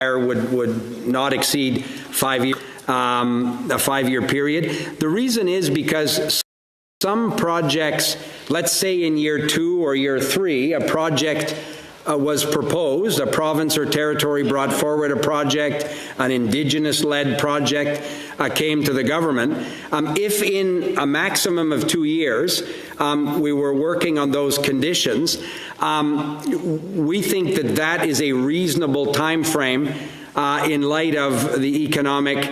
would not exceed 5 years, a 5-year period. The reason is because some projects, let's say in year 2 or year 3, a project was proposed, a province or territory brought forward a project, an Indigenous-led project came to the government. If in a maximum of 2 years we were working on those conditions, we think that that is a reasonable time frame in light of the economic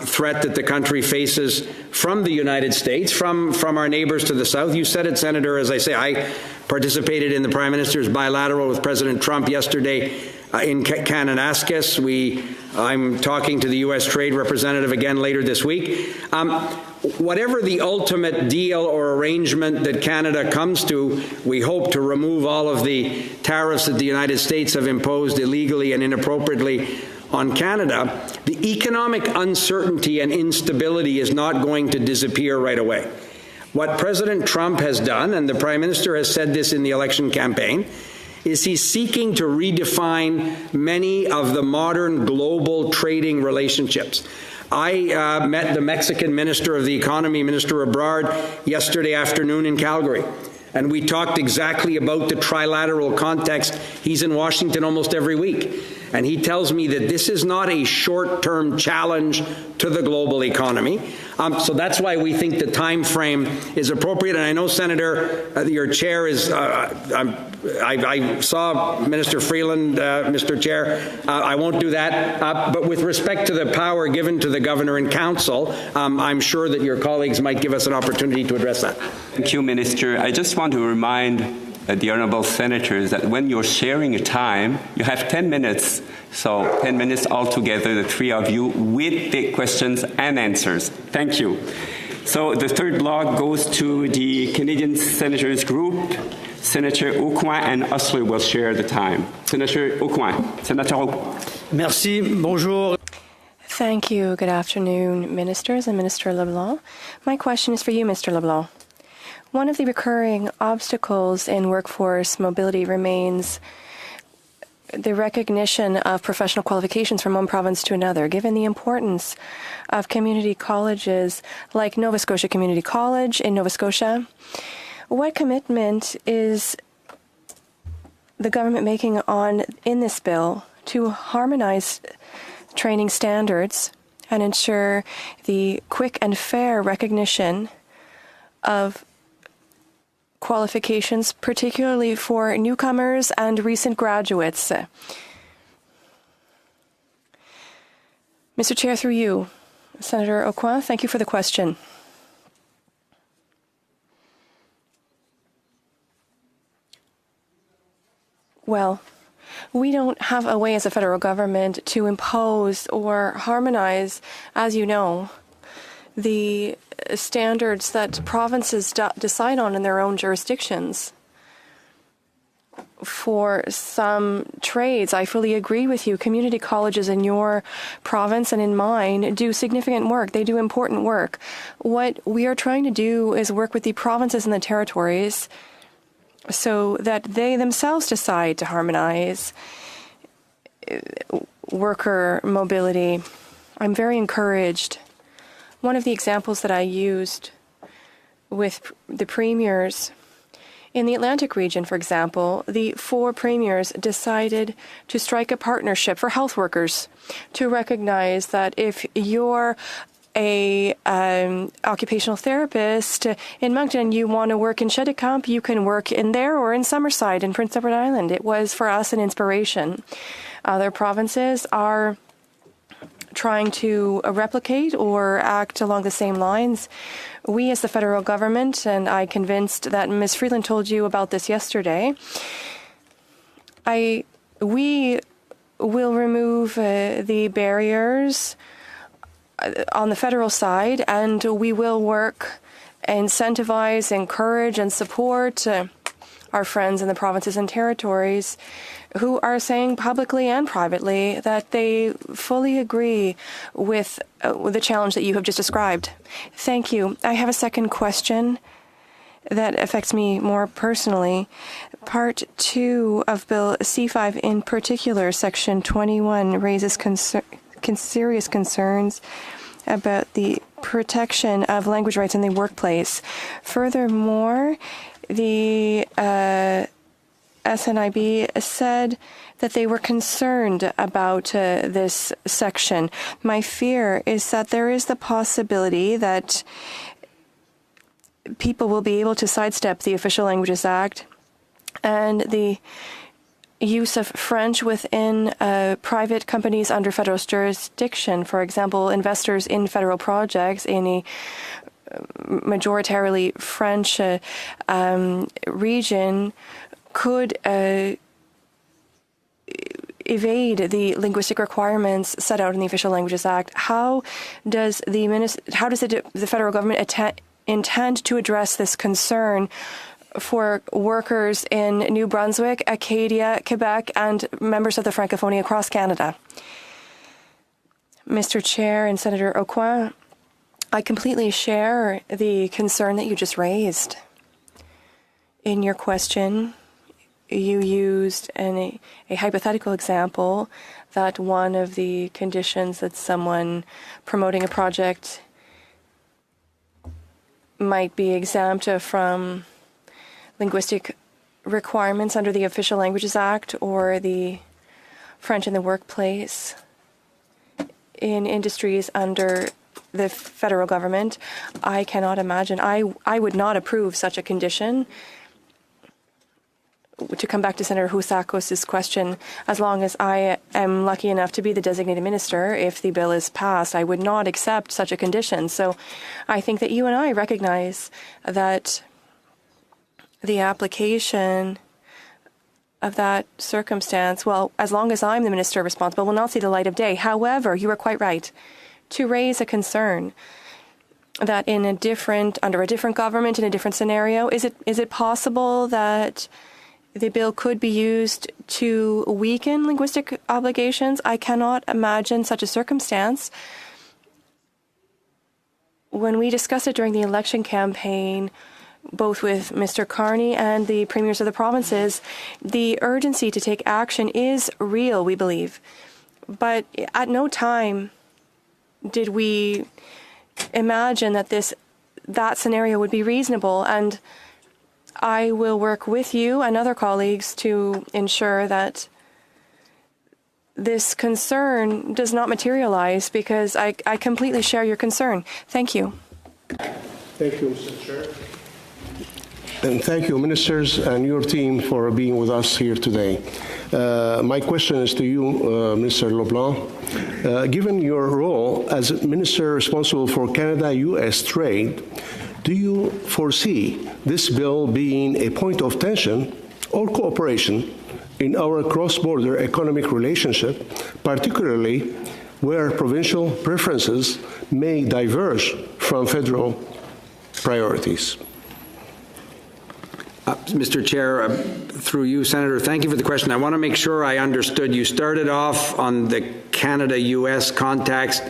threat that the country faces from the United States, from our neighbors to the south. You said it, Senator. As I say, I participated in the Prime Minister's bilateral with President Trump yesterday in Kananaskis. I'm talking to the U.S. Trade Representative again later this week. Whatever the ultimate deal or arrangement that Canada comes to, we hope to remove all of the tariffs that the United States have imposed illegally and inappropriately on Canada. The economic uncertainty and instability is not going to disappear right away. What President Trump has done, and the Prime Minister has said this in the election campaign, is he's seeking to redefine many of the modern global trading relationships. I met the Mexican Minister of the Economy, Minister Ebrard, yesterday afternoon in Calgary. And we talked exactly about the trilateral context. He's in Washington almost every week. And he tells me that this is not a short-term challenge to the global economy. So that's why we think the time frame is appropriate. And I know, Senator, your chair is, I saw Minister Freeland, Mr. Chair. I won't do that. But with respect to the power given to the Governor and Council, I'm sure that your colleagues might give us an opportunity to address that. Thank you, Minister. I just want to remind the honourable senators that when you're sharing your time, you have 10 minutes. So 10 minutes altogether, the three of you, with the questions and answers. Thank you. So the third block goes to the Canadian Senators Group. Senator Aucoin and Osler will share the time. Senator Aucoin. Senator Aucoin. Merci. Bonjour. Thank you. Good afternoon, Ministers and Minister LeBlanc. My question is for you, Mr. LeBlanc. One of the recurring obstacles in workforce mobility remains the recognition of professional qualifications from one province to another. Given the importance of community colleges like Nova Scotia Community College in Nova Scotia, what commitment is the government making in this bill to harmonize training standards and ensure the quick and fair recognition of qualifications, particularly for newcomers and recent graduates? Mr. Chair, through you, Senator Aucoin, thank you for the question. Well, we don't have a way as a federal government to impose or harmonize, as you know, the standards that provinces decide on in their own jurisdictions. For some trades, I fully agree with you. Community colleges in your province and in mine do significant work. They do important work. What we are trying to do is work with the provinces and the territories so that they themselves decide to harmonize worker mobility. I'm very encouraged. One of the examples that I used with the premiers in the Atlantic region, for example, the 4 premiers decided to strike a partnership for health workers to recognize that if you're a occupational therapist in Moncton and you want to work in Cheticamp, you can work in there or in Summerside in Prince Edward Island. It was for us an inspiration. Other provinces are trying to replicate or act along the same lines. We as the federal government, and I'm convinced that Ms. Freeland told you about this yesterday, we will remove the barriers on the federal side, and we will work, incentivize, encourage, and support our friends in the provinces and territories who are saying publicly and privately that they fully agree with the challenge that you have just described. Thank you. I have a second question. that affects me more personally. Part 2 of Bill C5 in particular, Section 21, raises serious concerns about the protection of language rights in the workplace. Furthermore, the SNIB said that they were concerned about this section. My fear is that there is the possibility that people will be able to sidestep the Official Languages Act and the use of French within private companies under federal jurisdiction. For example, investors in federal projects in a majoritarily French region could evade the linguistic requirements set out in the Official Languages Act. How does the federal government intend to address this concern for workers in New Brunswick, Acadia, Quebec, and members of the Francophonie across Canada? Mr. Chair and Senator Aucoin, I completely share the concern that you just raised. In your question, you used a hypothetical example that one of the conditions that someone promoting a project might be exempt from linguistic requirements under the Official Languages Act or the French in the workplace in industries under the federal government. I cannot imagine. I would not approve such a condition. To come back to Senator Houssakos' question, as long as I am lucky enough to be the designated minister, if the bill is passed, I would not accept such a condition. So I think that you and I recognize that the application of that circumstance, well, as long as I'm the minister responsible, will not see the light of day. However, you are quite right to raise a concern that under a different government, in a different scenario, is it possible that the bill could be used to weaken linguistic obligations? I cannot imagine such a circumstance. When we discussed it during the election campaign, both with Mr. Carney and the premiers of the provinces, the urgency to take action is real, we believe. But at no time did we imagine that scenario would be reasonable. And I will work with you and other colleagues to ensure that this concern does not materialize, because I completely share your concern. Thank you. Thank you, Mr. Chair. And thank you, ministers and your team, for being with us here today. My question is to you, Mr. LeBlanc. Given your role as minister responsible for Canada-US trade, do you foresee this bill being a point of tension or cooperation in our cross-border economic relationship, particularly where provincial preferences may diverge from federal priorities? Mr. Chair, through you, Senator, thank you for the question. I want to make sure I understood. You started off on the Canada-US context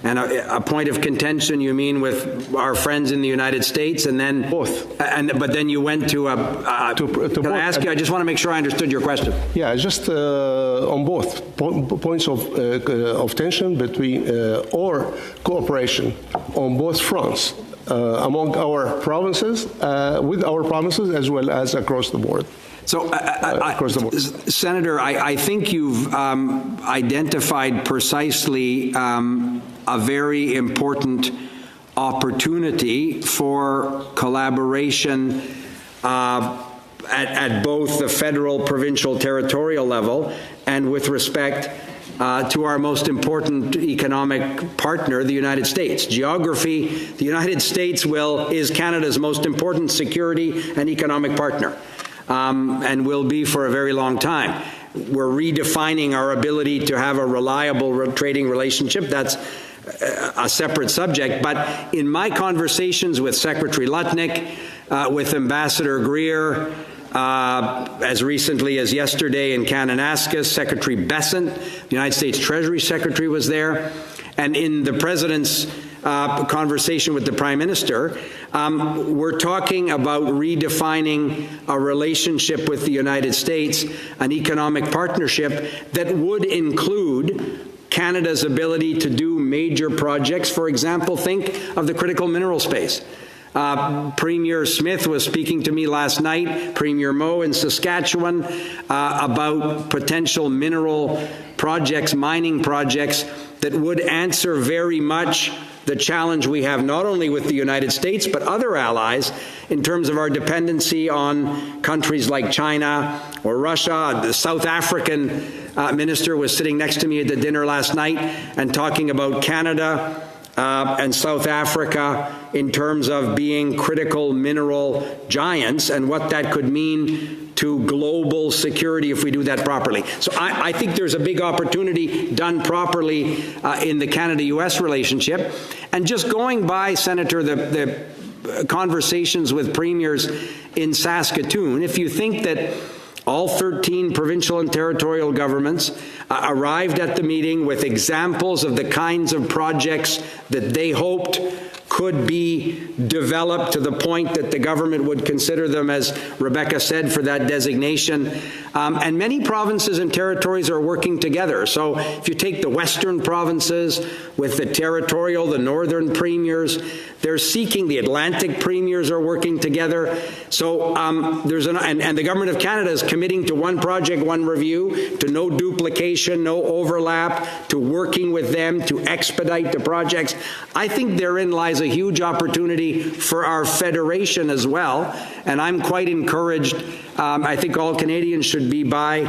and a point of contention, you mean, with our friends in the United States, and then both. But then you went to can I ask you? I just want to make sure I understood your question. Yeah, just on both points of tension between or cooperation on both fronts among our provinces, with our provinces, as well as across the board. So, Senator, I think you've identified precisely a very important opportunity for collaboration at both the federal, provincial, territorial level, and with respect to our most important economic partner, the United States. Geography, the United States is Canada's most important security and economic partner. And will be for a very long time. We're redefining our ability to have a reliable trading relationship. That's a separate subject. But in my conversations with Secretary Lutnick, with Ambassador Greer, as recently as yesterday in Kananaskis, Secretary Bessent, the United States Treasury Secretary, was there. And in the President's conversation with the Prime Minister, we're talking about redefining a relationship with the United States, an economic partnership that would include Canada's ability to do major projects. For example, think of the critical mineral space. Premier Smith was speaking to me last night, Premier Moe in Saskatchewan, about potential mineral projects, mining projects that would answer very much the challenge we have not only with the United States but other allies in terms of our dependency on countries like China or Russia. The South African minister was sitting next to me at the dinner last night and talking about Canada and South Africa in terms of being critical mineral giants and what that could mean to global security if we do that properly. So I think there's a big opportunity done properly in the Canada-US relationship. And just going by, Senator, the conversations with premiers in Saskatoon, if you think that all 13 provincial and territorial governments arrived at the meeting with examples of the kinds of projects that they hoped could be developed to the point that the government would consider them, as Rebecca said, for that designation. And many provinces and territories are working together. So if you take the western provinces with the territorial, the northern premiers, they're seeking, the Atlantic premiers are working together. So and the Government of Canada is committing to one project, one review, to no duplication, no overlap, to working with them to expedite the projects. I think therein lies a huge opportunity for our federation as well, and I'm quite encouraged. I think all Canadians should be by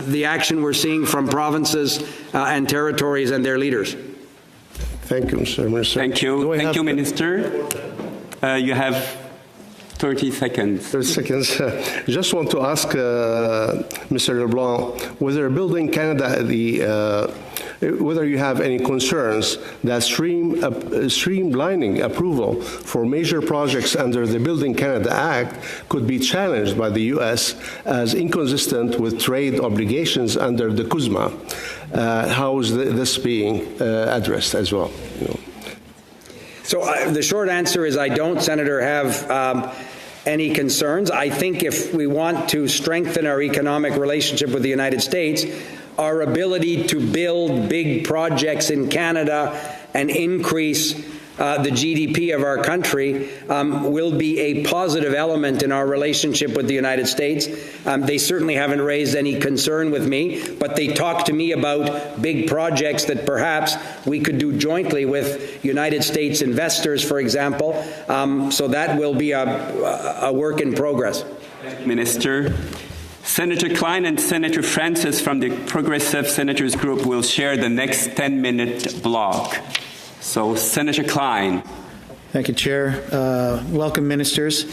the action we're seeing from provinces and territories and their leaders. Thank you, Mr. Minister. Thank you. Thank you, Minister. You have 30 seconds. 30 seconds. Just want to ask Mr. LeBlanc whether Building Canada, whether you have any concerns that streamlining approval for major projects under the Building Canada Act could be challenged by the U.S. as inconsistent with trade obligations under the CUSMA. How is this being addressed as well? So the short answer is I don't, Senator, have any concerns. I think if we want to strengthen our economic relationship with the United States, our ability to build big projects in Canada and increase the GDP of our country will be a positive element in our relationship with the United States. They certainly haven't raised any concern with me, but they talk to me about big projects that perhaps we could do jointly with United States investors, for example. So that will be a work in progress. Minister. Senator Klein and Senator Francis from the Progressive Senators Group will share the next 10-minute block. So, Senator Klein. Thank you, Chair. Welcome, ministers.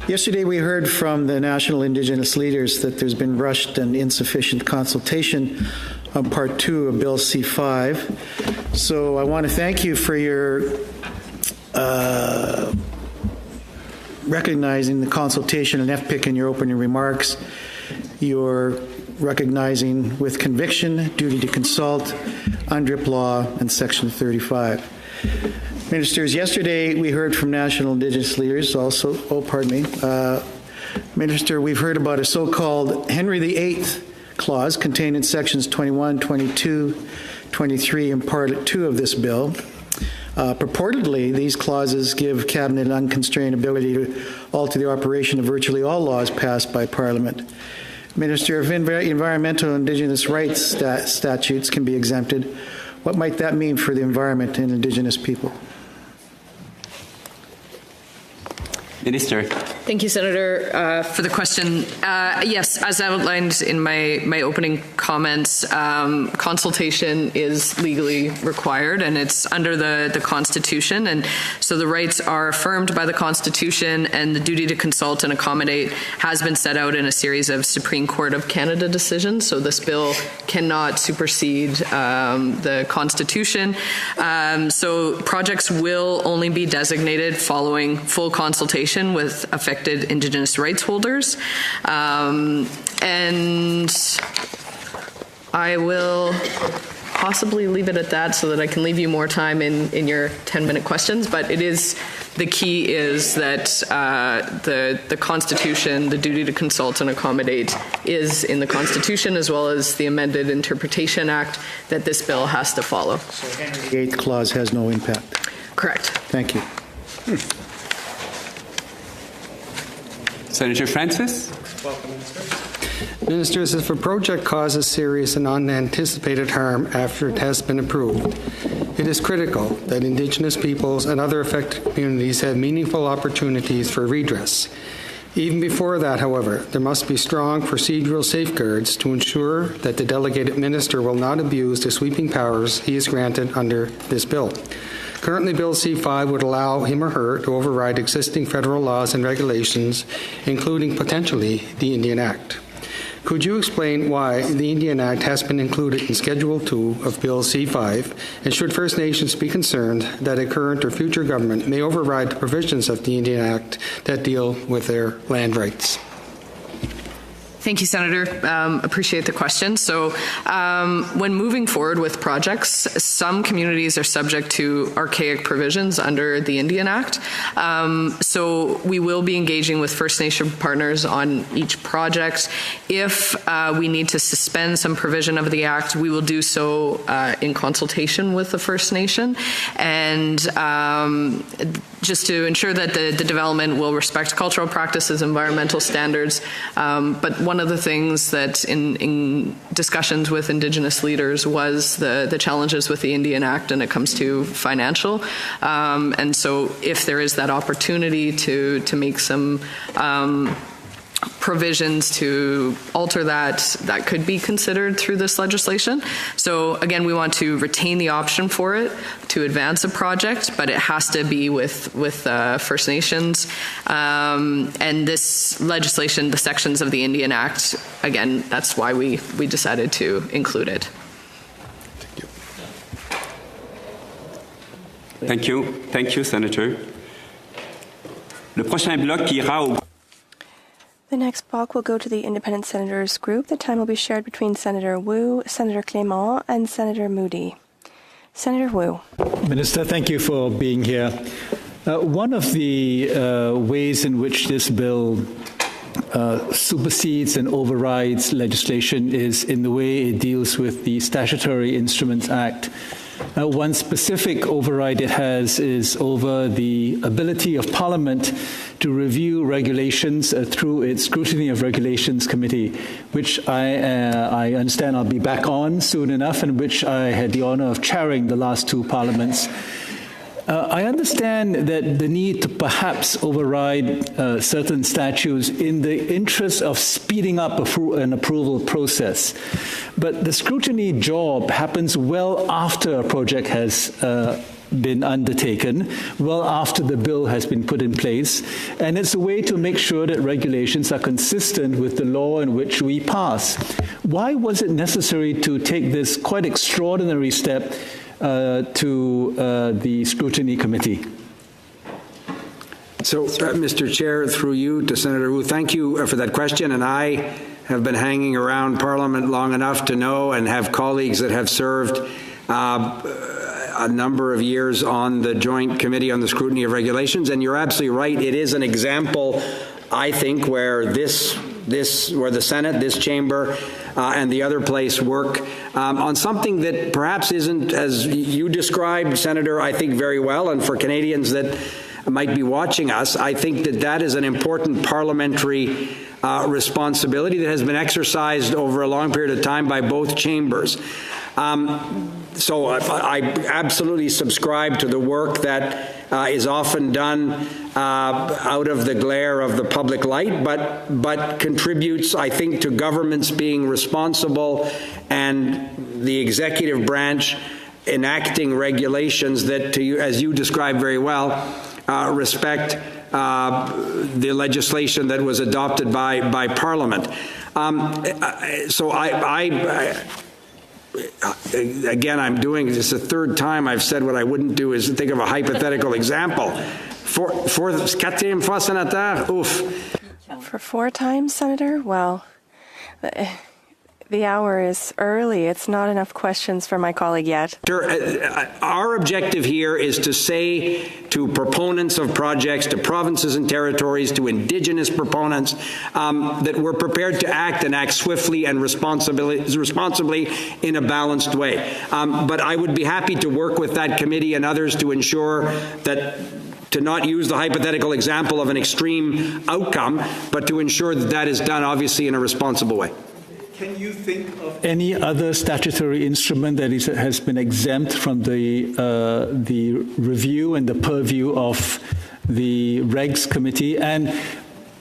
Yesterday we heard from the National Indigenous leaders that there's been rushed and insufficient consultation on Part 2 of Bill C-5. So I want to thank you for your recognizing the consultation and FPIC in your opening remarks. You're recognizing with conviction, duty to consult, UNDRIP law, and Section 35. Ministers, yesterday we heard from National Indigenous leaders also, Minister, we've heard about a so-called Henry VIII clause contained in Sections 21, 22, 23, and Part 2 of this bill. Purportedly, these clauses give Cabinet unconstrained ability to alter the operation of virtually all laws passed by Parliament. Minister, if environmental Indigenous rights statutes can be exempted, what might that mean for the environment and Indigenous people? Minister. Thank you, Senator, for the question. Yes, as outlined in my opening comments, consultation is legally required, and it's under the Constitution. And so the rights are affirmed by the Constitution, and the duty to consult and accommodate has been set out in a series of Supreme Court of Canada decisions. So this bill cannot supersede the Constitution. So projects will only be designated following full consultation with affected Indigenous rights holders. And I will possibly leave it at that so that I can leave you more time in your 10-minute questions, but it is, the key is that the Constitution, the duty to consult and accommodate is in the Constitution, as well as the amended Interpretation Act that this bill has to follow. So Henry VIII clause has no impact. Correct. Thank you. Senator Francis? Ministers, if a project causes serious and unanticipated harm after it has been approved, it is critical that Indigenous peoples and other affected communities have meaningful opportunities for redress. Even before that, however, there must be strong procedural safeguards to ensure that the delegated minister will not abuse the sweeping powers he is granted under this bill. Currently, Bill C-5 would allow him or her to override existing federal laws and regulations, including potentially the Indian Act. Could you explain why the Indian Act has been included in Schedule 2 of Bill C-5, and should First Nations be concerned that a current or future government may override the provisions of the Indian Act that deal with their land rights? Thank you, Senator. Appreciate the question. So when moving forward with projects, some communities are subject to archaic provisions under the Indian Act. So we will be engaging with First Nation partners on each project. If we need to suspend some provision of the Act, we will do so in consultation with the First Nation. And just to ensure that the development will respect cultural practices, environmental standards, but one of the things that in discussions with Indigenous leaders was the challenges with the Indian Act when it comes to financial. And so if there is that opportunity to make some provisions to alter that, that could be considered through this legislation. So again, we want to retain the option for it to advance a project, but it has to be with First Nations. And this legislation, the sections of the Indian Act, again, that's why we decided to include it. Thank you. Thank you, Senator. Le prochain bloc ira au... The next block will go to the Independent Senators group. The time will be shared between Senator Wu, Senator Clément, and Senator Moody. Senator Wu. Minister, thank you for being here. One of the ways in which this bill supersedes and overrides legislation is in the way it deals with the Statutory Instruments Act. One specific override it has is over the ability of Parliament to review regulations through its Scrutiny of Regulations Committee, which I understand I'll be back on soon enough, and which I had the honor of chairing the last two parliaments. I understand that the need to perhaps override certain statutes in the interest of speeding up an approval process. But the scrutiny job happens well after a project has been undertaken, well after the bill has been put in place, and it's a way to make sure that regulations are consistent with the law in which we pass. Why was it necessary to take this quite extraordinary step to the Scrutiny Committee? So, Mr. Chair, through you to Senator Wu, thank you for that question. And I have been hanging around Parliament long enough to know and have colleagues that have served a number of years on the Joint Committee on the Scrutiny of Regulations. And you're absolutely right. It is an example, I think, where where the Senate, this chamber, and the other place work on something that perhaps isn't, as you described, Senator, I think very well, and for Canadians that might be watching us, I think that is an important parliamentary responsibility that has been exercised over a long period of time by both chambers. So I absolutely subscribe to the work that is often done out of the glare of the public light, but contributes, I think, to governments being responsible and the executive branch enacting regulations that, as you described very well, respect the legislation that was adopted by Parliament. So again, I'm doing this the third time I've said what I wouldn't do is think of a hypothetical example. For quatrième fois, sénateur, oof. For 4 times, Senator? Well, the hour is early. It's not enough questions for my colleague yet. Sure. Our objective here is to say to proponents of projects, to provinces and territories, to Indigenous proponents, that we're prepared to act and act swiftly and responsibly in a balanced way. But I would be happy to work with that committee and others to ensure that, to not use the hypothetical example of an extreme outcome, but to ensure that that is done obviously in a responsible way. Can you think of any other statutory instrument that has been exempt from the review and the purview of the Regs Committee? And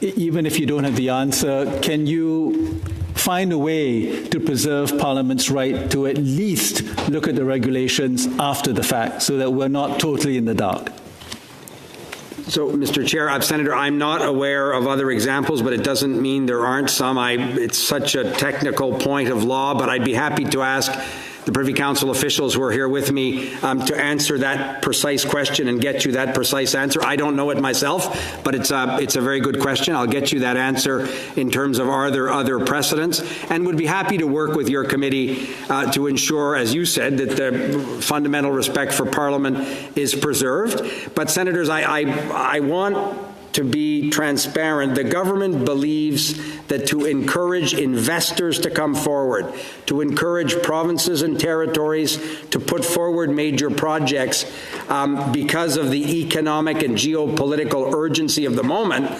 even if you don't have the answer, can you find a way to preserve Parliament's right to at least look at the regulations after the fact so that we're not totally in the dark? So, Mr. Chair, Senator, I'm not aware of other examples, but it doesn't mean there aren't some. It's such a technical point of law, but I'd be happy to ask the Privy Council officials who are here with me to answer that precise question and get you that precise answer. I don't know it myself, but it's a very good question. I'll get you that answer in terms of are there other precedents, and would be happy to work with your committee to ensure, as you said, that the fundamental respect for Parliament is preserved. But, Senators, I want to be transparent. The government believes that to encourage investors to come forward, to encourage provinces and territories to put forward major projects because of the economic and geopolitical urgency of the moment,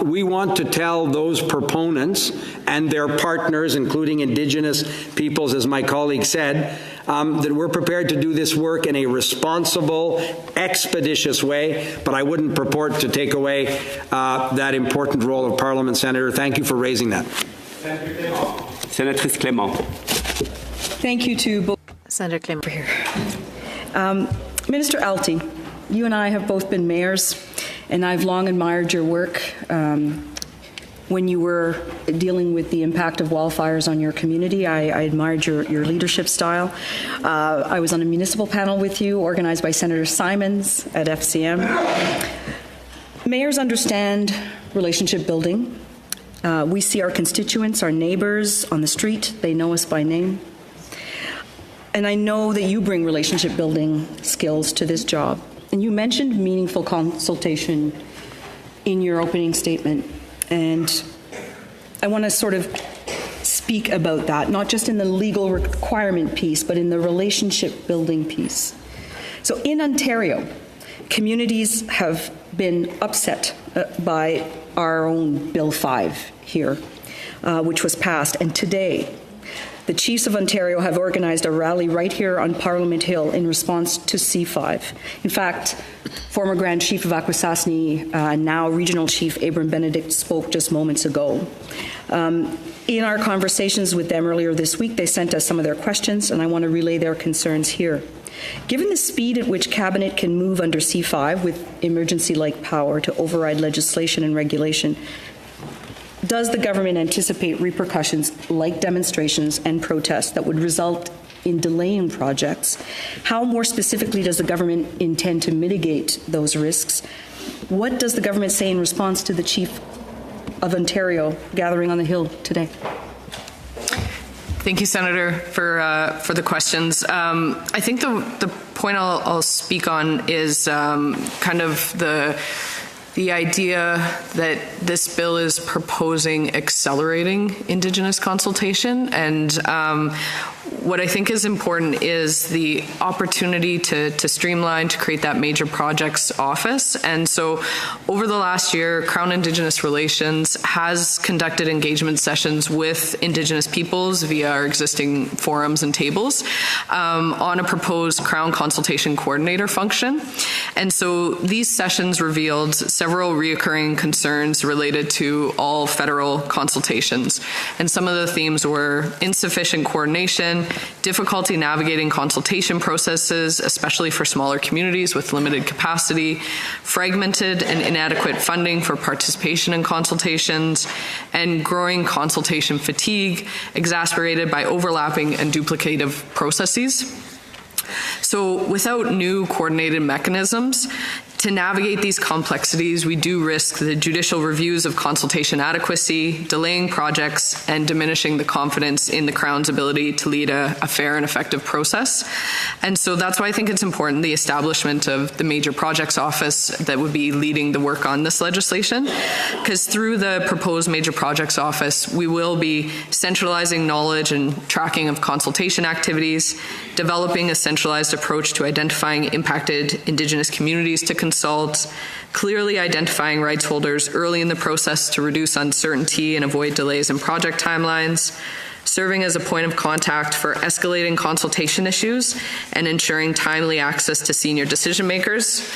we want to tell those proponents and their partners, including Indigenous peoples, as my colleague said, that we're prepared to do this work in a responsible, expeditious way, but I wouldn't purport to take away that important role of Parliament, Senator. Thank you for raising that. Senatrice Clément. Thank you to both. Senator Clément. Here. Minister Alty, you and I have both been mayors, and I've long admired your work when you were dealing with the impact of wildfires on your community. I admired your leadership style. I was on a municipal panel with you, organized by Senator Simons at FCM. Mayors understand relationship building. We see our constituents, our neighbors on the street. They know us by name. And I know that you bring relationship building skills to this job. And you mentioned meaningful consultation in your opening statement. And I want to sort of speak about that, not just in the legal requirement piece, but in the relationship building piece. So in Ontario, communities have been upset by our own Bill 5 here, which was passed. And today, the Chiefs of Ontario have organized a rally right here on Parliament Hill in response to C5. In fact, former Grand Chief of Akwesasne, now Regional Chief Abram Benedict, spoke just moments ago. In our conversations with them earlier this week, they sent us some of their questions, and I want to relay their concerns here. Given the speed at which Cabinet can move under C5 with emergency-like power to override legislation and regulation, does the government anticipate repercussions like demonstrations and protests that would result in delaying projects? How more specifically does the government intend to mitigate those risks? What does the government say in response to the Chief of Ontario gathering on the Hill today? Thank you, Senator, for the questions. I think the point I'll speak on is kind of the idea that this bill is proposing accelerating Indigenous consultation, and what I think is important is the opportunity to streamline, to create that major projects office. And so over the last year, Crown-Indigenous Relations has conducted engagement sessions with Indigenous peoples via our existing forums and tables on a proposed Crown Consultation Coordinator function. And so these sessions revealed several reoccurring concerns related to all federal consultations. And some of the themes were insufficient coordination, difficulty navigating consultation processes, especially for smaller communities with limited capacity, fragmented and inadequate funding for participation in consultations, and growing consultation fatigue exacerbated by overlapping and duplicative processes. So without new coordinated mechanisms, To navigate these complexities, we do risk the judicial reviews of consultation adequacy, delaying projects, and diminishing the confidence in the Crown's ability to lead a fair and effective process. And so that's why I think it's important the establishment of the Major Projects Office that would be leading the work on this legislation, because through the proposed Major Projects Office, we will be centralizing knowledge and tracking of consultation activities, developing a centralized approach to identifying impacted Indigenous communities to consult, clearly identifying rights holders early in the process to reduce uncertainty and avoid delays in project timelines, serving as a point of contact for escalating consultation issues and ensuring timely access to senior decision makers,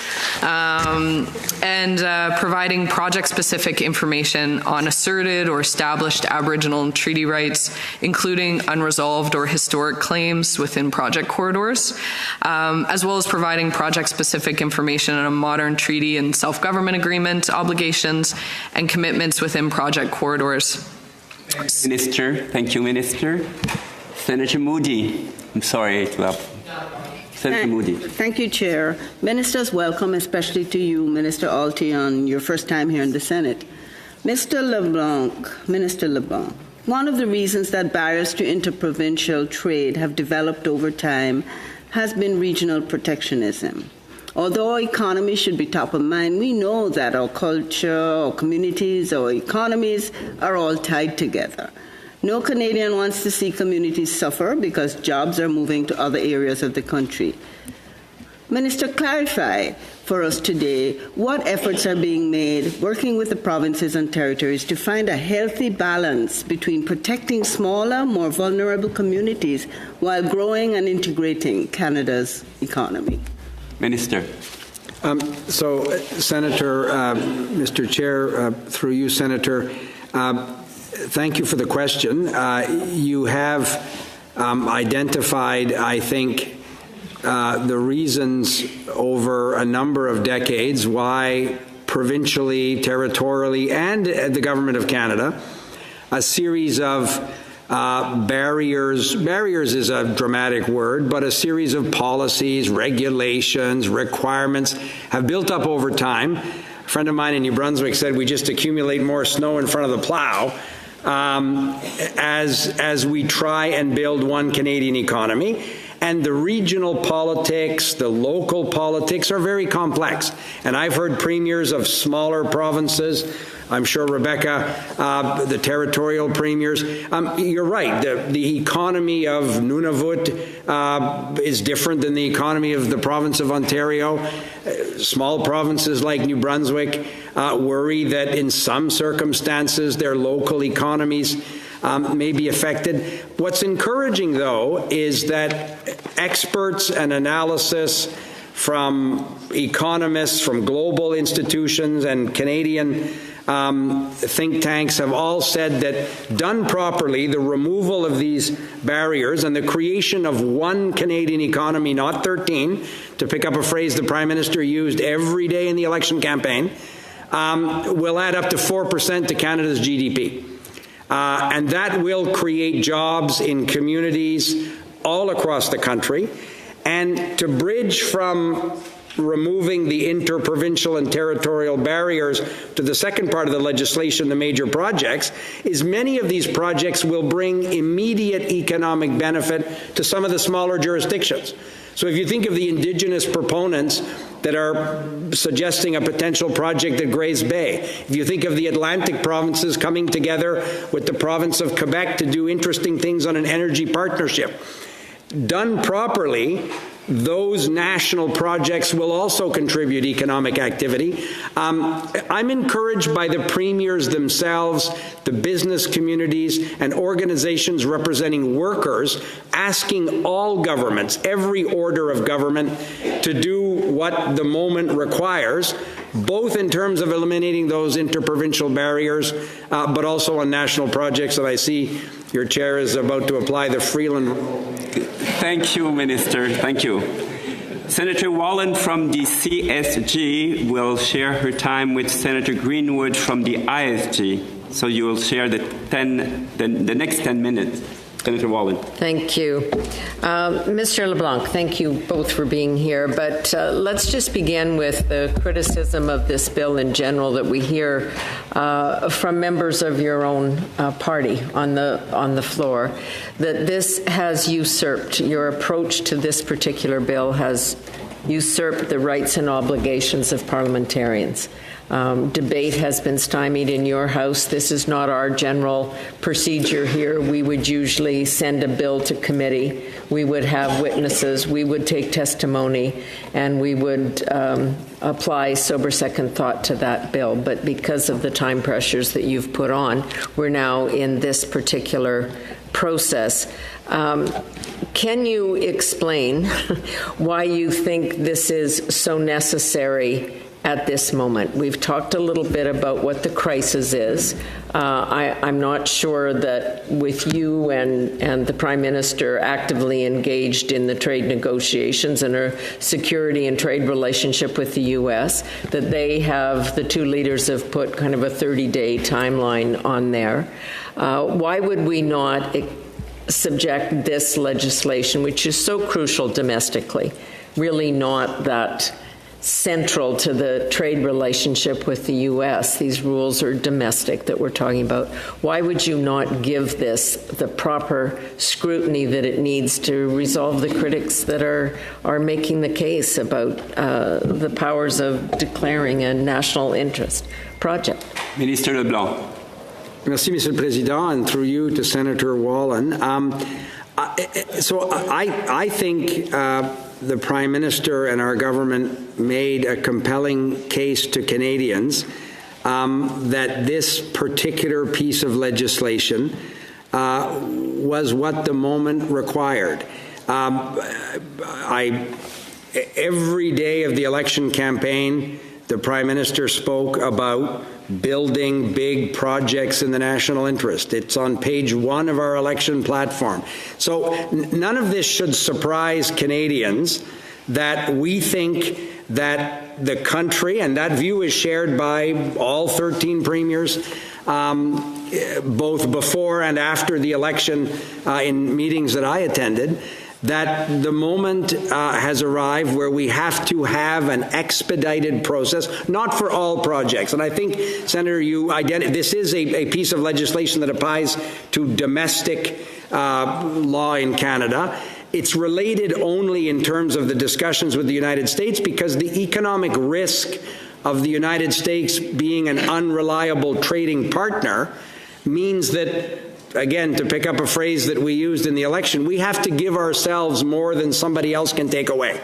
and providing project-specific information on asserted or established Aboriginal and treaty rights, including unresolved or historic claims within project corridors, as well as providing project-specific information on a modern treaty and self-government agreement obligations and commitments within project corridors. Minister, thank you, Minister. Senator Moody, I'm sorry to have. Senator Moody. Thank you, Chair. Ministers, welcome, especially to you, Minister Alty, on your first time here in the Senate. Minister LeBlanc, one of the reasons that barriers to interprovincial trade have developed over time has been regional protectionism. Although our economy should be top of mind, we know that our culture, our communities, our economies are all tied together. No Canadian wants to see communities suffer because jobs are moving to other areas of the country. Minister, clarify for us today what efforts are being made working with the provinces and territories to find a healthy balance between protecting smaller, more vulnerable communities while growing and integrating Canada's economy. Minister. Senator, Mr. Chair, through you, Senator, thank you for the question. You have identified, I think, the reasons over a number of decades why provincially, territorially, and the Government of Canada, a series of barriers is a dramatic word, but a series of policies, regulations, requirements have built up over time. A friend of mine in New Brunswick said we just accumulate more snow in front of the plow as we try and build one Canadian economy. And the regional politics, the local politics are very complex. And I've heard premiers of smaller provinces, I'm sure Rebecca, the territorial premiers. You're right, the economy of Nunavut is different than the economy of the province of Ontario. Small provinces like New Brunswick worry that in some circumstances their local economies may be affected. What's encouraging, though, is that experts and analysis from economists, from global institutions and Canadian think tanks have all said that done properly, the removal of these barriers and the creation of one Canadian economy, not 13, to pick up a phrase the Prime Minister used every day in the election campaign, will add up to 4% to Canada's GDP. And that will create jobs in communities all across the country. And to bridge from removing the interprovincial and territorial barriers to the second part of the legislation, the major projects, is many of these projects will bring immediate economic benefit to some of the smaller jurisdictions. So if you think of the Indigenous proponents that are suggesting a potential project at Grays Bay, if you think of the Atlantic provinces coming together with the province of Quebec to do interesting things on an energy partnership, done properly, those national projects will also contribute economic activity. I'm encouraged by the premiers themselves, the business communities, and organizations representing workers asking all governments, every order of government, to do what the moment requires, both in terms of eliminating those interprovincial barriers, but also on national projects that I see your chair is about to apply the Freeland rule. Thank you, Minister. Thank you. Senator Wallen from the CSG will share her time with Senator Greenwood from the ISG. So you will share the next 10 minutes. Senator Wallen. Thank you. Mr. LeBlanc, thank you both for being here, but let's just begin with the criticism of this bill in general that we hear from members of your own party on the floor, that this has usurped, your approach to this particular bill has usurped the rights and obligations of parliamentarians. Debate has been stymied in your House. This is not our general procedure here. We would usually send a bill to committee. We would have witnesses. We would take testimony, and we would apply sober second thought to that bill. But because of the time pressures that you've put on, we're now in this particular process. Can you explain why you think this is so necessary at this moment? We've talked a little bit about what the crisis is. I'm not sure that with you and the Prime Minister actively engaged in the trade negotiations and our security and trade relationship with the U.S., that the two leaders have put kind of a 30-day timeline on there. Why would we not subject this legislation, which is so crucial domestically, really not that central to the trade relationship with the U.S. These rules are domestic that we're talking about. Why would you not give this the proper scrutiny that it needs to resolve the critics that are making the case about the powers of declaring a national interest project? Minister LeBlanc. Merci, Mr. President, and through you to Senator Wallen. I think the Prime Minister and our government made a compelling case to Canadians that this particular piece of legislation was what the moment required. Every day of the election campaign, the Prime Minister spoke about building big projects in the national interest. It's on page 1 of our election platform. So none of this should surprise Canadians that we think that the country, and that view is shared by all 13 premiers, both before and after the election in meetings that I attended, that the moment has arrived where we have to have an expedited process, not for all projects. And I think, Senator, this is a piece of legislation that applies to domestic law in Canada. It's related only in terms of the discussions with the United States because the economic risk of the United States being an unreliable trading partner means that, again, to pick up a phrase that we used in the election, we have to give ourselves more than somebody else can take away.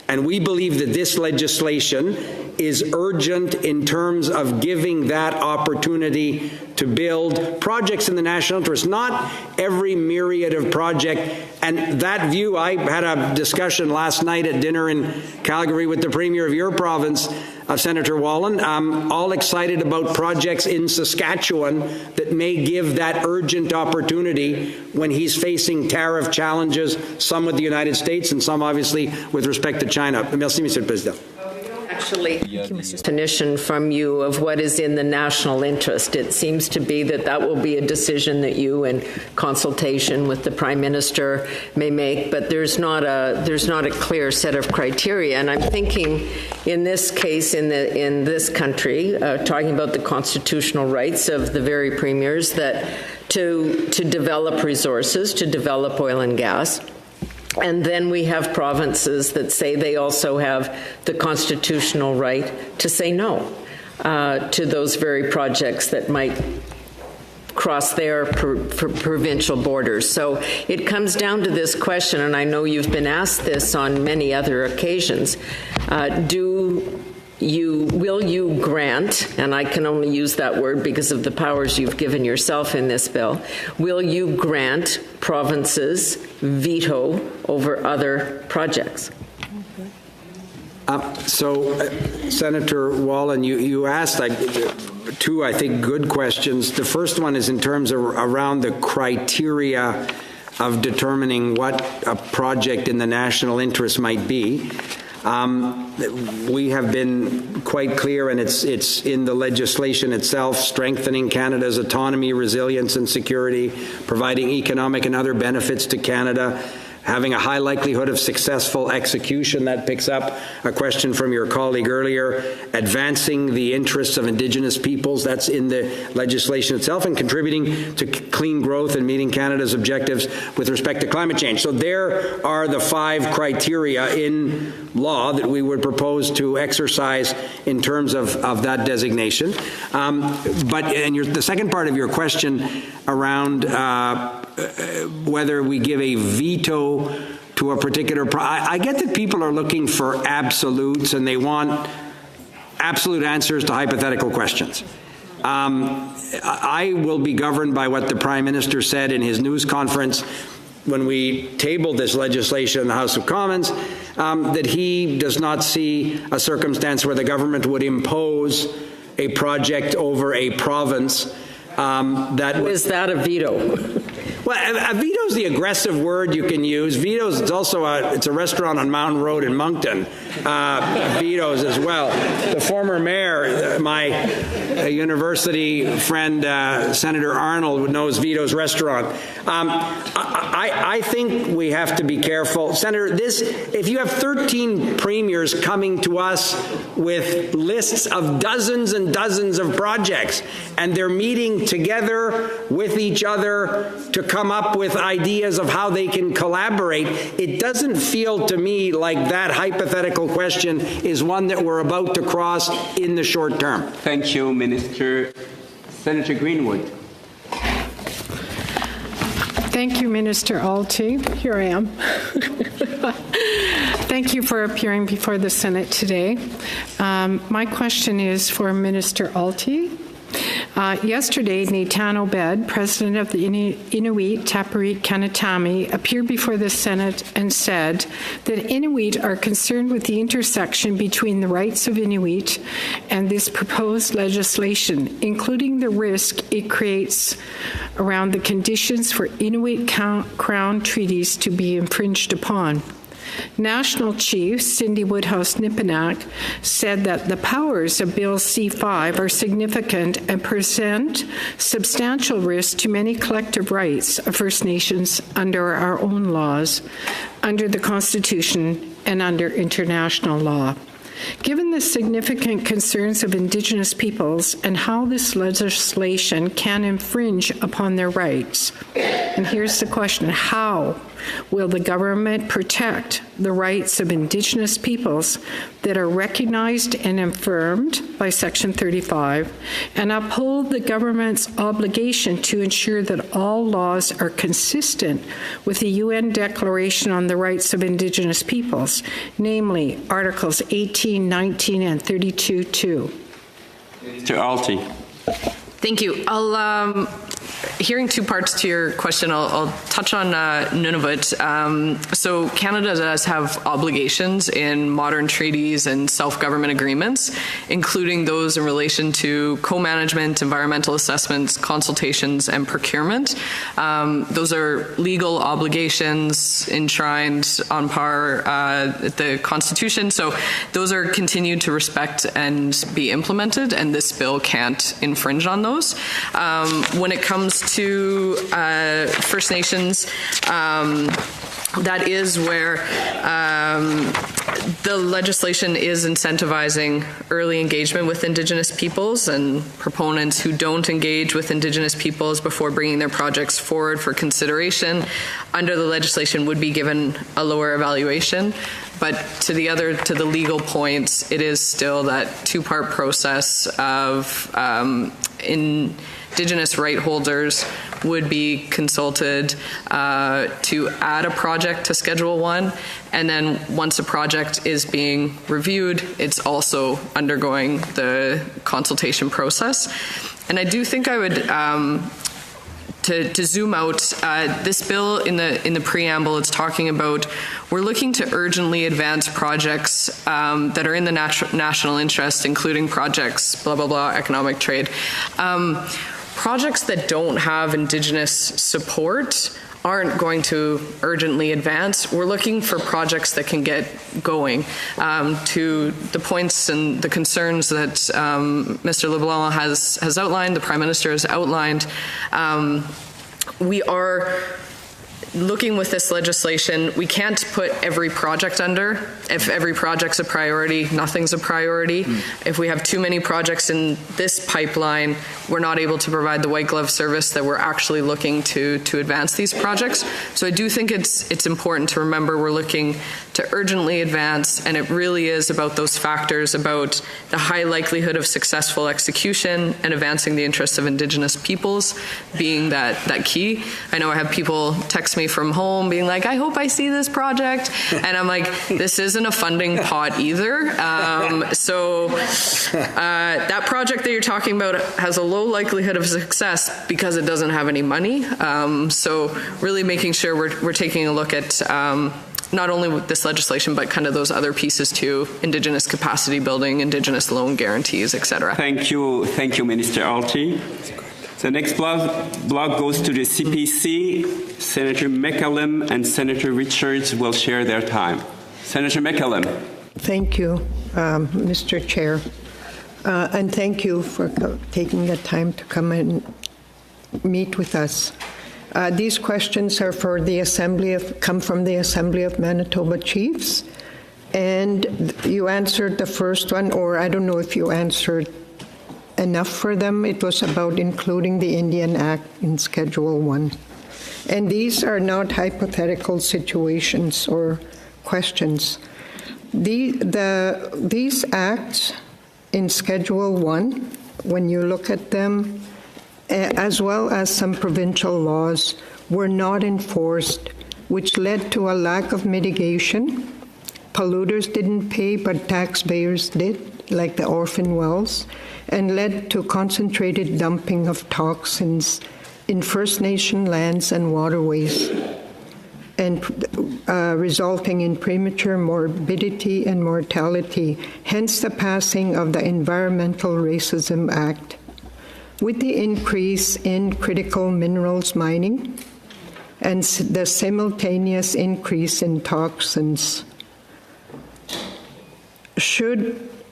And we believe that this legislation is urgent in terms of giving that opportunity to build projects in the national interest, not every myriad of project. And that view, I had a discussion last night at dinner in Calgary with the Premier of your province, Senator Wallen, all excited about projects in Saskatchewan that may give that urgent opportunity when he's facing tariff challenges, some with the United States and some obviously with respect to China. Merci, Mr. President. Actually, definition from you of what is in the national interest. It seems to be that will be a decision that you, in consultation with the Prime Minister, may make. But there's not a clear set of criteria. And I'm thinking, in this case, in this country, talking about the constitutional rights of the very premiers, that to develop resources, to develop oil and gas. And then we have provinces that say they also have the constitutional right to say no to those very projects that might cross their provincial borders. So it comes down to this question, and I know you've been asked this on many other occasions. Will you grant, and I can only use that word because of the powers you've given yourself in this bill, will you grant provinces veto over other projects? Senator Wallen, you asked two, I think, good questions. The first one is in terms of around the criteria of determining what a project in the national interest might be. We have been quite clear, and it's in the legislation itself, strengthening Canada's autonomy, resilience, and security, providing economic and other benefits to Canada, having a high likelihood of successful execution. That picks up a question from your colleague earlier, advancing the interests of Indigenous peoples, that's in the legislation itself, and contributing to clean growth and meeting Canada's objectives with respect to climate change. So there are the 5 criteria in law that we would propose to exercise in terms of that designation. The second part of your question around whether we give a veto to a particular I get that people are looking for absolutes and they want absolute answers to hypothetical questions. I will be governed by what the Prime Minister said in his news conference when we tabled this legislation in the House of Commons, that he does not see a circumstance where the government would impose a project over a province Is that a veto? Well, a veto is the aggressive word you can use. Vetoes, it's also it's a restaurant on Mountain Road in Moncton. Vetoes as well. The former mayor, my university friend, Senator Arnold, knows Vito's restaurant. I think we have to be careful. Senator, if you have 13 premiers coming to us with lists of dozens and dozens of projects, and they're meeting together with each other to come up with ideas of how they can collaborate, it doesn't feel to me like that hypothetical question is one that we're about to cross in the short term. Thank you, Minister. Senator Greenwood. Thank you, Minister Alty. Here I am. Thank you for appearing before the Senate today. My question is for Minister Alty. Yesterday, Nathan Obed, president of the Inuit Tapiriit Kanatami, appeared before the Senate and said that Inuit are concerned with the intersection between the rights of Inuit and this proposed legislation, including the risk it creates around the conditions for Inuit Crown treaties to be infringed upon. National Chief Cindy Woodhouse-Nipinak said that the powers of Bill C-5 are significant and present substantial risk to many collective rights of First Nations under our own laws, under the Constitution, and under international law. Given the significant concerns of Indigenous peoples and how this legislation can infringe upon their rights, and here's the question, how will the government protect the rights of Indigenous peoples that are recognized and affirmed by Section 35 and uphold the government's obligation to ensure that all laws are consistent with the UN Declaration on the Rights of Indigenous Peoples, namely Articles 18, 19, and 32.2? Mr. Alty. Thank you. Hearing 2 parts to your question, I'll touch on Nunavut. So Canada does have obligations in modern treaties and self-government agreements, including those in relation to co-management, environmental assessments, consultations, and procurement. Those are legal obligations enshrined on par at the Constitution. So those are continued to respect and be implemented, and this bill can't infringe on those. When it comes to First Nations, that is where the legislation is incentivizing early engagement with Indigenous peoples, and proponents who don't engage with Indigenous peoples before bringing their projects forward for consideration under the legislation would be given a lower evaluation. But to the legal points, it is still that 2-part process of Indigenous right holders would be consulted to add a project to Schedule 1, and then once a project is being reviewed, it's also undergoing the consultation process. And I do think I would to zoom out, this bill in the preamble, it's talking about we're looking to urgently advance projects that are in the national interest, including projects, blah, blah, blah, economic trade. Projects that don't have Indigenous support aren't going to urgently advance. We're looking for projects that can get going. To the points and the concerns that Mr. LeBlanc has outlined, the Prime Minister has outlined, we are looking with this legislation, we can't put every project under. If every project's a priority, nothing's a priority. If we have too many projects in this pipeline, we're not able to provide the white glove service that we're actually looking to advance these projects. So I do think it's important to remember we're looking to urgently advance, and it really is about those factors, about the high likelihood of successful execution and advancing the interests of Indigenous peoples being that key. I know I have people text me from home being like, I hope I see this project. And I'm like, this isn't a funding pot either. That project that you're talking about has a low likelihood of success because it doesn't have any money. So really making sure we're taking a look at not only with this legislation, but kind of those other pieces too, Indigenous capacity building, Indigenous loan guarantees, et cetera. Thank you, Minister Alty. The next block goes to the CPC. Senator McCallum and Senator Richards will share their time. Senator McCallum. Thank you, Mr. Chair. And thank you for taking the time to come and meet with us. These questions are for the come from the Assembly of Manitoba Chiefs. And you answered the first one, or I don't know if you answered enough for them. It was about including the Indian Act in Schedule 1. And these are not hypothetical situations or questions. These acts in Schedule 1, when you look at them, as well as some provincial laws, were not enforced, which led to a lack of mitigation. Polluters didn't pay, but taxpayers did, like the orphan wells, and led to concentrated dumping of toxins in First Nation lands and waterways, and resulting in premature morbidity and mortality, hence the passing of the Environmental Racism Act. With the increase in critical minerals mining and the simultaneous increase in toxins,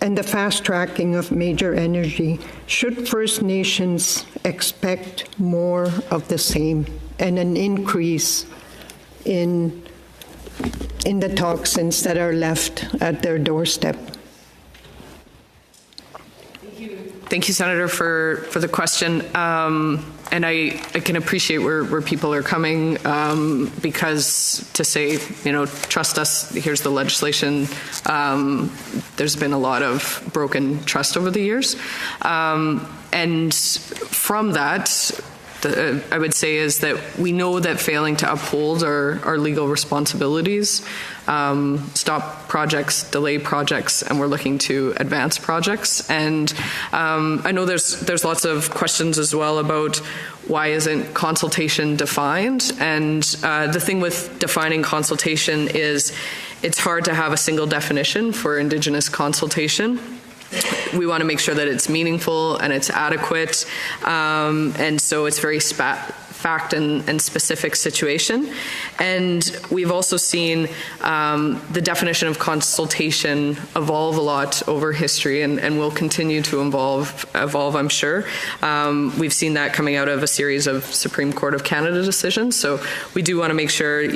and the fast tracking of major energy, should First Nations expect more of the same and an increase in the toxins that are left at their doorstep? Thank you, Senator, for the question. And I can appreciate where people are coming because to say, trust us, here's the legislation, there's been a lot of broken trust over the years. And from that, I would say is that we know that failing to uphold our legal responsibilities, stop projects, delay projects, and we're looking to advance projects. And I know there's lots of questions as well about why isn't consultation defined? And the thing with defining consultation is it's hard to have a single definition for Indigenous consultation. We want to make sure that it's meaningful and it's adequate, and so it's very fact and specific situation. And we've also seen the definition of consultation evolve a lot over history and will continue to evolve, I'm sure. We've seen that coming out of a series of Supreme Court of Canada decisions. So we do want to make sure,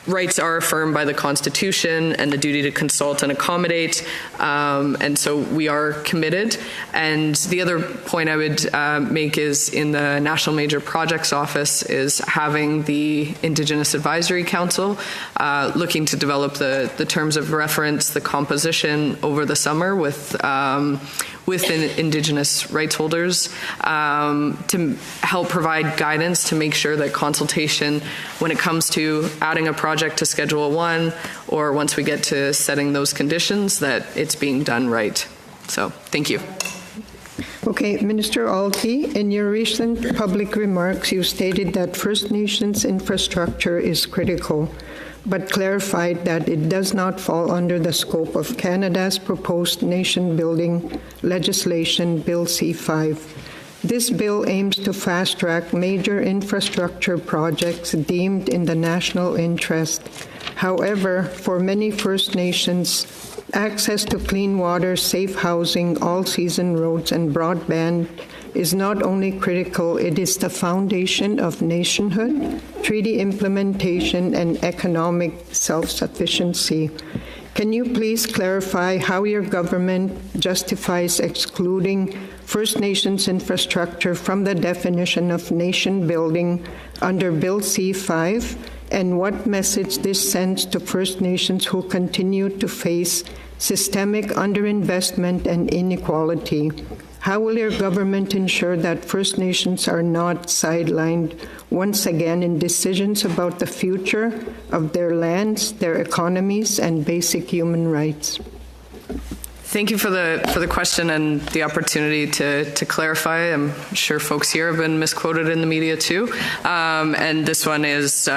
rights are affirmed by the Constitution and the duty to consult and accommodate, and so we are committed. And the other point I would make is in the National Major Projects Office is having the Indigenous Advisory Council looking to develop the terms of reference, the composition over the summer with Indigenous rights holders to help provide guidance to make sure that consultation, when it comes to adding a project to Schedule 1, or once we get to setting those conditions, that it's being done right. So, thank you. Okay, Minister Alty, in your recent public remarks, you stated that First Nations infrastructure is critical, but clarified that it does not fall under the scope of Canada's proposed nation-building legislation, Bill C-5. This bill aims to fast-track major infrastructure projects deemed in the national interest. However, for many First Nations, access to clean water, safe housing, all-season roads, and broadband is not only critical, it is the foundation of nationhood, treaty implementation, and economic self-sufficiency. Can you please clarify how your government justifies excluding First Nations infrastructure from the definition of nation building under Bill C-5, and what message this sends to First Nations who continue to face systemic underinvestment and inequality? How will your government ensure that First Nations are not sidelined once again in decisions about the future of their lands, their economies, and basic human rights? Thank you for the question and the opportunity to clarify. I'm sure folks here have been misquoted in the media too, and this one is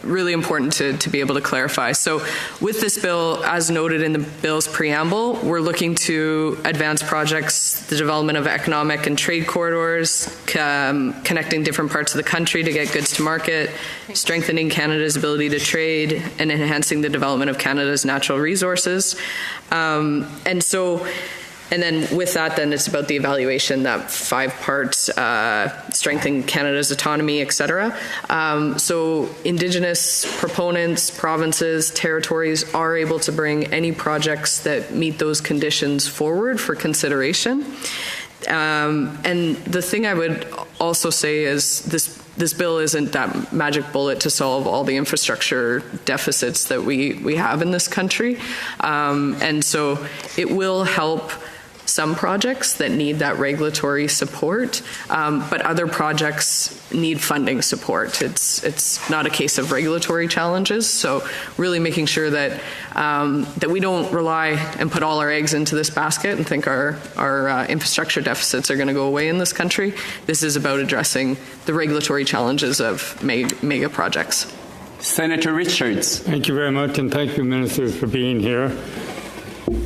really important to be able to clarify. So with this bill, as noted in the bill's preamble, we're looking to advance projects, the development of economic and trade corridors, connecting different parts of the country to get goods to market, strengthening Canada's ability to trade, and enhancing the development of Canada's natural resources. And then with that, then it's about the evaluation, that 5 parts, strengthen Canada's autonomy, et cetera. So Indigenous proponents, provinces, territories are able to bring any projects that meet those conditions forward for consideration. And the thing I would also say is this bill isn't that magic bullet to solve all the infrastructure deficits that we have in this country. And so it will help some projects that need that regulatory support, but other projects need funding support. It's not a case of regulatory challenges, so really making sure that that we don't rely and put all our eggs into this basket and think our infrastructure deficits are going to go away in this country. This is about addressing the regulatory challenges of mega projects. Senator Richards. Thank you very much, and thank you, ministers, for being here.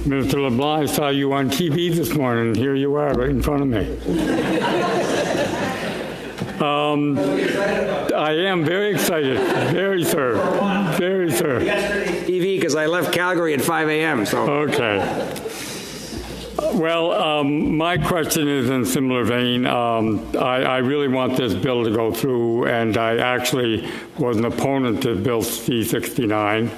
Minister LeBlanc, I saw you on TV this morning, and here you are right in front of me. I am very excited. Very, sir. Very, sir. TV, because I left Calgary at 5 a.m., so. Okay. Well, my question is in similar vein. I really want this bill to go through, and I actually was an opponent to Bill C-69.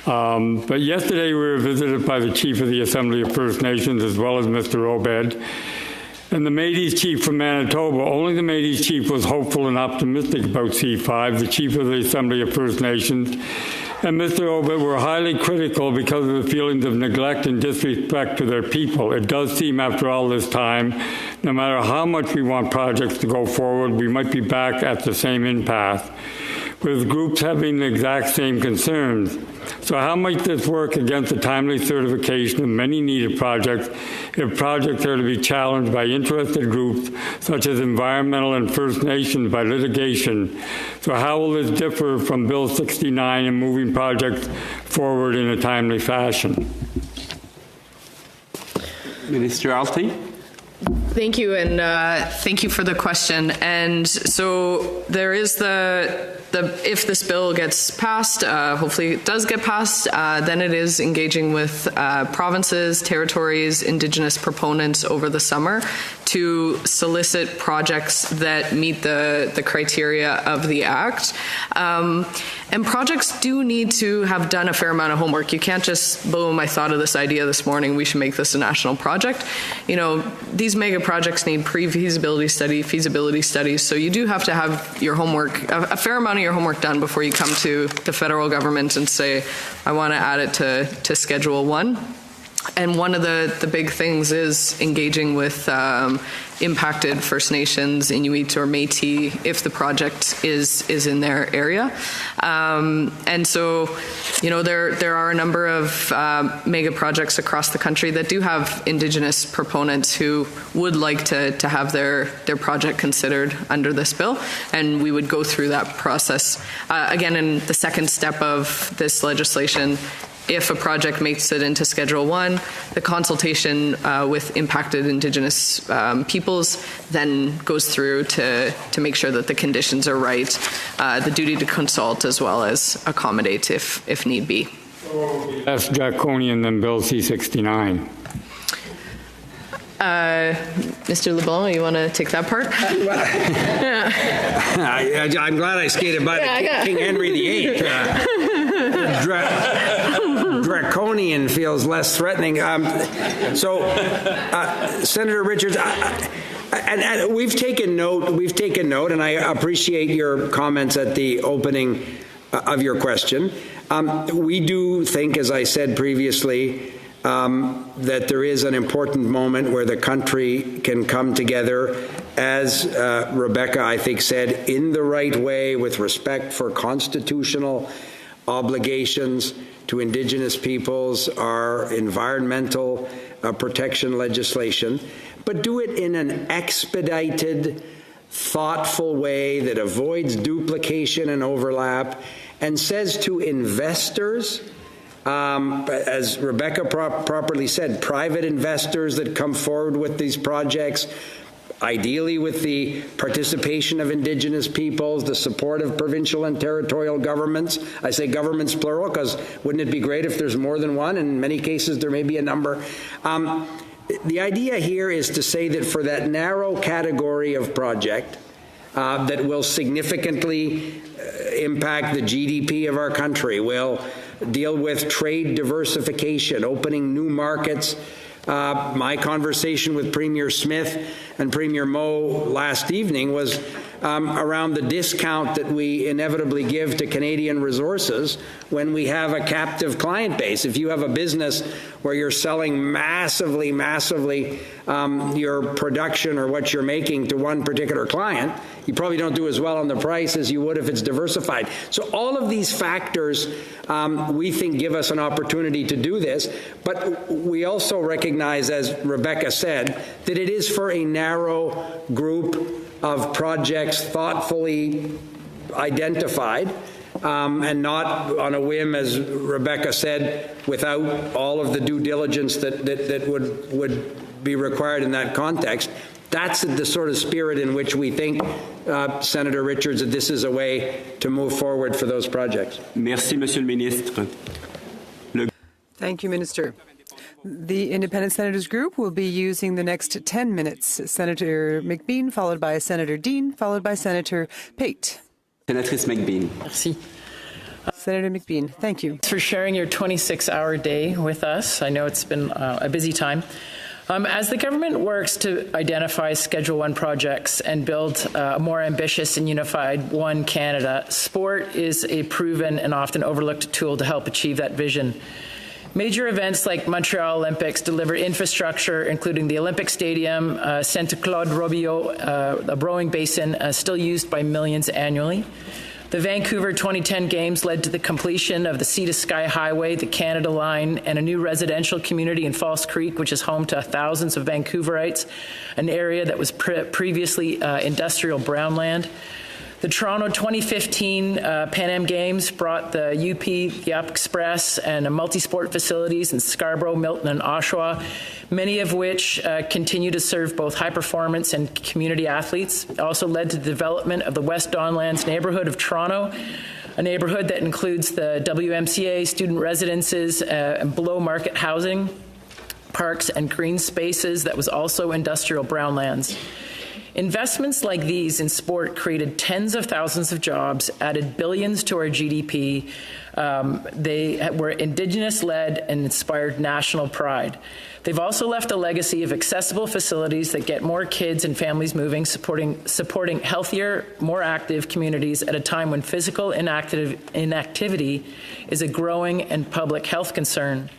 But yesterday we were visited by the Chief of the Assembly of First Nations as well as Mr. Obed. And the Métis chief from Manitoba, only the Métis chief was hopeful and optimistic about C5. The Chief of the Assembly of First Nations and Mr. Obed were highly critical because of the feelings of neglect and disrespect to their people. It does seem after all this time, no matter how much we want projects to go forward, we might be back at the same impasse, with groups having the exact same concerns. So how might this work against the timely certification of many needed projects if projects are to be challenged by interested groups such as environmental and First Nations by litigation? So how will this differ from Bill 69 in moving projects forward in a timely fashion? Minister Alty. Thank you, and thank you for the question. And so there is if this bill gets passed, hopefully it does get passed, then it is engaging with provinces, territories, Indigenous proponents over the summer to solicit projects that meet the criteria of the Act. And projects do need to have done a fair amount of homework. You can't just, boom, I thought of this idea this morning, we should make this a national project. You know, these mega projects need pre-feasibility study, feasibility studies, so you do have to have your homework, a fair amount of your homework done before you come to the federal government and say, I want to add it to Schedule 1. And one of the big things is engaging with impacted First Nations, Inuit, or Métis if the project is in their area. And so, you know, there are a number of mega projects across the country that do have Indigenous proponents who would like to have their project considered under this bill, and we would go through that process. Again, in the second step of this legislation, if a project makes it into Schedule 1, the consultation with impacted Indigenous peoples then goes through to make sure that the conditions are right, the duty to consult as well as accommodate if need be. Less draconian than Bill C-69. Mr. LeBlanc, you want to take that part? I'm glad I skated by King Henry VIII. Draconian feels less threatening. Senator Richards, and we've taken note, and I appreciate your comments at the opening of your question. We do think, as I said previously, that there is an important moment where the country can come together, as Rebecca, I think, said, in the right way with respect for constitutional obligations to Indigenous peoples, our environmental protection legislation, but do it in an expedited, thoughtful way that avoids duplication and overlap and says to investors, as Rebecca properly said, private investors that come forward with these projects, ideally with the participation of Indigenous peoples, the support of provincial and territorial governments. I say governments plural because wouldn't it be great if there's more than one? In many cases, there may be a number. The idea here is to say that for that narrow category of project that will significantly impact the GDP of our country, will deal with trade diversification, opening new markets. My conversation with Premier Smith and Premier Moe last evening was around the discount that we inevitably give to Canadian resources when we have a captive client base. If you have a business where you're selling massively your production or what you're making to one particular client, you probably don't do as well on the price as you would if it's diversified. So all of these factors we think give us an opportunity to do this, but we also recognize, as Rebecca said, that it is for a narrow group of projects thoughtfully identified and not on a whim, as Rebecca said, without all of the due diligence that would be required in that context. That's the sort of spirit in which we think, Senator Richards, that this is a way to move forward for those projects. Merci, Monsieur le Ministre. Thank you, Minister. The Independent Senators Group will be using the next 10 minutes. Senator McBean, followed by Senator Dean, followed by Senator Pate. Senatrice McBean. Merci. Senator McBean, thank you. Thanks for sharing your 26-hour day with us. I know it's been a busy time. As the government works to identify Schedule 1 projects and build a more ambitious and unified One Canada, sport is a proven and often overlooked tool to help achieve that vision. Major events like Montreal Olympics deliver infrastructure, including the Olympic Stadium, Saint-Claude-Robillard, a rowing basin still used by millions annually. The Vancouver 2010 Games led to the completion of the Sea to Sky Highway, the Canada Line, and a new residential community in False Creek, which is home to thousands of Vancouverites, an area that was previously industrial brownland. The Toronto 2015 Pan Am Games brought the UP, the Up Express, and multi-sport facilities in Scarborough, Milton, and Oshawa, many of which continue to serve both high-performance and community athletes. It also led to the development of the West Don Lands neighborhood of Toronto, a neighborhood that includes the WMCA, student residences, and below-market housing, parks, and green spaces that was also industrial brownlands. Investments like these in sport created tens of thousands of jobs, added billions to our GDP. They were Indigenous-led and inspired national pride. They've also left a legacy of accessible facilities that get more kids and families moving, supporting healthier, more active communities at a time when physical inactivity is a growing and public health concern.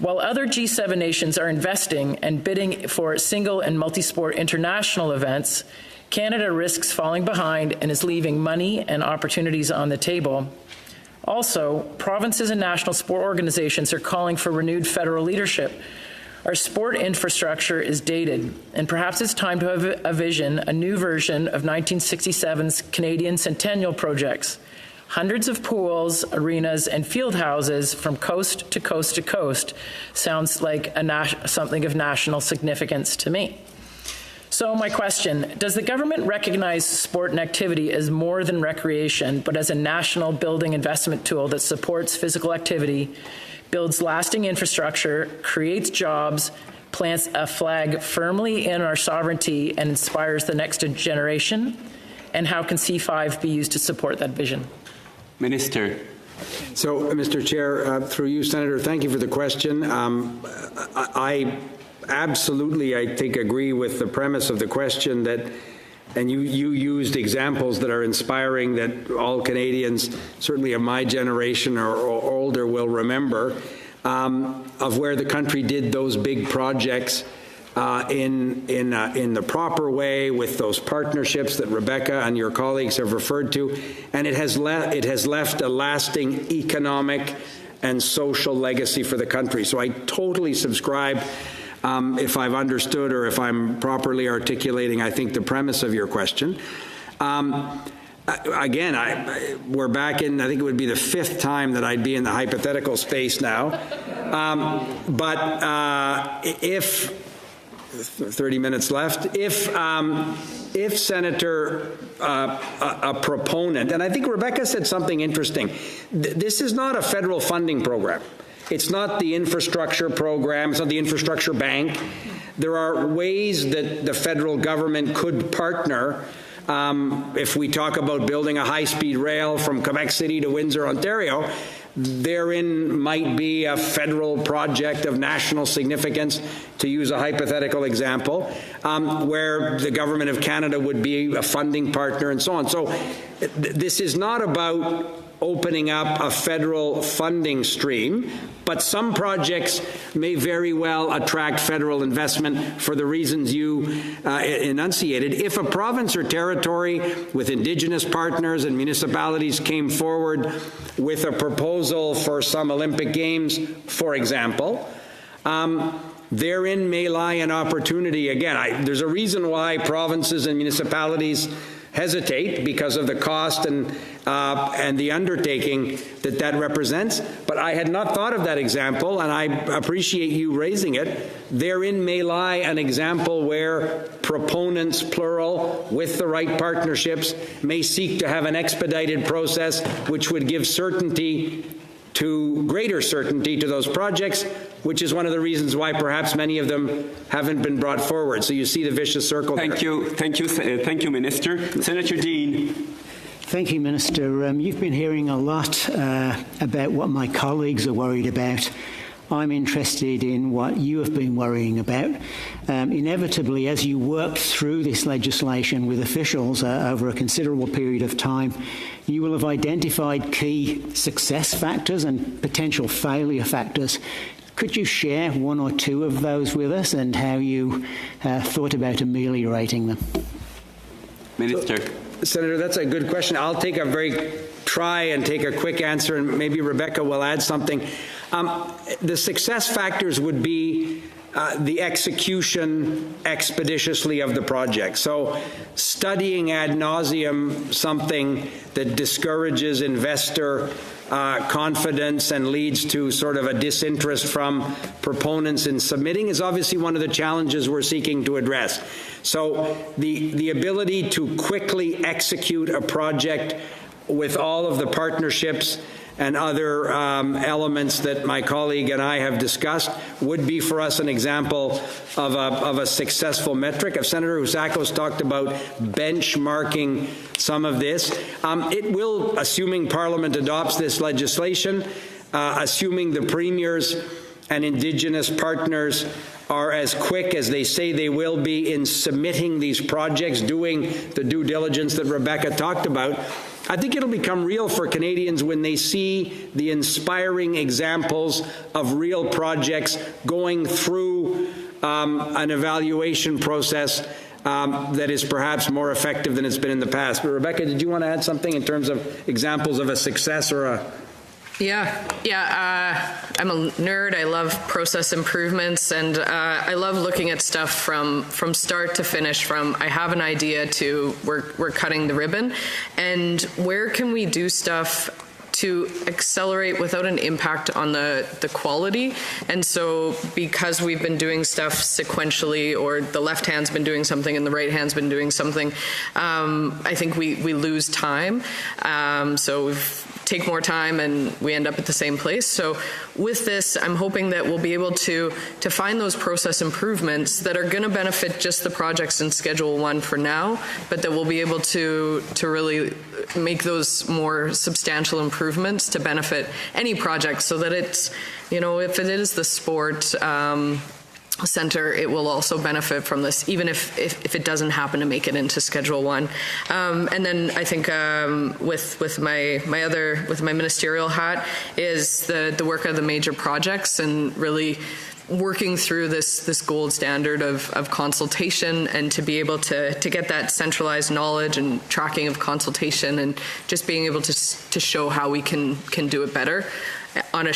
While other G7 nations are investing and bidding for single and multi-sport international events, Canada risks falling behind and is leaving money and opportunities on the table. Also, provinces and national sport organizations are calling for renewed federal leadership. Our sport infrastructure is dated, and perhaps it's time to have a new version of 1967's Canadian Centennial projects. Hundreds of pools, arenas, and field houses from coast to coast to coast sounds like something of national significance to me. So my question, does the government recognize sport and activity as more than recreation, but as a national building investment tool that supports physical activity, builds lasting infrastructure, creates jobs, plants a flag firmly in our sovereignty, and inspires the next generation? And how can C5 be used to support that vision? Minister. So, Mr. Chair, through you, Senator, thank you for the question. I absolutely, I think, agree with the premise of the question that, and you used examples that are inspiring that all Canadians, certainly of my generation or older, will remember, of where the country did those big projects in the proper way with those partnerships that Rebecca and your colleagues have referred to, and it has left a lasting economic and social legacy for the country. So I totally subscribe, if I've understood or if I'm properly articulating, I think, the premise of your question. Again, we're back in, I think it would be the 5th time that I'd be in the hypothetical space now. But if 30 minutes left, if Senator, a proponent, and I think Rebecca said something interesting, this is not a federal funding program. It's not the infrastructure program, it's not the infrastructure bank. There are ways that the federal government could partner. If we talk about building a high-speed rail from Quebec City to Windsor, Ontario, therein might be a federal project of national significance, to use a hypothetical example, where the government of Canada would be a funding partner and so on. So this is not about opening up a federal funding stream, but some projects may very well attract federal investment for the reasons you enunciated. If a province or territory with Indigenous partners and municipalities came forward with a proposal for some Olympic Games, for example, therein may lie an opportunity. Again, there's a reason why provinces and municipalities hesitate, because of the cost and the undertaking that represents. But I had not thought of that example, and I appreciate you raising it. Therein may lie an example where proponents, plural, with the right partnerships, may seek to have an expedited process which would give greater certainty to those projects, which is one of the reasons why perhaps many of them haven't been brought forward. So you see the vicious circle there. Thank you, Minister. Senator Dean. Thank you, Minister. You've been hearing a lot about what my colleagues are worried about. I'm interested in what you have been worrying about. Inevitably, as you work through this legislation with officials over a considerable period of time, you will have identified key success factors and potential failure factors. Could you share one or two of those with us and how you thought about ameliorating them? Minister. Senator, that's a good question. I'll take a quick answer, and maybe Rebecca will add something. The success factors would be the execution expeditiously of the project. So studying ad nauseum something that discourages investor confidence and leads to sort of a disinterest from proponents in submitting is obviously one of the challenges we're seeking to address. So the ability to quickly execute a project with all of the partnerships and other elements that my colleague and I have discussed would be for us an example of a successful metric. If Senator Husakos talked about benchmarking some of this, it will, assuming Parliament adopts this legislation, assuming the premiers and Indigenous partners are as quick as they say they will be in submitting these projects, doing the due diligence that Rebecca talked about, I think it'll become real for Canadians when they see the inspiring examples of real projects going through an evaluation process that is perhaps more effective than it's been in the past. But Rebecca, did you want to add something in terms of examples of a success or a... I'm a nerd. I love process improvements, and I love looking at stuff from start to finish, from I have an idea to we're cutting the ribbon, and where can we do stuff to accelerate without an impact on the quality. And so because we've been doing stuff sequentially, or the left hand's been doing something and the right hand's been doing something, I think we lose time. So we've take more time and we end up at the same place. So with this, I'm hoping that we'll be able to find those process improvements that are going to benefit just the projects in Schedule 1 for now, but that we'll be able to really make those more substantial improvements to benefit any project, so that it's, you know, if it is the sport center, it will also benefit from this, even if it doesn't happen to make it into Schedule 1. And then I think with my ministerial hat is the work of the major projects, and really working through this gold standard of consultation, and to be able to get that centralized knowledge and tracking of consultation, and just being able to show how we can do it better on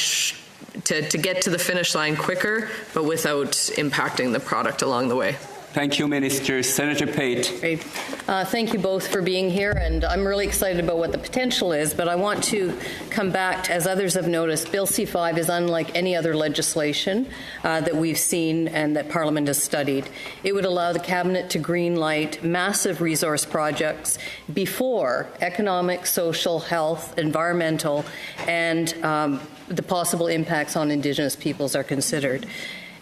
to get to the finish line quicker, but without impacting the product along the way. Thank you, Minister. Senator Pate. Great. Thank you both for being here, and I'm really excited about what the potential is, but I want to come back to, as others have noticed, Bill C-5 is unlike any other legislation that we've seen and that Parliament has studied. It would allow the Cabinet to greenlight massive resource projects before economic, social, health, environmental, and the possible impacts on Indigenous peoples are considered.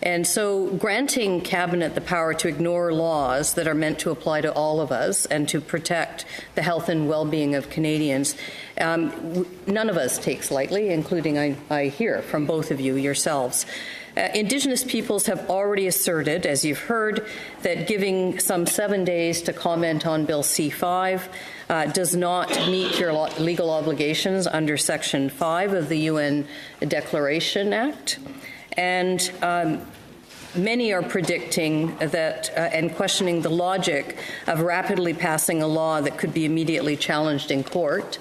And so granting Cabinet the power to ignore laws that are meant to apply to all of us and to protect the health and well-being of Canadians, none of us takes lightly, including I hear from both of you yourselves. Indigenous peoples have already asserted, as you've heard, that giving some 7 days to comment on Bill C-5 does not meet your legal obligations under Section 5 of the UN Declaration Act. And many are predicting that and questioning the logic of rapidly passing a law that could be immediately challenged in court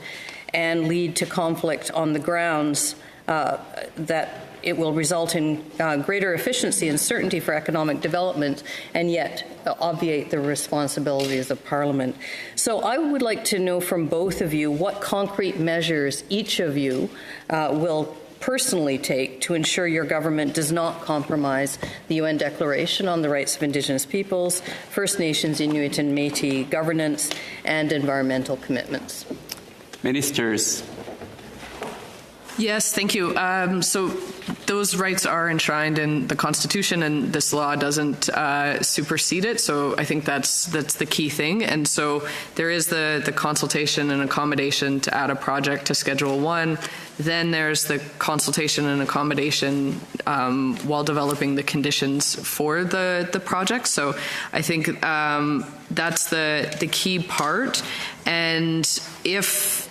and lead to conflict on the grounds that it will result in greater efficiency and certainty for economic development, and yet obviate the responsibilities of Parliament. So I would like to know from both of you what concrete measures each of you will personally take to ensure your government does not compromise the UN Declaration on the Rights of Indigenous Peoples, First Nations, Inuit and Métis governance, and environmental commitments. Ministers. Yes, thank you. So those rights are enshrined in the Constitution, and this law doesn't supersede it. So I think that's the key thing. And so there is the consultation and accommodation to add a project to Schedule 1. Then there's the consultation and accommodation while developing the conditions for the project. So I think that's the key part. And if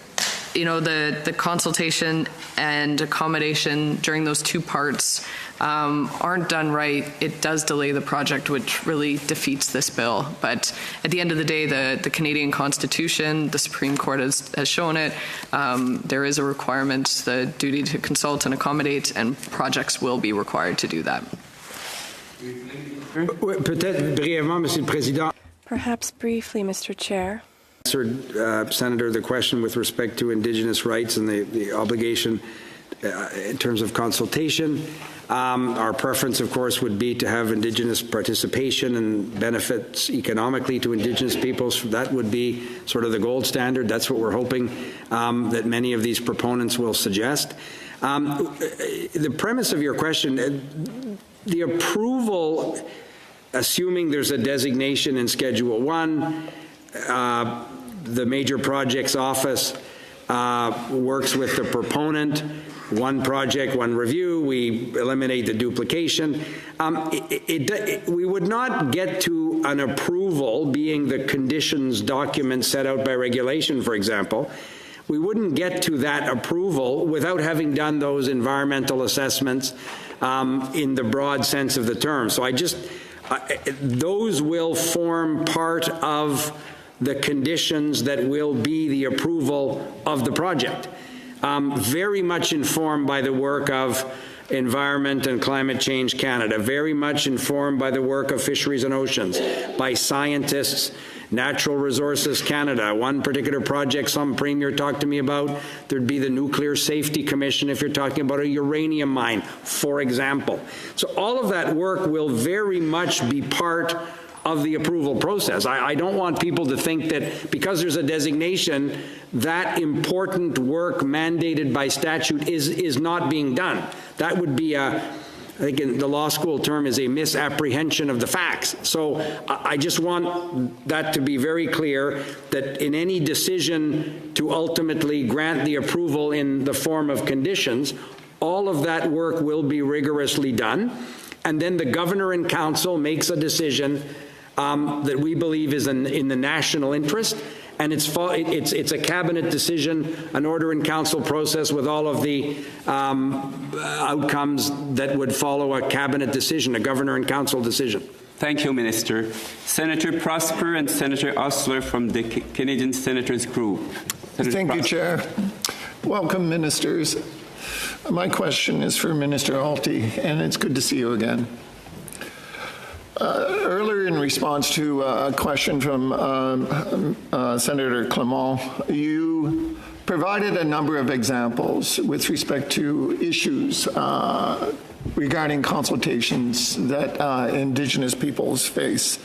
the consultation and accommodation during those two parts aren't done right, it does delay the project, which really defeats this bill. But at the end of the day, the Canadian Constitution, the Supreme Court has shown it, there is a requirement, the duty to consult and accommodate, and projects will be required to do that. Perhaps briefly, Mr. Chair. Answered, Senator, the question with respect to Indigenous rights and the obligation in terms of consultation. Our preference, of course, would be to have Indigenous participation and benefits economically to Indigenous peoples. That would be sort of the gold standard. That's what we're hoping that many of these proponents will suggest. The premise of your question, the approval, assuming there's a designation in Schedule 1, the Major Projects Office works with the proponent. One project, one review. We eliminate the duplication. We would not get to an approval, being the conditions document set out by regulation, for example. We wouldn't get to that approval without having done those environmental assessments in the broad sense of the term. So those will form part of the conditions that will be the approval of the project. very much informed by the work of Environment and Climate Change Canada, very much informed by the work of Fisheries and Oceans, by scientists, Natural Resources Canada. One particular project some premier talked to me about, there'd be the Nuclear Safety Commission if you're talking about a uranium mine, for example. So all of that work will very much be part of the approval process. I don't want people to think that because there's a designation, that important work mandated by statute is not being done. That would be I think in the law school term is a misapprehension of the facts. So I just want that to be very clear, that in any decision to ultimately grant the approval in the form of conditions, all of that work will be rigorously done. And then the Governor and Council makes a decision that we believe is in the national interest, and it's a cabinet decision, an order in council process with all of the outcomes that would follow a cabinet decision, a Governor and Council decision. Thank you, Minister. Senator Prosper and Senator Osler from the Canadian Senators Group. Thank you, Chair. Welcome, Ministers. My question is for Minister Alty, and it's good to see you again. Earlier, in response to a question from Senator Clement, you provided a number of examples with respect to issues regarding consultations that Indigenous peoples face.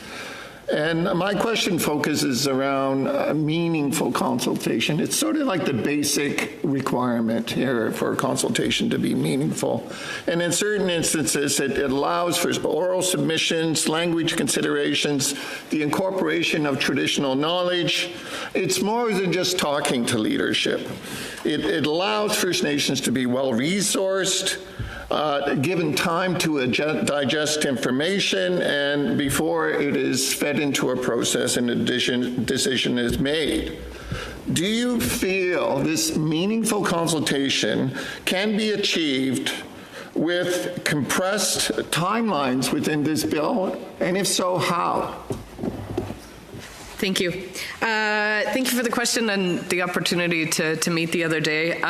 And my question focuses around meaningful consultation. It's sort of like the basic requirement here for consultation to be meaningful. And in certain instances, it allows for oral submissions, language considerations, the incorporation of traditional knowledge. It's more than just talking to leadership. It allows First Nations to be well-resourced, given time to digest information, and before it is fed into a process and a decision is made. Do you feel this meaningful consultation can be achieved with compressed timelines within this bill, and if so, how? Thank you. Thank you for the question and the opportunity to meet the other day.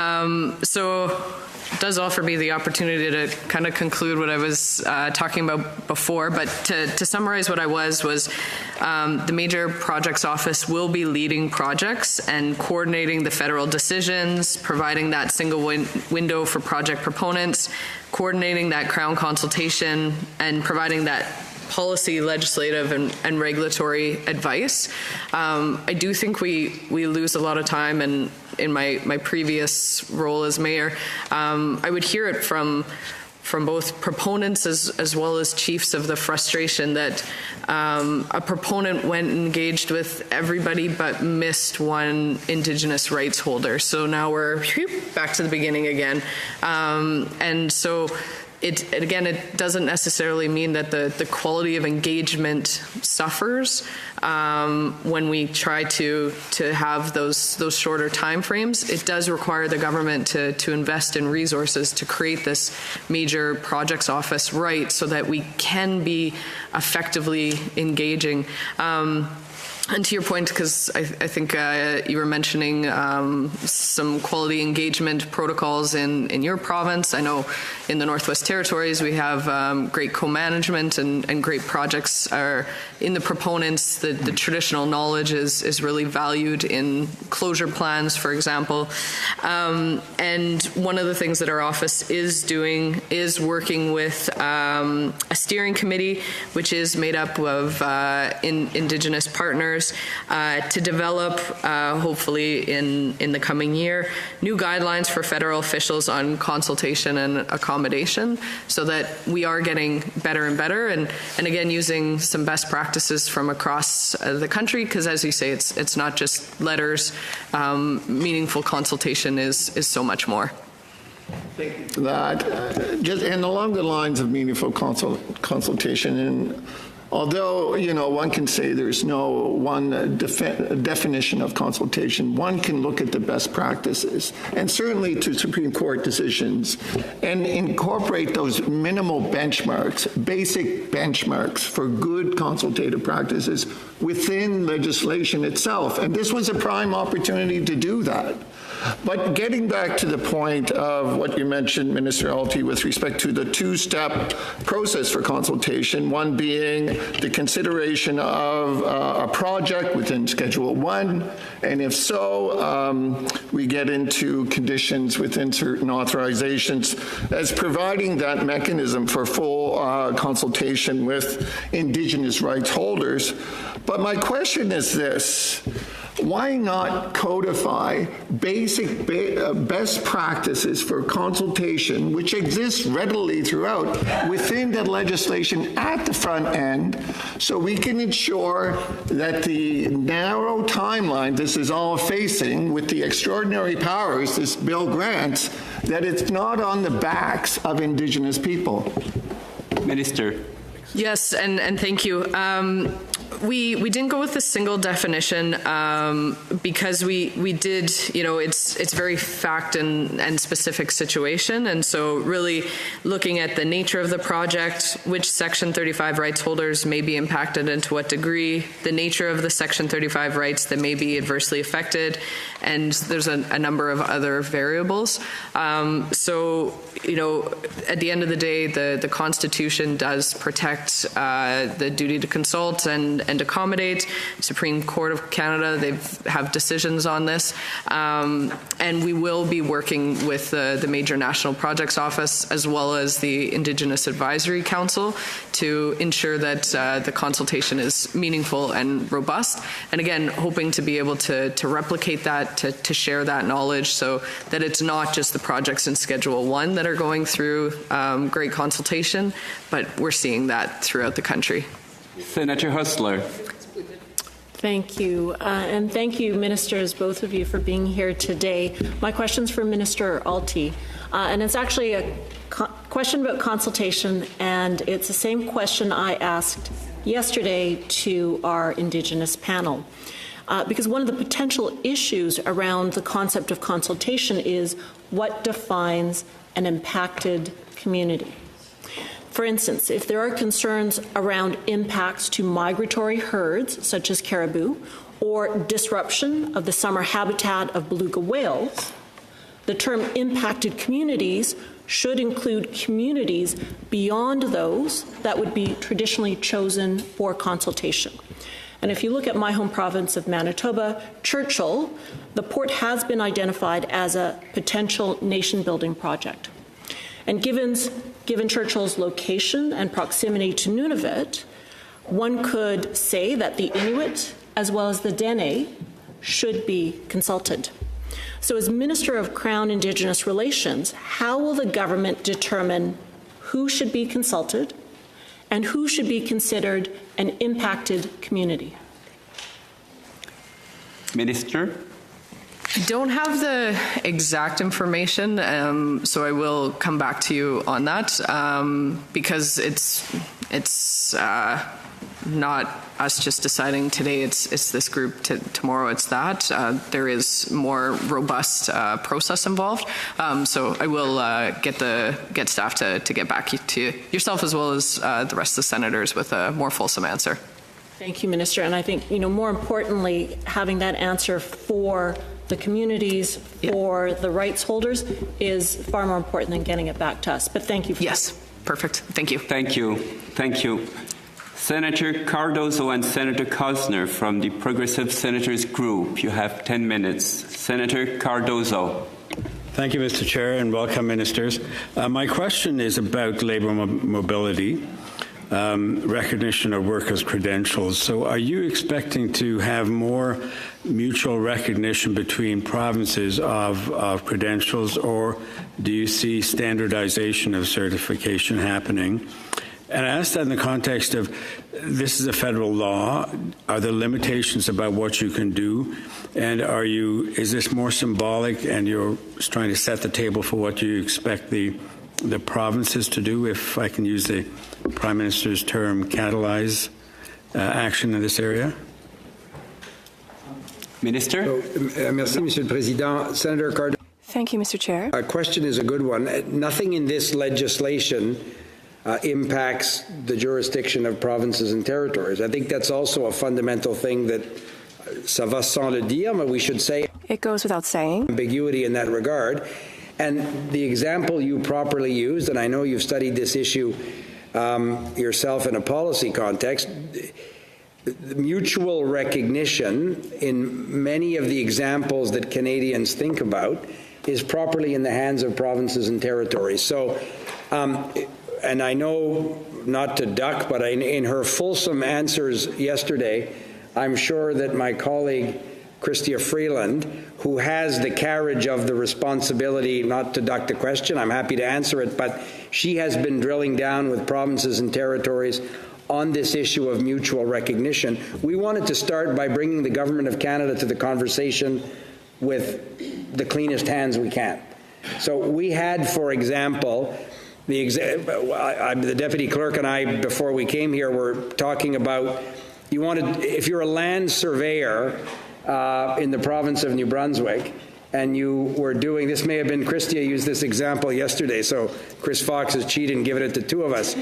It does offer me the opportunity to kind of conclude what I was talking about before, but to summarize what I was the Major Projects Office will be leading projects and coordinating the federal decisions, providing that single window for project proponents, coordinating that Crown consultation, and providing that policy, legislative, and regulatory advice. I do think we lose a lot of time, and in my previous role as mayor, I would hear it from both proponents as well as chiefs of the frustration that a proponent went and engaged with everybody but missed one Indigenous rights holder. So now we're back to the beginning again. And so it doesn't necessarily mean that the quality of engagement suffers when we try to have those shorter time frames. It does require the government to invest in resources to create this Major Projects Office right so that we can be effectively engaging. And to your point, because I think you were mentioning some quality engagement protocols in your province. I know in the Northwest Territories we have great co-management and great projects are in the proponents. The traditional knowledge is really valued in closure plans, for example. And one of the things that our office is doing is working with a steering committee, which is made up of Indigenous partners, to develop, hopefully in the coming year, new guidelines for federal officials on consultation and accommodation, so that we are getting better and better, and again using some best practices from across the country, because as you say, it's not just letters. Meaningful consultation is so much more. Thank you for that. Just and along the lines of meaningful consultation, and although, one can say there's no one definition of consultation, one can look at the best practices and certainly to Supreme Court decisions and incorporate those minimal benchmarks, basic benchmarks for good consultative practices within legislation itself. And this was a prime opportunity to do that. But getting back to the point of what you mentioned, Minister Alty, with respect to the two-step process for consultation, one being the consideration of a project within Schedule 1, and if so, we get into conditions within certain authorizations as providing that mechanism for full consultation with Indigenous rights holders. But my question is this: why not codify basic best practices for consultation, which exists readily throughout within the legislation at the front end, so we can ensure that the narrow timeline this is all facing with the extraordinary powers this bill grants, that it's not on the backs of Indigenous people? Minister. Yes, and thank you. We didn't go with a single definition because we did, it's very fact and specific situation. And so really looking at the nature of the project, which Section 35 rights holders may be impacted and to what degree, the nature of the Section 35 rights that may be adversely affected, and there's a number of other variables. So, at the end of the day, the Constitution does protect the duty to consult and accommodate. Supreme Court of Canada, they have decisions on this, and we will be working with the Major National Projects Office as well as the Indigenous Advisory Council to ensure that the consultation is meaningful and robust, and again, hoping to be able to replicate that, to share that knowledge so that it's not just the projects in Schedule 1 that are going through great consultation, but we're seeing that throughout the country. Senator Hustler. Thank you. And thank you, ministers, both of you, for being here today. My question's for Minister Alty, and it's actually a question about consultation, and it's the same question I asked yesterday to our Indigenous panel. Because one of the potential issues around the concept of consultation is what defines an impacted community. For instance, if there are concerns around impacts to migratory herds, such as caribou, or disruption of the summer habitat of beluga whales, the term impacted communities should include communities beyond those that would be traditionally chosen for consultation. And if you look at my home province of Manitoba, Churchill, the port has been identified as a potential nation-building project. And given Churchill's location and proximity to Nunavut, one could say that the Inuit as well as the Dene should be consulted. So as Minister of Crown-Indigenous Relations, how will the government determine who should be consulted and who should be considered an impacted community? Minister? I don't have the exact information, so I will come back to you on that because it's not us just deciding today it's this group, tomorrow it's that. There is more robust process involved, so I will get staff to get back to yourself as well as the rest of the senators with a more fulsome answer. Thank you, Minister. And I think, more importantly, having that answer for the communities, for the rights holders, is far more important than getting it back to us. But thank you. Yes, perfect. Thank you. Thank you. Thank you. Senator Cardozo and Senator Cosner from the Progressive Senators Group. You have 10 minutes. Senator Cardozo. Thank you, Mr. Chair, and welcome, ministers. My question is about labor mobility. Recognition of workers' credentials. So are you expecting to have more mutual recognition between provinces of credentials, or do you see standardization of certification happening? And I ask that in the context of this is a federal law. Are there limitations about what you can do? And is this more symbolic and you're trying to set the table for what you expect the provinces to do, if I can use the Prime Minister's term, catalyze action in this area? Minister? Merci, Monsieur le Président. Senator Cardozo. Thank you, Mr. Chair. Our question is a good one. Nothing in this legislation impacts the jurisdiction of provinces and territories. I think that's also a fundamental thing that, ça va sans le dire, but we should say It goes without saying. Ambiguity in that regard. And the example you properly used, and I know you've studied this issue yourself in a policy context, mutual recognition in many of the examples that Canadians think about is properly in the hands of provinces and territories. So, and I know not to duck, but in her fulsome answers yesterday, I'm sure that my colleague, Chrystia Freeland, who has the carriage of the responsibility, not to duck the question, I'm happy to answer it, but she has been drilling down with provinces and territories on this issue of mutual recognition. We wanted to start by bringing the Government of Canada to the conversation with the cleanest hands we can. So we had, for example, the Deputy Clerk and I, before we came here, were talking about, if you're a land surveyor in the province of New Brunswick, and you were doing, this may have been, Chrystia used this example yesterday, so Chris Fox is cheating, giving it to two of us.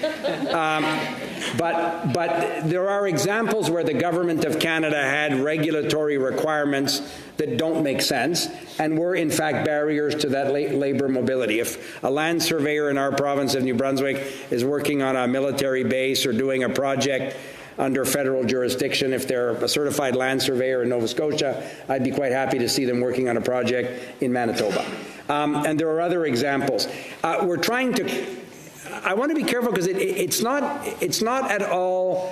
But there are examples where the Government of Canada had regulatory requirements that don't make sense and were in fact barriers to that labor mobility. If a land surveyor in our province of New Brunswick is working on a military base or doing a project under federal jurisdiction, if they're a certified land surveyor in Nova Scotia, I'd be quite happy to see them working on a project in Manitoba. And there are other examples. We're trying to, I want to be careful because it's not at all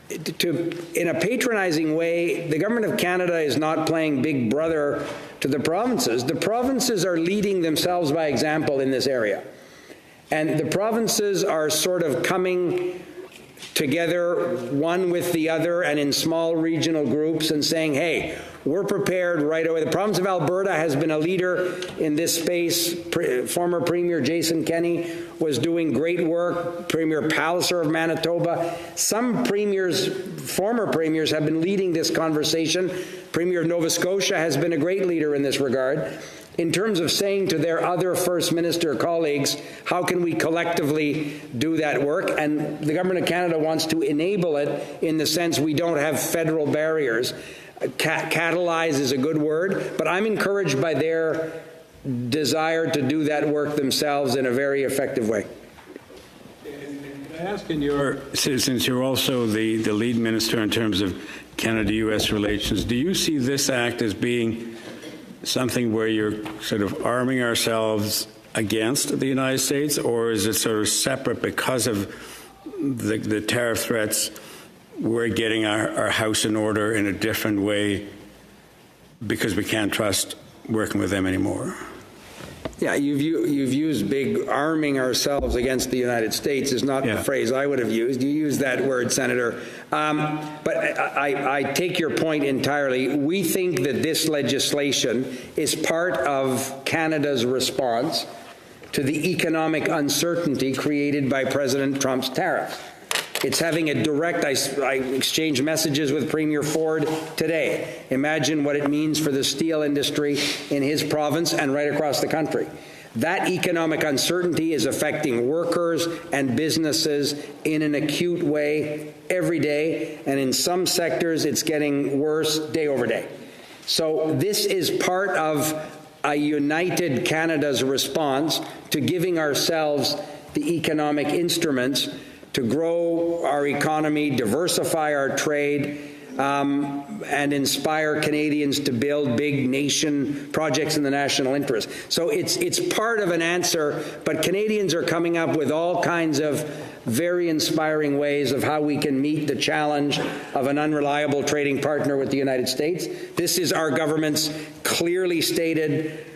in a patronizing way. The Government of Canada is not playing big brother to the provinces. The provinces are leading themselves by example in this area. And the provinces are sort of coming together, one with the other, and in small regional groups, and saying, hey, we're prepared right away. The province of Alberta has been a leader in this space. Former Premier Jason Kenney was doing great work. Premier Palliser of Manitoba. Some premiers, former premiers, have been leading this conversation. Premier of Nova Scotia has been a great leader in this regard, in terms of saying to their other First Minister colleagues, how can we collectively do that work? And the Government of Canada wants to enable it in the sense we don't have federal barriers. Catalyze is a good word, but I'm encouraged by their desire to do that work themselves in a very effective way. Can I ask, in your, since you're also the lead minister in terms of Canada-U.S. relations, do you see this act as being something where you're sort of arming ourselves against the United States, or is it sort of separate because of the tariff threats? We're getting our house in order in a different way because we can't trust working with them anymore? Yeah, you've used big arming ourselves against the United States is not the phrase I would have used. You used that word, Senator. But I take your point entirely. We think that this legislation is part of Canada's response to the economic uncertainty created by President Trump's tariffs. It's having a direct, I exchanged messages with Premier Ford today. Imagine what it means for the steel industry in his province and right across the country. That economic uncertainty is affecting workers and businesses in an acute way every day, and in some sectors it's getting worse day over day. So this is part of a united Canada's response to giving ourselves the economic instruments to grow our economy, diversify our trade, and inspire Canadians to build big nation projects in the national interest. So it's part of an answer, but Canadians are coming up with all kinds of very inspiring ways of how we can meet the challenge of an unreliable trading partner with the United States. This is our government's clearly stated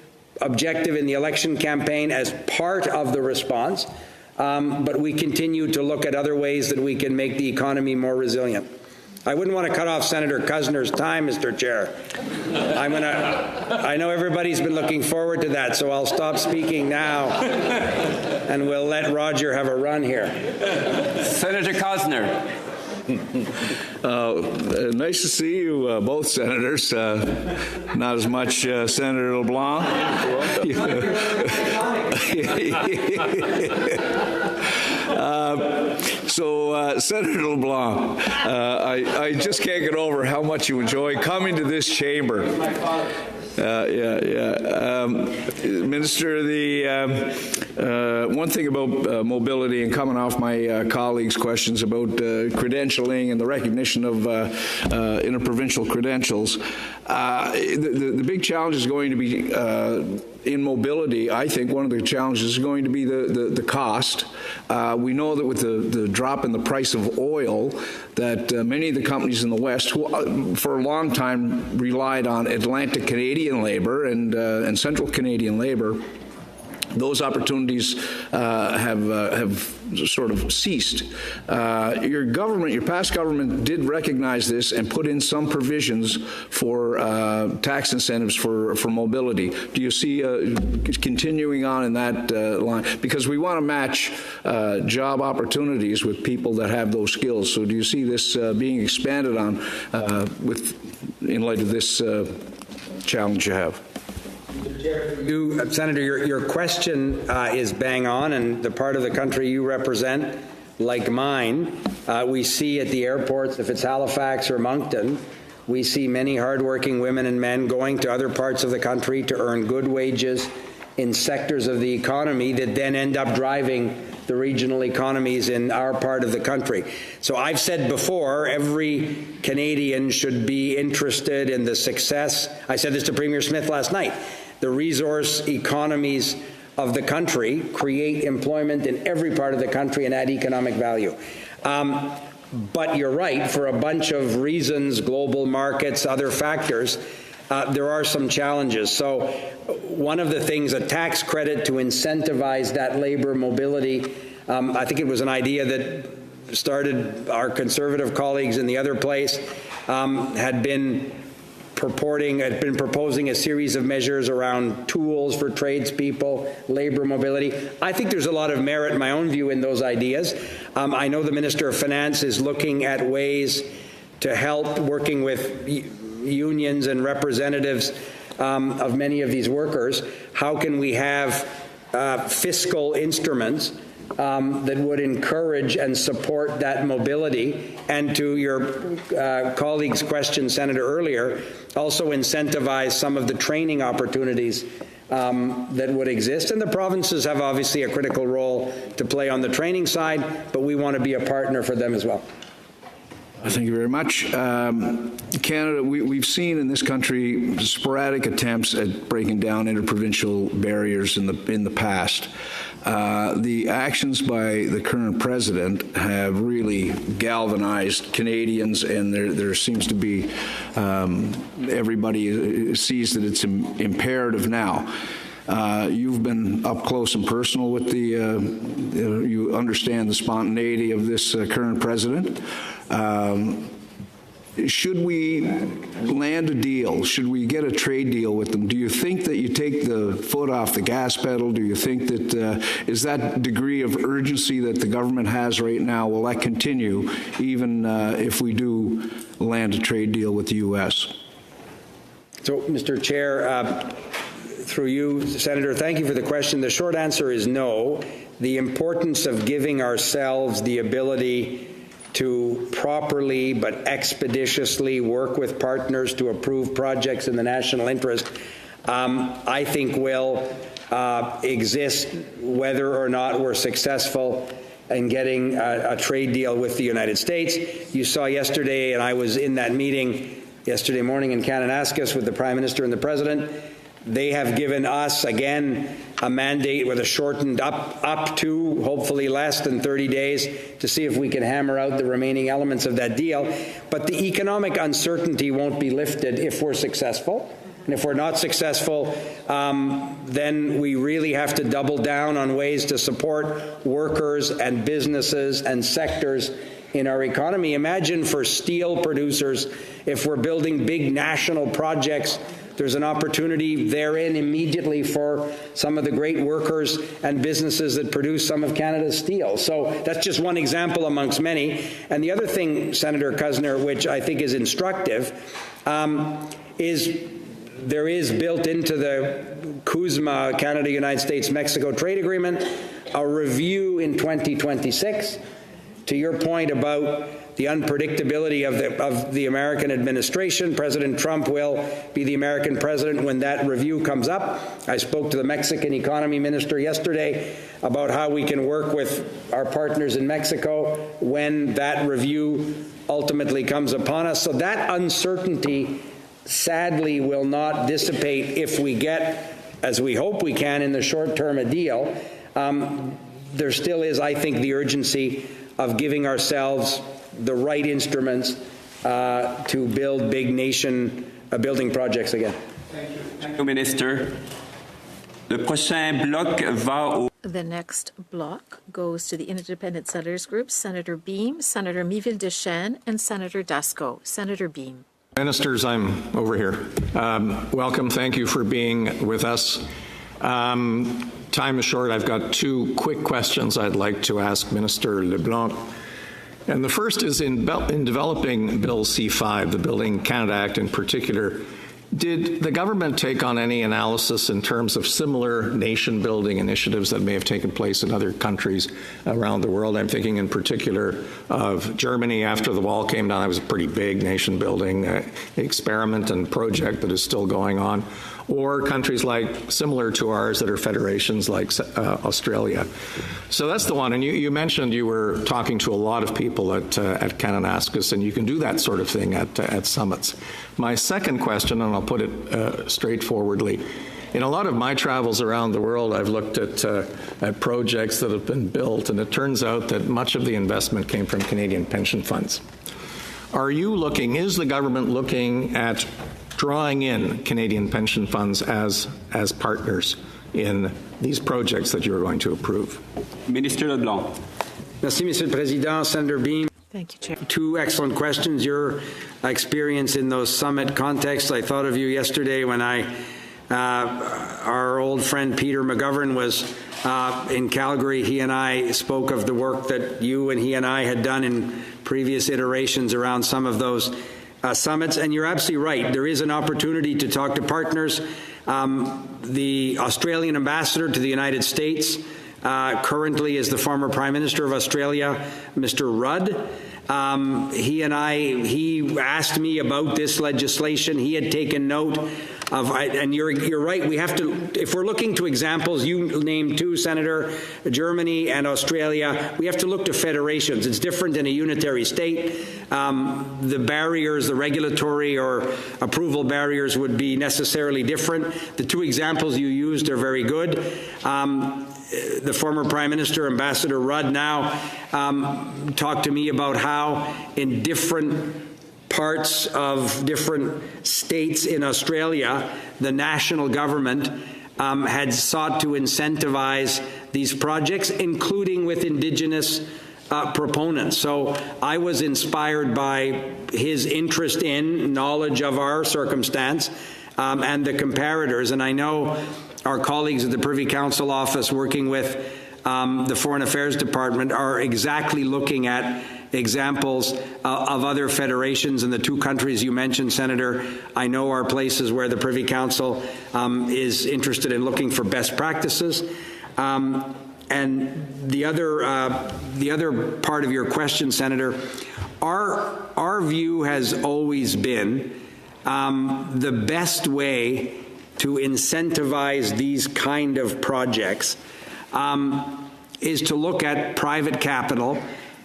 objective in the election campaign as part of the response. But we continue to look at other ways that we can make the economy more resilient. I wouldn't want to cut off Senator Kuzner's time, Mr. Chair. I know everybody's been looking forward to that, so I'll stop speaking now, and we'll let Roger have a run here. Senator Kuzner. Nice to see you, both senators. Not as much Senator LeBlanc. Senator LeBlanc, I just can't get over how much you enjoy coming to this chamber. Minister, one thing about mobility, and coming off my colleagues' questions about credentialing and the recognition of interprovincial credentials, the big challenge is going to be in mobility. I think one of the challenges is going to be the cost. We know that with the drop in the price of oil, that many of the companies in the West, who for a long time relied on Atlantic Canadian labor and Central Canadian labor, those opportunities have sort of ceased. Your government, your past government, did recognize this and put in some provisions for tax incentives for mobility. Do you see continuing on in that line? Because we want to match job opportunities with people that have those skills. So do you see this being expanded on in light of this challenge you have? You, Senator, your question is bang on, and the part of the country you represent, like mine, we see at the airports, if it's Halifax or Moncton, we see many hardworking women and men going to other parts of the country to earn good wages in sectors of the economy that then end up driving the regional economies in our part of the country. So I've said before, every Canadian should be interested in the success. I said this to Premier Smith last night. The resource economies of the country create employment in every part of the country and add economic value. But you're right, for a bunch of reasons, global markets, other factors, there are some challenges. So one of the things, a tax credit to incentivize that labor mobility, I think it was an idea that started our Conservative colleagues in the other place, had been proposing a series of measures around tools for tradespeople, labor mobility. I think there's a lot of merit, in my own view, in those ideas. I know the Minister of Finance is looking at ways to help, working with unions and representatives of many of these workers. How can we have fiscal instruments that would encourage and support that mobility? And to your colleague's question, Senator, earlier, also incentivize some of the training opportunities that would exist. And the provinces have obviously a critical role to play on the training side, but we want to be a partner for them as well. Thank you very much. Canada, we've seen in this country sporadic attempts at breaking down interprovincial barriers in the past. The actions by the current president have really galvanized Canadians, and there seems to be everybody sees that it's imperative now. You've been up close and personal with you understand the spontaneity of this current president. Should we land a deal? Should we get a trade deal with them? Do you think that you take the foot off the gas pedal? Do you think that is that degree of urgency that the government has right now, will that continue even if we do land a trade deal with the U.S.? So, Mr. Chair, through you, Senator, thank you for the question. The short answer is no. The importance of giving ourselves the ability to properly but expeditiously work with partners to approve projects in the national interest, I think will exist whether or not we're successful in getting a trade deal with the United States. You saw yesterday, and I was in that meeting yesterday morning in Kananaskis with the Prime Minister and the President. They have given us, again, a mandate with a shortened up to, hopefully less than 30 days, to see if we can hammer out the remaining elements of that deal. But the economic uncertainty won't be lifted if we're successful. And if we're not successful, then we really have to double down on ways to support workers and businesses and sectors in our economy. Imagine for steel producers, if we're building big national projects, there's an opportunity therein immediately for some of the great workers and businesses that produce some of Canada's steel. So that's just one example amongst many. And the other thing, Senator Kuzner, which I think is instructive, is there is built into the CUSMA, Canada, United States, Mexico trade agreement, a review in 2026 to your point about the unpredictability of the American administration, President Trump will be the American president when that review comes up. I spoke to the Mexican economy minister yesterday about how we can work with our partners in Mexico when that review ultimately comes upon us. So that uncertainty, sadly, will not dissipate if we get, as we hope we can in the short term, a deal. There still is, I think, the urgency of giving ourselves the right instruments to build big nation building projects again. Thank you, Minister. Le prochain bloc va au... The next block goes to the Independent Senators Group, Senator Beam, Senator Miville-Deschênes, and Senator Dasco. Senator Beam. Ministers, I'm over here. Welcome. Thank you for being with us. Time is short. I've got two quick questions I'd like to ask Minister LeBlanc. And the first is in developing Bill C-5, the Building Canada Act in particular, did the government take on any analysis in terms of similar nation-building initiatives that may have taken place in other countries around the world? I'm thinking in particular of Germany after the wall came down. That was a pretty big nation-building experiment and project that is still going on. Or countries like similar to ours that are federations like Australia. So that's the one. And you mentioned you were talking to a lot of people at Kananaskis, and you can do that sort of thing at summits. My second question, and I'll put it straightforwardly, in a lot of my travels around the world, I've looked at projects that have been built, and it turns out that much of the investment came from Canadian pension funds. Is the government looking at drawing in Canadian pension funds as partners in these projects that you're going to approve? Minister LeBlanc. Merci, Monsieur le Président. Senator Beam. Thank you, Chair. Two excellent questions. Your experience in those summit contexts, I thought of you yesterday when our old friend Peter McGovern was in Calgary. He and I spoke of the work that you and he and I had done in previous iterations around some of those summits, and you're absolutely right. There is an opportunity to talk to partners. The Australian ambassador to the United States currently is the former Prime Minister of Australia, Mr. Rudd. He asked me about this legislation. He had taken note of, and you're right, we have to, if we're looking to examples, you named two, Senator, Germany and Australia, we have to look to federations. It's different in a unitary state. The barriers, the regulatory or approval barriers would be necessarily different. The two examples you used are very good. The former Prime Minister, Ambassador Rudd, now talked to me about how in different parts of different states in Australia, the national government had sought to incentivize these projects, including with Indigenous proponents. So I was inspired by his interest in knowledge of our circumstance and the comparators, and I know our colleagues at the Privy Council office working with the Foreign Affairs Department are exactly looking at examples of other federations in the two countries you mentioned, Senator. I know are places where the Privy Council is interested in looking for best practices. And the other part of your question, Senator, our view has always been the best way to incentivize these kind of projects is to look at private capital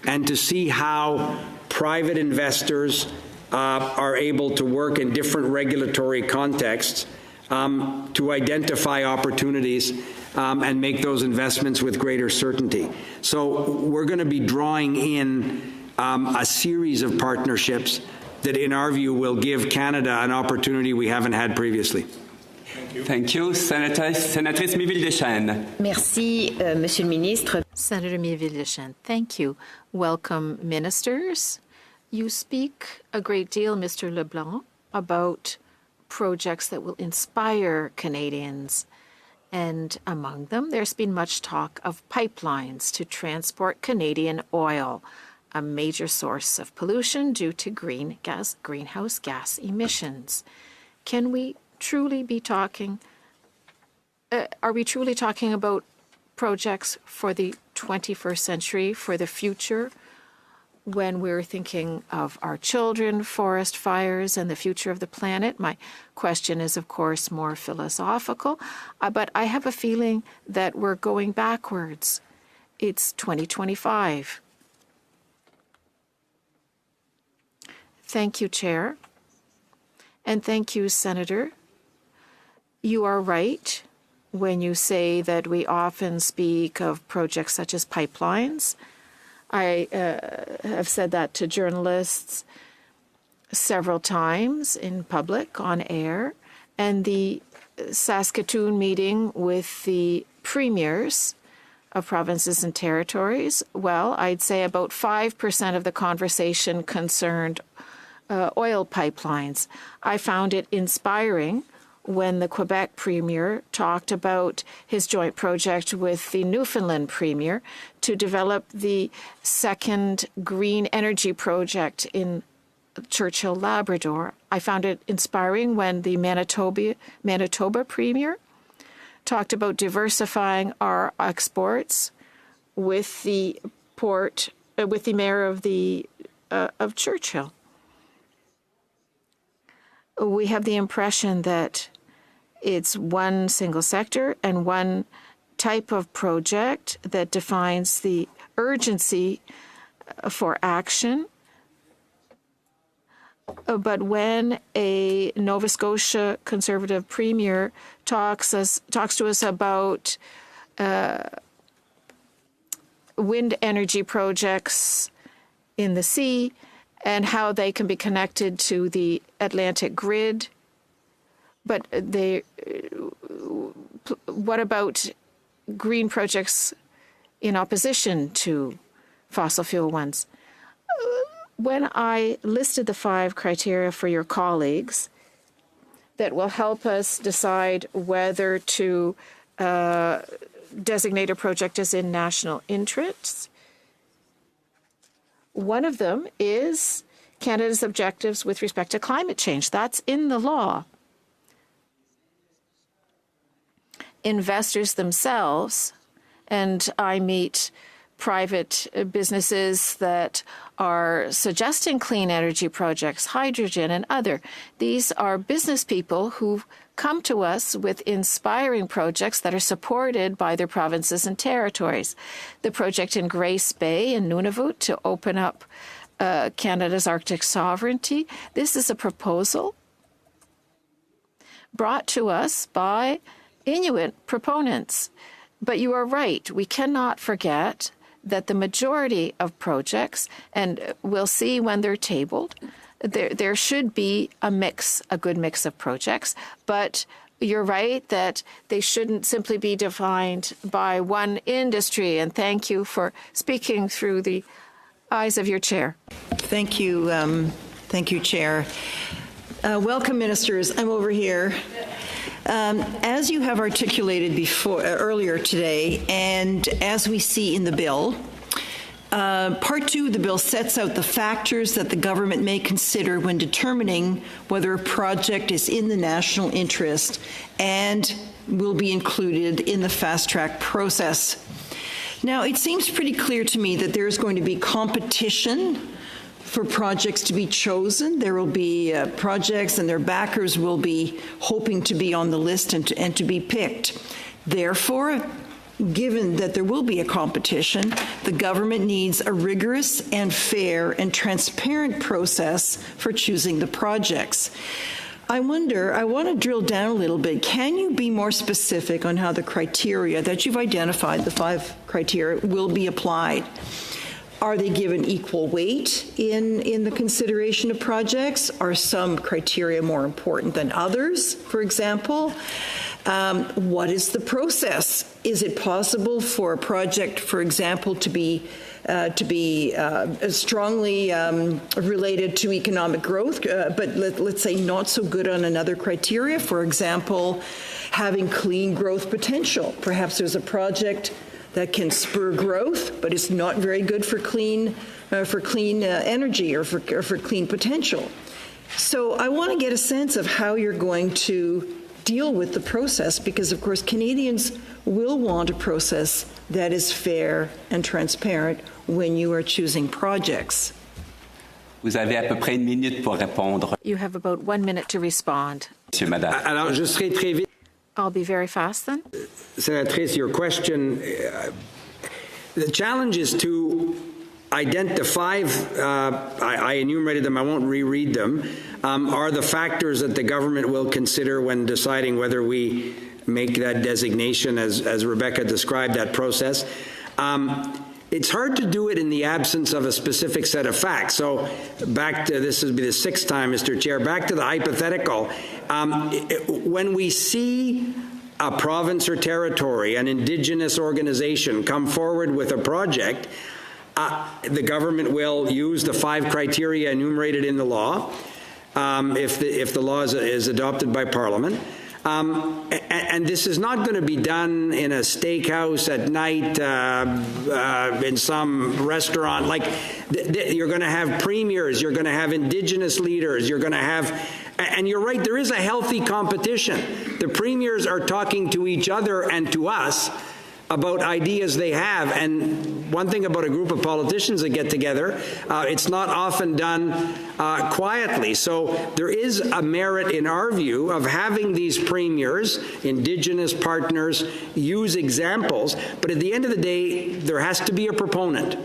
and to see how private investors are able to work in different regulatory contexts to identify opportunities and make those investments with greater certainty. So we're going to be drawing in a series of partnerships that, in our view, will give Canada an opportunity we haven't had previously. Thank you. Sénatrice Miville-Deschênes. Merci, Monsieur le Ministre. Senator Miville-Deschênes, thank you. Welcome, ministers. You speak a great deal, Mr. LeBlanc, about projects that will inspire Canadians. And among them, there's been much talk of pipelines to transport Canadian oil, a major source of pollution due to greenhouse gas emissions. Can we truly be talking, are we truly talking about projects for the 21st century, for the future when we're thinking of our children, forest fires, and the future of the planet. My question is, of course, more philosophical, but I have a feeling that we're going backwards. It's 2025. Thank you, Chair. And thank you, Senator. You are right when you say that we often speak of projects such as pipelines. I have said that to journalists several times in public, on air, and the Saskatoon meeting with the premiers of provinces and territories, well, I'd say about 5% of the conversation concerned oil pipelines. I found it inspiring when the Quebec Premier talked about his joint project with the Newfoundland Premier to develop the second green energy project in Churchill, Labrador. I found it inspiring when the Manitoba Premier talked about diversifying our exports with the mayor of Churchill. We have the impression that it's one single sector and one type of project that defines the urgency for action. But when a Nova Scotia Conservative Premier talks to us about wind energy projects in the sea and how they can be connected to the Atlantic grid, but what about green projects in opposition to fossil fuel ones? When I listed the 5 criteria for your colleagues that will help us decide whether to designate a project as in national interest, one of them is Canada's objectives with respect to climate change. That's in the law. Investors themselves, and I meet private businesses that are suggesting clean energy projects, hydrogen and other. These are business people who come to us with inspiring projects that are supported by their provinces and territories. The project in Grace Bay in Nunavut to open up Canada's Arctic sovereignty. This is a proposal brought to us by Inuit proponents. But you are right. We cannot forget that the majority of projects, and we'll see when they're tabled, there should be a good mix of projects, but you're right that they shouldn't simply be defined by one industry. And thank you for speaking through the eyes of your chair. Thank you, Chair. Welcome, ministers. I'm over here. As you have articulated earlier today, and as we see in the bill, Part 2 of the bill sets out the factors that the government may consider when determining whether a project is in the national interest and will be included in the fast-track process. Now, it seems pretty clear to me that there's going to be competition for projects to be chosen. There will be projects and their backers will be hoping to be on the list and to be picked. Therefore, given that there will be a competition, the government needs a rigorous and fair and transparent process for choosing the projects. I want to drill down a little bit. Can you be more specific on how the criteria that you've identified, the 5 criteria, will be applied? Are they given equal weight in the consideration of projects? Are some criteria more important than others, for example? What is the process? Is it possible for a project, for example, to be strongly related to economic growth, but let's say not so good on another criteria? For example, having clean growth potential. Perhaps there's a project that can spur growth, but it's not very good for clean energy or for clean potential. So I want to get a sense of how you're going to deal with the process, because of course Canadians will want a process that is fair and transparent when you are choosing projects. Vous avez à peu près une minute pour répondre. You have about 1 minute to respond. Monsieur, madame. Alors, je serai très vite. I'll be very fast then. Senatrice, your question, the challenge is to identify, I enumerated them, I won't reread them, are the factors that the government will consider when deciding whether we make that designation, as Rebecca described that process. It's hard to do it in the absence of a specific set of facts. So back to, this will be the 6th time, Mr. Chair, back to the hypothetical. When we see a province or territory, an Indigenous organization come forward with a project, the government will use the 5 criteria enumerated in the law, if the law is adopted by Parliament. And this is not going to be done in a steakhouse at night, in some restaurant. Like, you're going to have premiers, you're going to have Indigenous leaders, you're going to have, and you're right, there is a healthy competition. The premiers are talking to each other and to us about ideas they have. And one thing about a group of politicians that get together, it's not often done quietly. So there is a merit, in our view, of having these premiers, Indigenous partners, use examples. But at the end of the day, there has to be a proponent.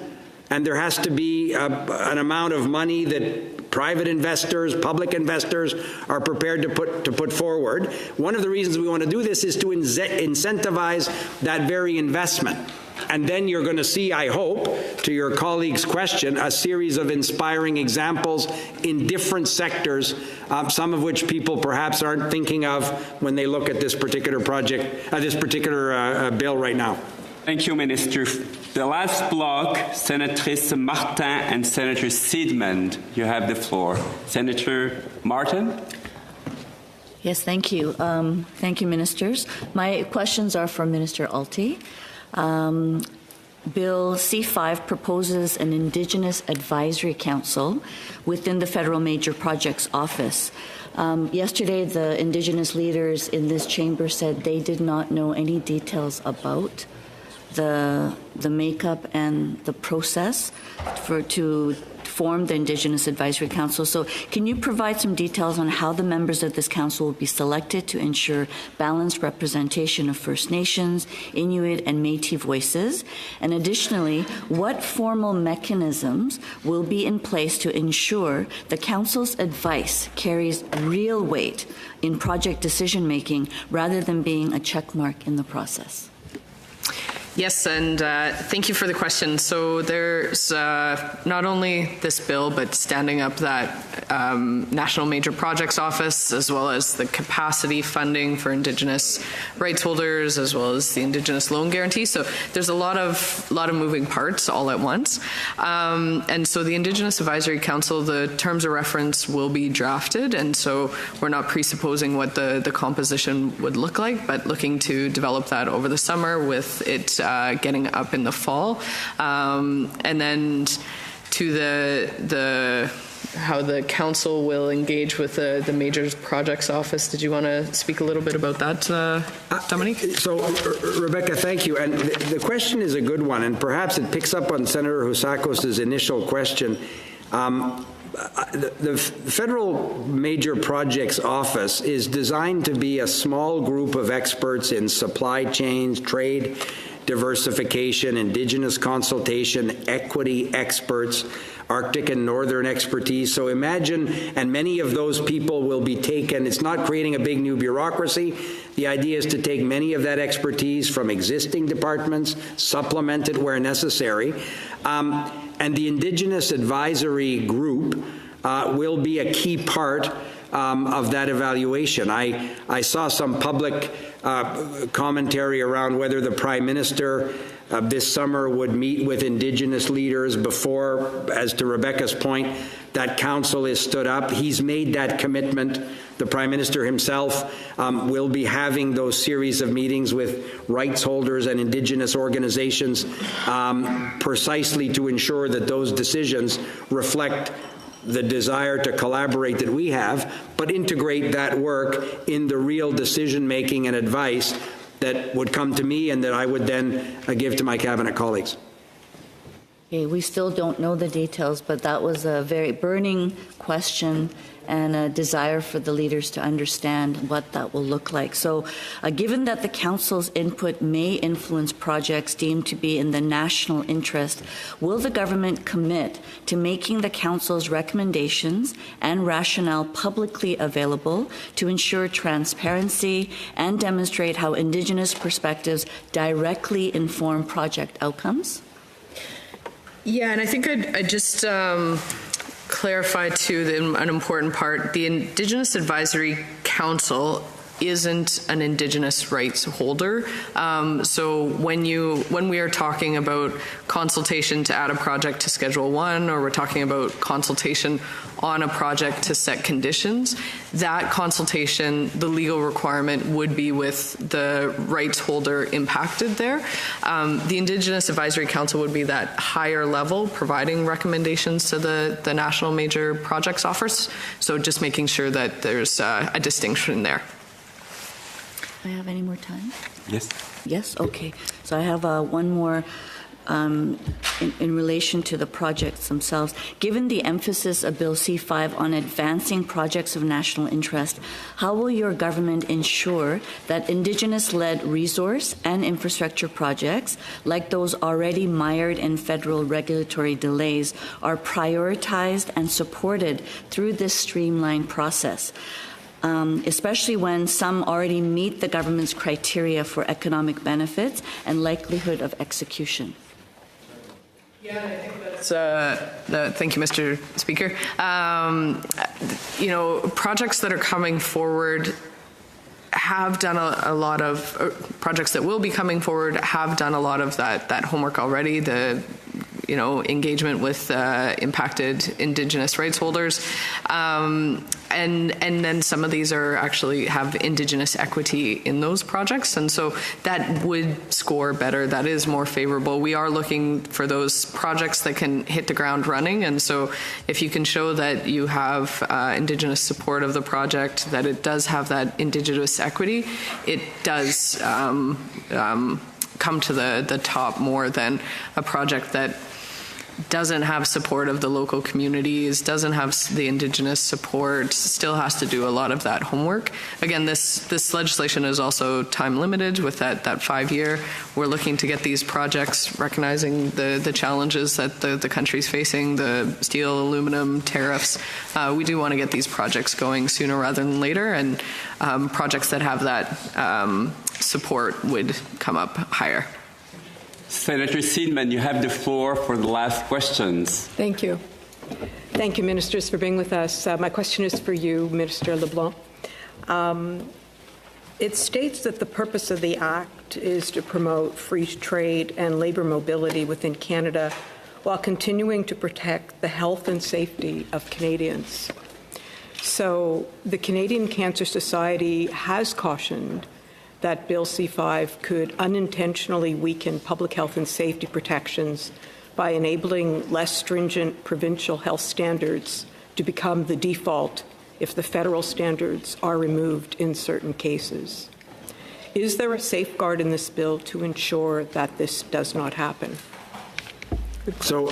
And there has to be an amount of money that private investors, public investors are prepared to put forward. One of the reasons we want to do this is to incentivize that very investment. And then you're going to see, I hope, to your colleague's question, a series of inspiring examples in different sectors, some of which people perhaps aren't thinking of when they look at this particular project, this particular bill right now. Thank you, Minister. The last block, Senatrice Martin and Senator Seidman, you have the floor. Senator Martin? Yes, thank you. Thank you, Ministers. My questions are for Minister Alty. Bill C-5 proposes an Indigenous Advisory Council within the Federal Major Projects Office. Yesterday, the Indigenous leaders in this chamber said they did not know any details about the makeup and the process to form the Indigenous Advisory Council. So can you provide some details on how the members of this council will be selected to ensure balanced representation of First Nations, Inuit, and Métis voices? And additionally, what formal mechanisms will be in place to ensure the council's advice carries real weight in project decision-making rather than being a checkmark in the process? Yes, and thank you for the question. So there's not only this bill, but standing up that National Major Projects Office, as well as the capacity funding for Indigenous rights holders, as well as the Indigenous loan guarantee. So there's a lot of moving parts all at once. And so the Indigenous Advisory Council, the terms of reference will be drafted, and so we're not presupposing what the composition would look like, but looking to develop that over the summer with it getting up in the fall, and then to the how the council will engage with the Major Projects Office. Did you want to speak a little bit about that, Dominic? So, Rebecca, thank you. And the question is a good one, and perhaps it picks up on Senator Husakos' initial question. The Federal Major Projects Office is designed to be a small group of experts in supply chains, trade, diversification, Indigenous consultation, equity experts, Arctic and Northern expertise. So imagine, and many of those people will be taken, it's not creating a big new bureaucracy. The idea is to take many of that expertise from existing departments, supplement it where necessary. And the Indigenous Advisory Group will be a key part of that evaluation. I saw some public commentary around whether the Prime Minister this summer would meet with Indigenous leaders before, as to Rebecca's point, that council is stood up. He's made that commitment. The Prime Minister himself will be having those series of meetings with rights holders and Indigenous organizations precisely to ensure that those decisions reflect the desire to collaborate that we have, but integrate that work in the real decision-making and advice that would come to me and that I would then give to my cabinet colleagues. Okay, we still don't know the details, but that was a very burning question and a desire for the leaders to understand what that will look like. So given that the Council's input may influence projects deemed to be in the national interest, will the government commit to making the Council's recommendations and rationale publicly available to ensure transparency and demonstrate how Indigenous perspectives directly inform project outcomes? Yeah, and I think I'd just clarify too an important part. The Indigenous Advisory Council isn't an Indigenous rights holder. So when we are talking about consultation to add a project to Schedule 1, or we're talking about consultation on a project to set conditions, that consultation, the legal requirement would be with the rights holder impacted there. The Indigenous Advisory Council would be that higher level, providing recommendations to the National Major Projects Office. So just making sure that there's a distinction there. Do I have any more time? Yes. Yes? Okay. So I have one more in relation to the projects themselves. Given the emphasis of Bill C-5 on advancing projects of national interest, how will your government ensure that Indigenous-led resource and infrastructure projects, like those already mired in federal regulatory delays, are prioritized and supported through this streamlined process? Especially when some already meet the government's criteria for economic benefits and likelihood of execution. Yeah, I think that's, thank you, Mr. Speaker. You know, projects that are coming forward have done a lot of, projects that will be coming forward have done a lot of that homework already, the engagement with impacted Indigenous rights holders. And then some of these actually have Indigenous equity in those projects. And so that would score better. That is more favorable. We are looking for those projects that can hit the ground running. And so if you can show that you have Indigenous support of the project, that it does have that Indigenous equity, it does come to the top more than a project that doesn't have support of the local communities, doesn't have the Indigenous support, still has to do a lot of that homework. Again, this legislation is also time limited with that 5-year. We're looking to get these projects, recognizing the challenges that the country's facing, the steel, aluminum, tariffs. We do want to get these projects going sooner rather than later, and projects that have that support would come up higher. Senator Seidman, you have the floor for the last questions. Thank you. Thank you, ministers, for being with us. My question is for you, Minister LeBlanc. It states that the purpose of the Act is to promote free trade and labour mobility within Canada while continuing to protect the health and safety of Canadians. So the Canadian Cancer Society has cautioned that Bill C-5 could unintentionally weaken public health and safety protections by enabling less stringent provincial health standards to become the default if the federal standards are removed in certain cases. Is there a safeguard in this bill to ensure that this does not happen? So,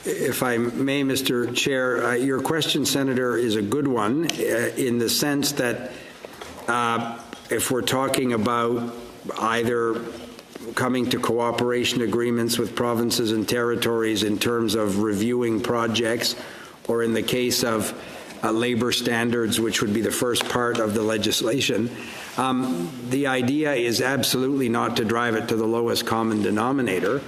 if I may, Mr. Chair, your question, Senator, is a good one in the sense that if we're talking about either coming to cooperation agreements with provinces and territories in terms of reviewing projects, or in the case of labor standards, which would be the first part of the legislation, the idea is absolutely not to drive it to the lowest common denominator,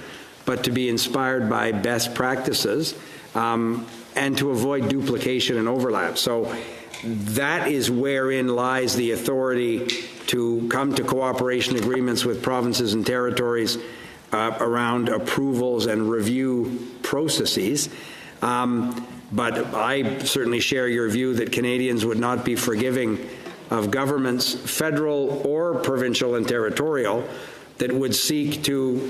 but to be inspired by best practices and to avoid duplication and overlap. So that is wherein lies the authority to come to cooperation agreements with provinces and territories around approvals and review processes. But I certainly share your view that Canadians would not be forgiving of governments, federal or provincial and territorial, that would seek to,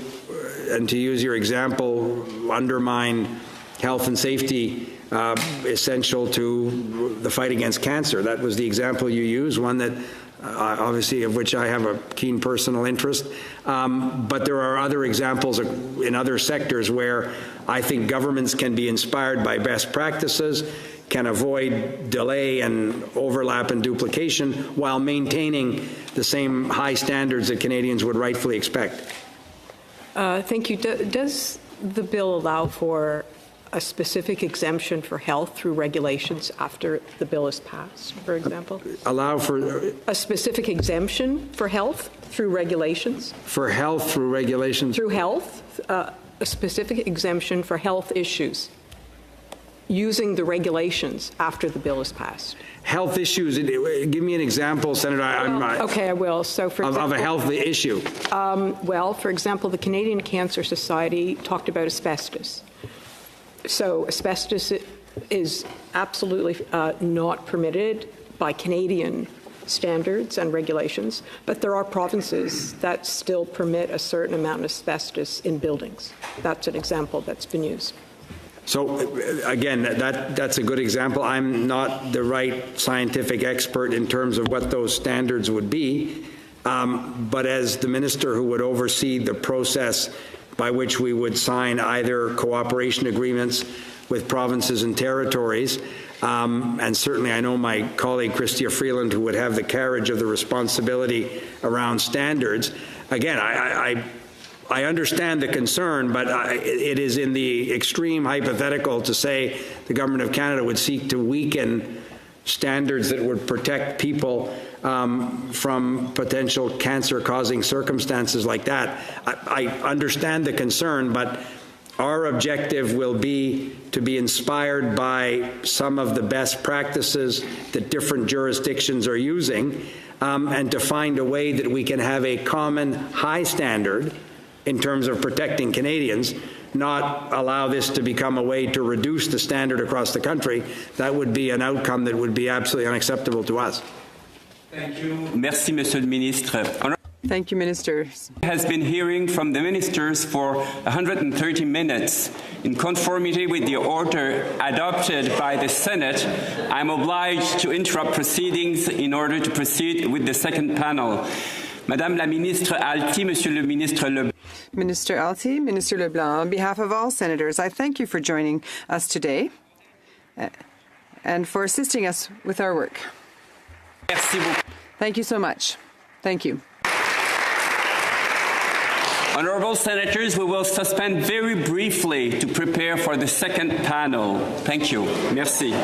and to use your example, undermine health and safety essential to the fight against cancer. That was the example you used, one that obviously of which I have a keen personal interest. But there are other examples in other sectors where I think governments can be inspired by best practices, can avoid delay and overlap and duplication while maintaining the same high standards that Canadians would rightfully expect. Thank you. Does the bill allow for a specific exemption for health through regulations after the bill is passed, for example? Allow for a specific exemption for health through regulations? For health through regulations? Through health, a specific exemption for health issues using the regulations after the bill is passed. Health issues, give me an example, Senator. Okay, I will. So for example, of a health issue. Well, for example, the Canadian Cancer Society talked about asbestos. So asbestos is absolutely not permitted by Canadian standards and regulations, but there are provinces that still permit a certain amount of asbestos in buildings. That's an example that's been used. So again, that's a good example. I'm not the right scientific expert in terms of what those standards would be, but as the minister who would oversee the process by which we would sign either cooperation agreements with provinces and territories, and certainly I know my colleague Chrystia Freeland, who would have the carriage of the responsibility around standards. Again, I understand the concern, but it is in the extreme hypothetical to say the Government of Canada would seek to weaken standards that would protect people from potential cancer-causing circumstances like that. I understand the concern, but our objective will be to be inspired by some of the best practices that different jurisdictions are using, and to find a way that we can have a common high standard in terms of protecting Canadians, not allow this to become a way to reduce the standard across the country. That would be an outcome that would be absolutely unacceptable to us. Thank you. Merci, Monsieur le Ministre. Thank you, Minister. Has been hearing from the ministers for 130 minutes. In conformity with the order adopted by the Senate, I'm obliged to interrupt proceedings in order to proceed with the second panel. Madame la Ministre Alty, Monsieur le Ministre LeBlanc. Minister Alty, Minister LeBlanc, on behalf of all senators, I thank you for joining us today and for assisting us with our work. Merci beaucoup. Thank you so much. Thank you. Honourable Senators, we will suspend very briefly to prepare for the second panel. Thank you. Merci.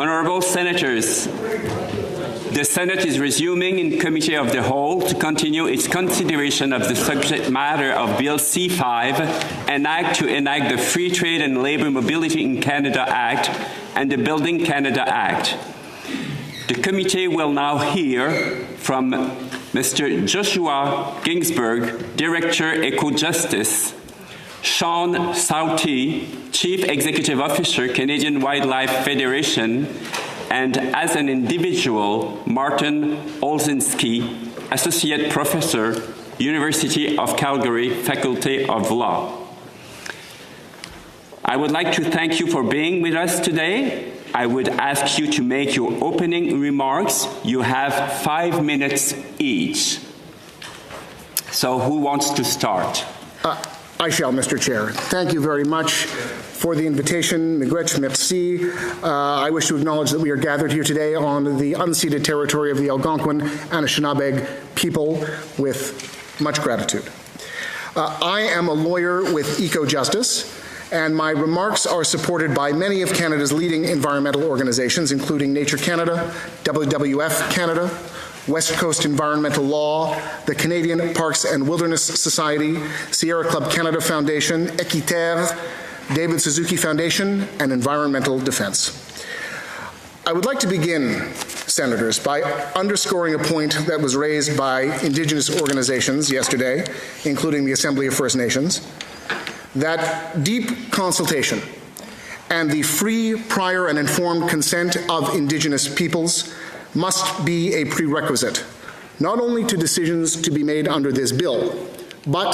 Honorable Senators, the Senate is resuming in Committee of the Whole to continue its consideration of the subject matter of Bill C-5, an act to enact the Free Trade and Labour Mobility in Canada Act and the Building Canada Act. The committee will now hear from Mr. Joshua Ginsberg, Director Eco-Justice, Sean Sauty, Chief Executive Officer, Canadian Wildlife Federation, and as an individual, Martin Olszynski, Associate Professor, University of Calgary, Faculty of Law. I would like to thank you for being with us today. I would ask you to make your opening remarks. You have 5 minutes each. So who wants to start? I shall, Mr. Chair. Thank you very much for the invitation. Miigwech, merci. I wish to acknowledge that we are gathered here today on the unceded territory of the Algonquin Anishinaabe people with much gratitude. I am a lawyer with Eco-Justice, and my remarks are supported by many of Canada's leading environmental organizations, including Nature Canada, WWF Canada, West Coast Environmental Law, the Canadian Parks and Wilderness Society, Sierra Club Canada Foundation, Equiterre, David Suzuki Foundation, and Environmental Defense. I would like to begin, Senators, by underscoring a point that was raised by Indigenous organizations yesterday, including the Assembly of First Nations, that deep consultation and the free, prior, and informed consent of Indigenous peoples must be a prerequisite, not only to decisions to be made under this bill, but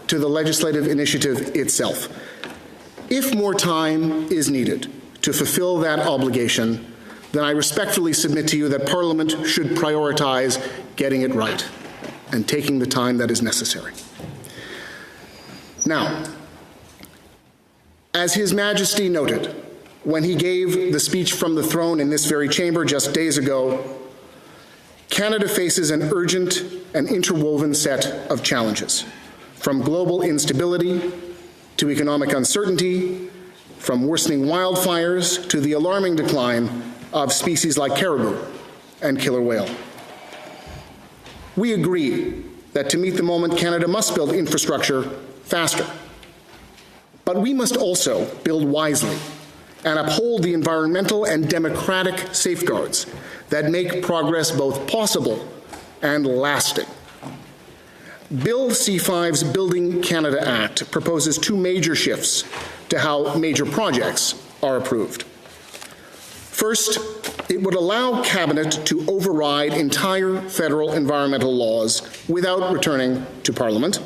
to the legislative initiative itself. If more time is needed to fulfill that obligation, then I respectfully submit to you that Parliament should prioritize getting it right and taking the time that is necessary. Now, as His Majesty noted, when he gave the speech from the throne in this very chamber just days ago, Canada faces an urgent and interwoven set of challenges, from global instability to economic uncertainty, from worsening wildfires to the alarming decline of species like caribou and killer whale. We agree that to meet the moment, Canada must build infrastructure faster. But we must also build wisely and uphold the environmental and democratic safeguards that make progress both possible and lasting. Bill C-5's Building Canada Act proposes two major shifts to how major projects are approved. First, it would allow Cabinet to override entire federal environmental laws without returning to Parliament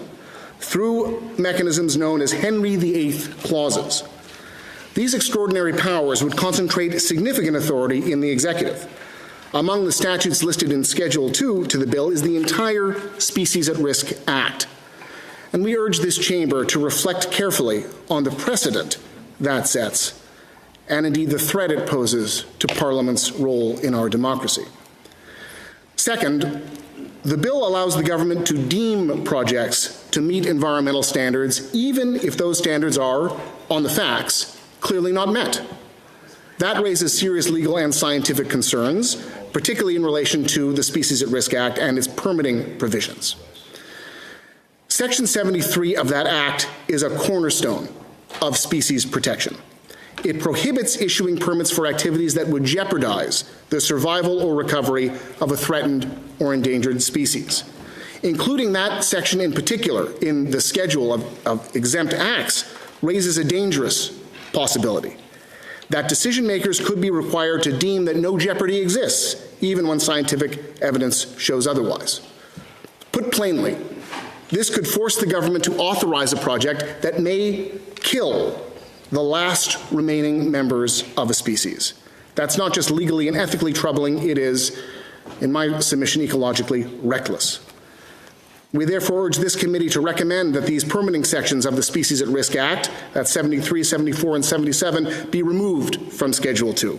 through mechanisms known as Henry VIII clauses. These extraordinary powers would concentrate significant authority in the executive. Among the statutes listed in Schedule 2 to the bill is the entire Species at Risk Act. And we urge this chamber to reflect carefully on the precedent that sets, and indeed the threat it poses to Parliament's role in our democracy. Second, the bill allows the government to deem projects to meet environmental standards, even if those standards are, on the facts, clearly not met. That raises serious legal and scientific concerns, particularly in relation to the Species at Risk Act and its permitting provisions. Section 73 of that act is a cornerstone of species protection. It prohibits issuing permits for activities that would jeopardize the survival or recovery of a threatened or endangered species. Including that section in particular in the schedule of exempt acts raises a dangerous possibility that decision makers could be required to deem that no jeopardy exists, even when scientific evidence shows otherwise. Put plainly, this could force the government to authorize a project that may kill the last remaining members of a species. That's not just legally and ethically troubling, it is, in my submission, ecologically reckless. We therefore urge this committee to recommend that these permitting sections of the Species at Risk Act, that's 73, 74, and 77, be removed from Schedule 2.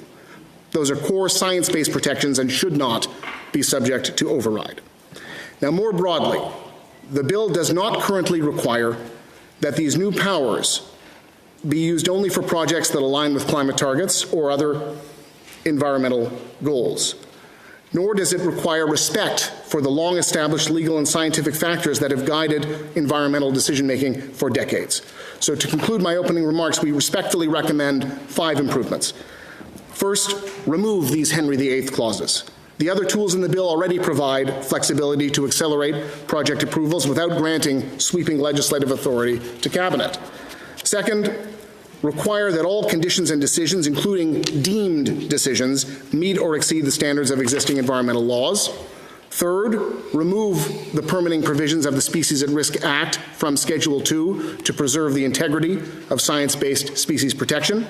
Those are core science-based protections and should not be subject to override. Now, more broadly, the bill does not currently require that these new powers be used only for projects that align with climate targets or other environmental goals. Nor does it require respect for the long-established legal and scientific factors that have guided environmental decision-making for decades. So to conclude my opening remarks, we respectfully recommend 5 improvements. First, remove these Henry VIII clauses. The other tools in the bill already provide flexibility to accelerate project approvals without granting sweeping legislative authority to Cabinet. Second, require that all conditions and decisions, including deemed decisions, meet or exceed the standards of existing environmental laws. Third, remove the permitting provisions of the Species at Risk Act from Schedule 2 to preserve the integrity of science-based species protection.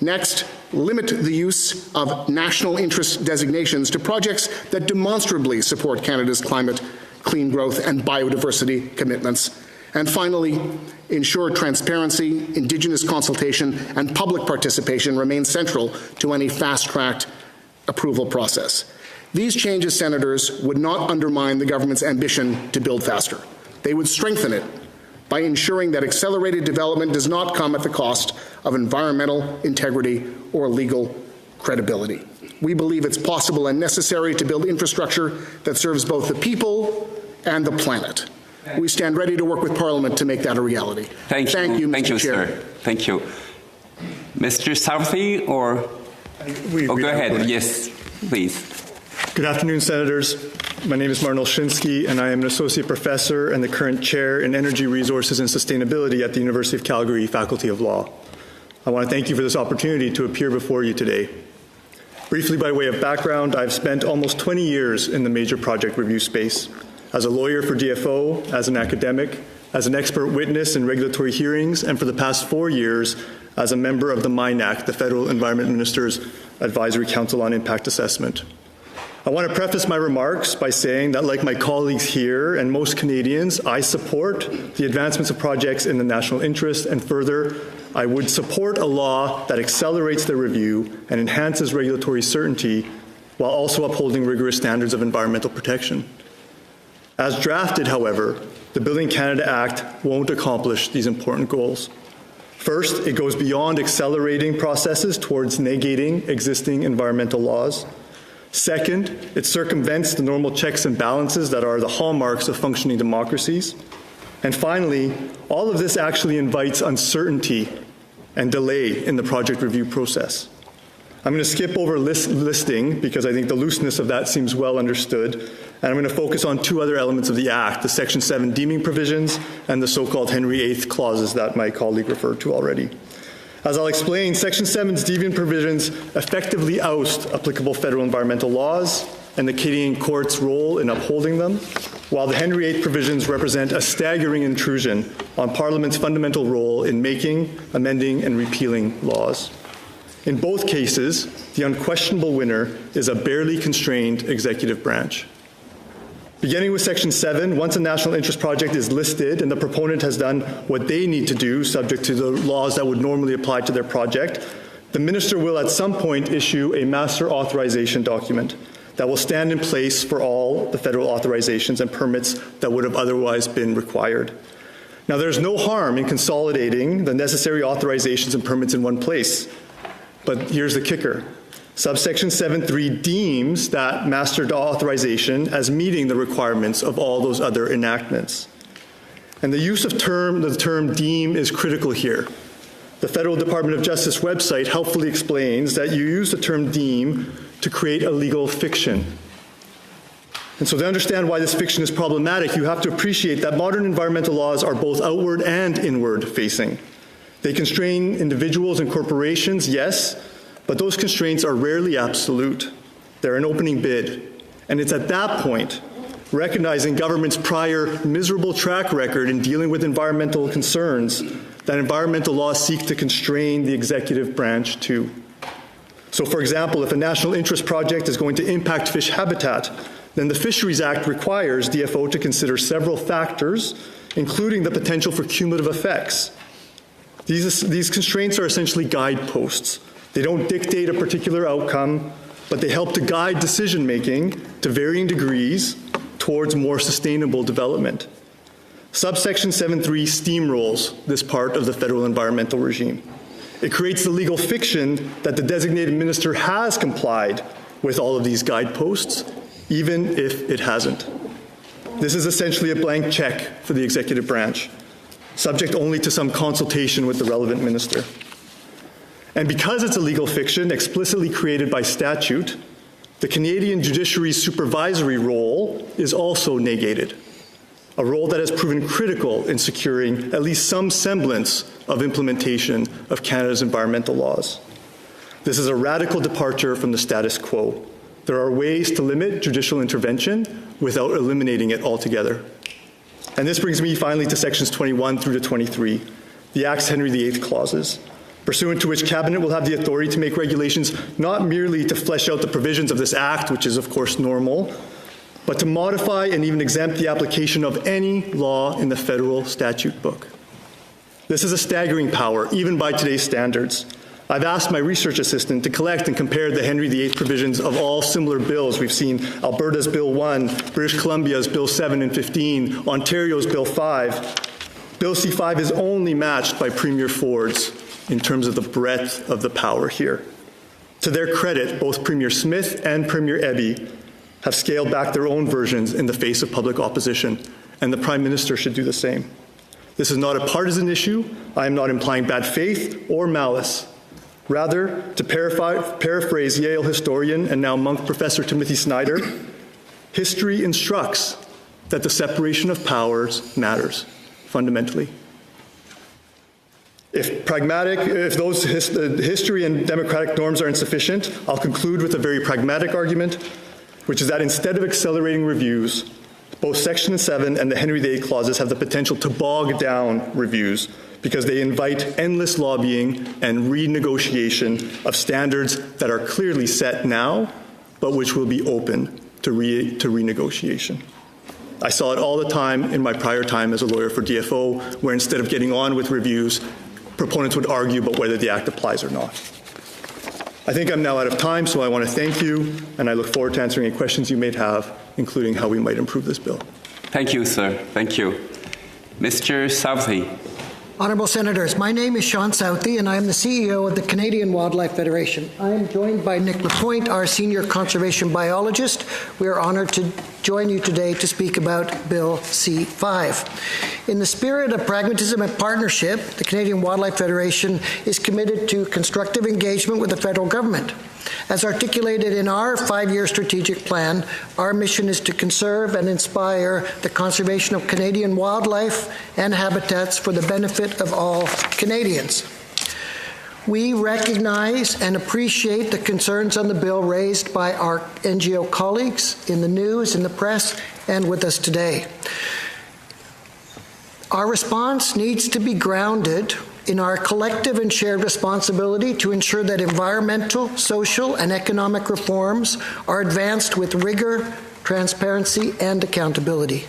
Next, limit the use of national interest designations to projects that demonstrably support Canada's climate, clean growth, and biodiversity commitments. And finally, ensure transparency, Indigenous consultation, and public participation remain central to any fast-tracked approval process. These changes, Senators, would not undermine the government's ambition to build faster. They would strengthen it by ensuring that accelerated development does not come at the cost of environmental integrity or legal credibility. We believe it's possible and necessary to build infrastructure that serves both the people and the planet. We stand ready to work with Parliament to make that a reality. Thank you, Mr. Chair. Sir. Thank you. Mr. Southey, or go ahead. Yes, please. Good afternoon, Senators. My name is Martin Olshinsky, and I am an Associate Professor and the current Chair in Energy Resources and Sustainability at the University of Calgary Faculty of Law. I want to thank you for this opportunity to appear before you today. Briefly, by way of background, I've spent almost 20 years in the major project review space. As a lawyer for DFO, as an academic, as an expert witness in regulatory hearings, and for the past 4 years as a member of the MINAC, the Federal Environment Minister's Advisory Council on Impact Assessment. I want to preface my remarks by saying that, like my colleagues here and most Canadians, I support the advancements of projects in the national interest, and further, I would support a law that accelerates the review and enhances regulatory certainty while also upholding rigorous standards of environmental protection. As drafted, however, the Building Canada Act won't accomplish these important goals. First, it goes beyond accelerating processes towards negating existing environmental laws. Second, it circumvents the normal checks and balances that are the hallmarks of functioning democracies. And finally, all of this actually invites uncertainty and delay in the project review process. I'm going to skip over listing because I think the looseness of that seems well understood, and I'm going to focus on 2 other elements of the Act, the Section 7 deeming provisions and the so-called Henry VIII clauses that my colleague referred to already. As I'll explain, Section 7's deeming provisions effectively oust applicable federal environmental laws and the Canadian court's role in upholding them, while the Henry VIII provisions represent a staggering intrusion on Parliament's fundamental role in making, amending, and repealing laws. In both cases, the unquestionable winner is a barely constrained executive branch. Beginning with Section 7, once a national interest project is listed and the proponent has done what they need to do, subject to the laws that would normally apply to their project, the minister will at some point issue a master authorization document that will stand in place for all the federal authorizations and permits that would have otherwise been required. Now, there's no harm in consolidating the necessary authorizations and permits in one place. But here's the kicker. Subsection 7.3 deems that master authorization as meeting the requirements of all those other enactments. And the use of the term deem is critical here. The Federal Department of Justice website helpfully explains that you use the term deem to create a legal fiction. And so to understand why this fiction is problematic, you have to appreciate that modern environmental laws are both outward and inward facing. They constrain individuals and corporations, yes, but those constraints are rarely absolute. They're an opening bid. And it's at that point, recognizing government's prior miserable track record in dealing with environmental concerns, that environmental laws seek to constrain the executive branch too. So, for example, if a national interest project is going to impact fish habitat, then the Fisheries Act requires DFO to consider several factors, including the potential for cumulative effects. These constraints are essentially guideposts. They don't dictate a particular outcome, but they help to guide decision-making to varying degrees towards more sustainable development. Subsection 7.3 steamrolls this part of the federal environmental regime. It creates the legal fiction that the designated minister has complied with all of these guideposts, even if it hasn't. This is essentially a blank check for the executive branch, subject only to some consultation with the relevant minister. And because it's a legal fiction explicitly created by statute, the Canadian judiciary's supervisory role is also negated, a role that has proven critical in securing at least some semblance of implementation of Canada's environmental laws. This is a radical departure from the status quo. There are ways to limit judicial intervention without eliminating it altogether. And this brings me finally to sections 21 through to 23, the Act's Henry VIII clauses, pursuant to which Cabinet will have the authority to make regulations not merely to flesh out the provisions of this Act, which is of course normal, but to modify and even exempt the application of any law in the federal statute book. This is a staggering power, even by today's standards. I've asked my research assistant to collect and compare the Henry VIII provisions of all similar bills. We've seen Alberta's Bill 1, British Columbia's Bill 7 and 15, Ontario's Bill 5. Bill C-5 is only matched by Premier Ford's in terms of the breadth of the power here. To their credit, both Premier Smith and Premier Eby have scaled back their own versions in the face of public opposition, and the Prime Minister should do the same. This is not a partisan issue. I am not implying bad faith or malice. Rather, to paraphrase Yale historian and now Monk professor Timothy Snyder, history instructs that the separation of powers matters fundamentally. If those history and democratic norms are insufficient, I'll conclude with a very pragmatic argument, which is that instead of accelerating reviews, both Section 7 and the Henry VIII clauses have the potential to bog down reviews because they invite endless lobbying and renegotiation of standards that are clearly set now, but which will be open to renegotiation. I saw it all the time in my prior time as a lawyer for DFO, where instead of getting on with reviews, proponents would argue about whether the Act applies or not. I think I'm now out of time, so I want to thank you, and I look forward to answering any questions you may have, including how we might improve this bill. Thank you, sir. Thank you. Mr. Southey. Honourable Senators, my name is Sean Southey, and I am the CEO of the Canadian Wildlife Federation. I am joined by Nick Lapointe, our senior conservation biologist. We are honoured to join you today to speak about Bill C-5. In the spirit of pragmatism and partnership, the Canadian Wildlife Federation is committed to constructive engagement with the federal government. As articulated in our 5-year strategic plan, our mission is to conserve and inspire the conservation of Canadian wildlife and habitats for the benefit of all Canadians. We recognize and appreciate the concerns on the bill raised by our NGO colleagues in the news, in the press, and with us today. Our response needs to be grounded in our collective and shared responsibility to ensure that environmental, social, and economic reforms are advanced with rigor, transparency, and accountability.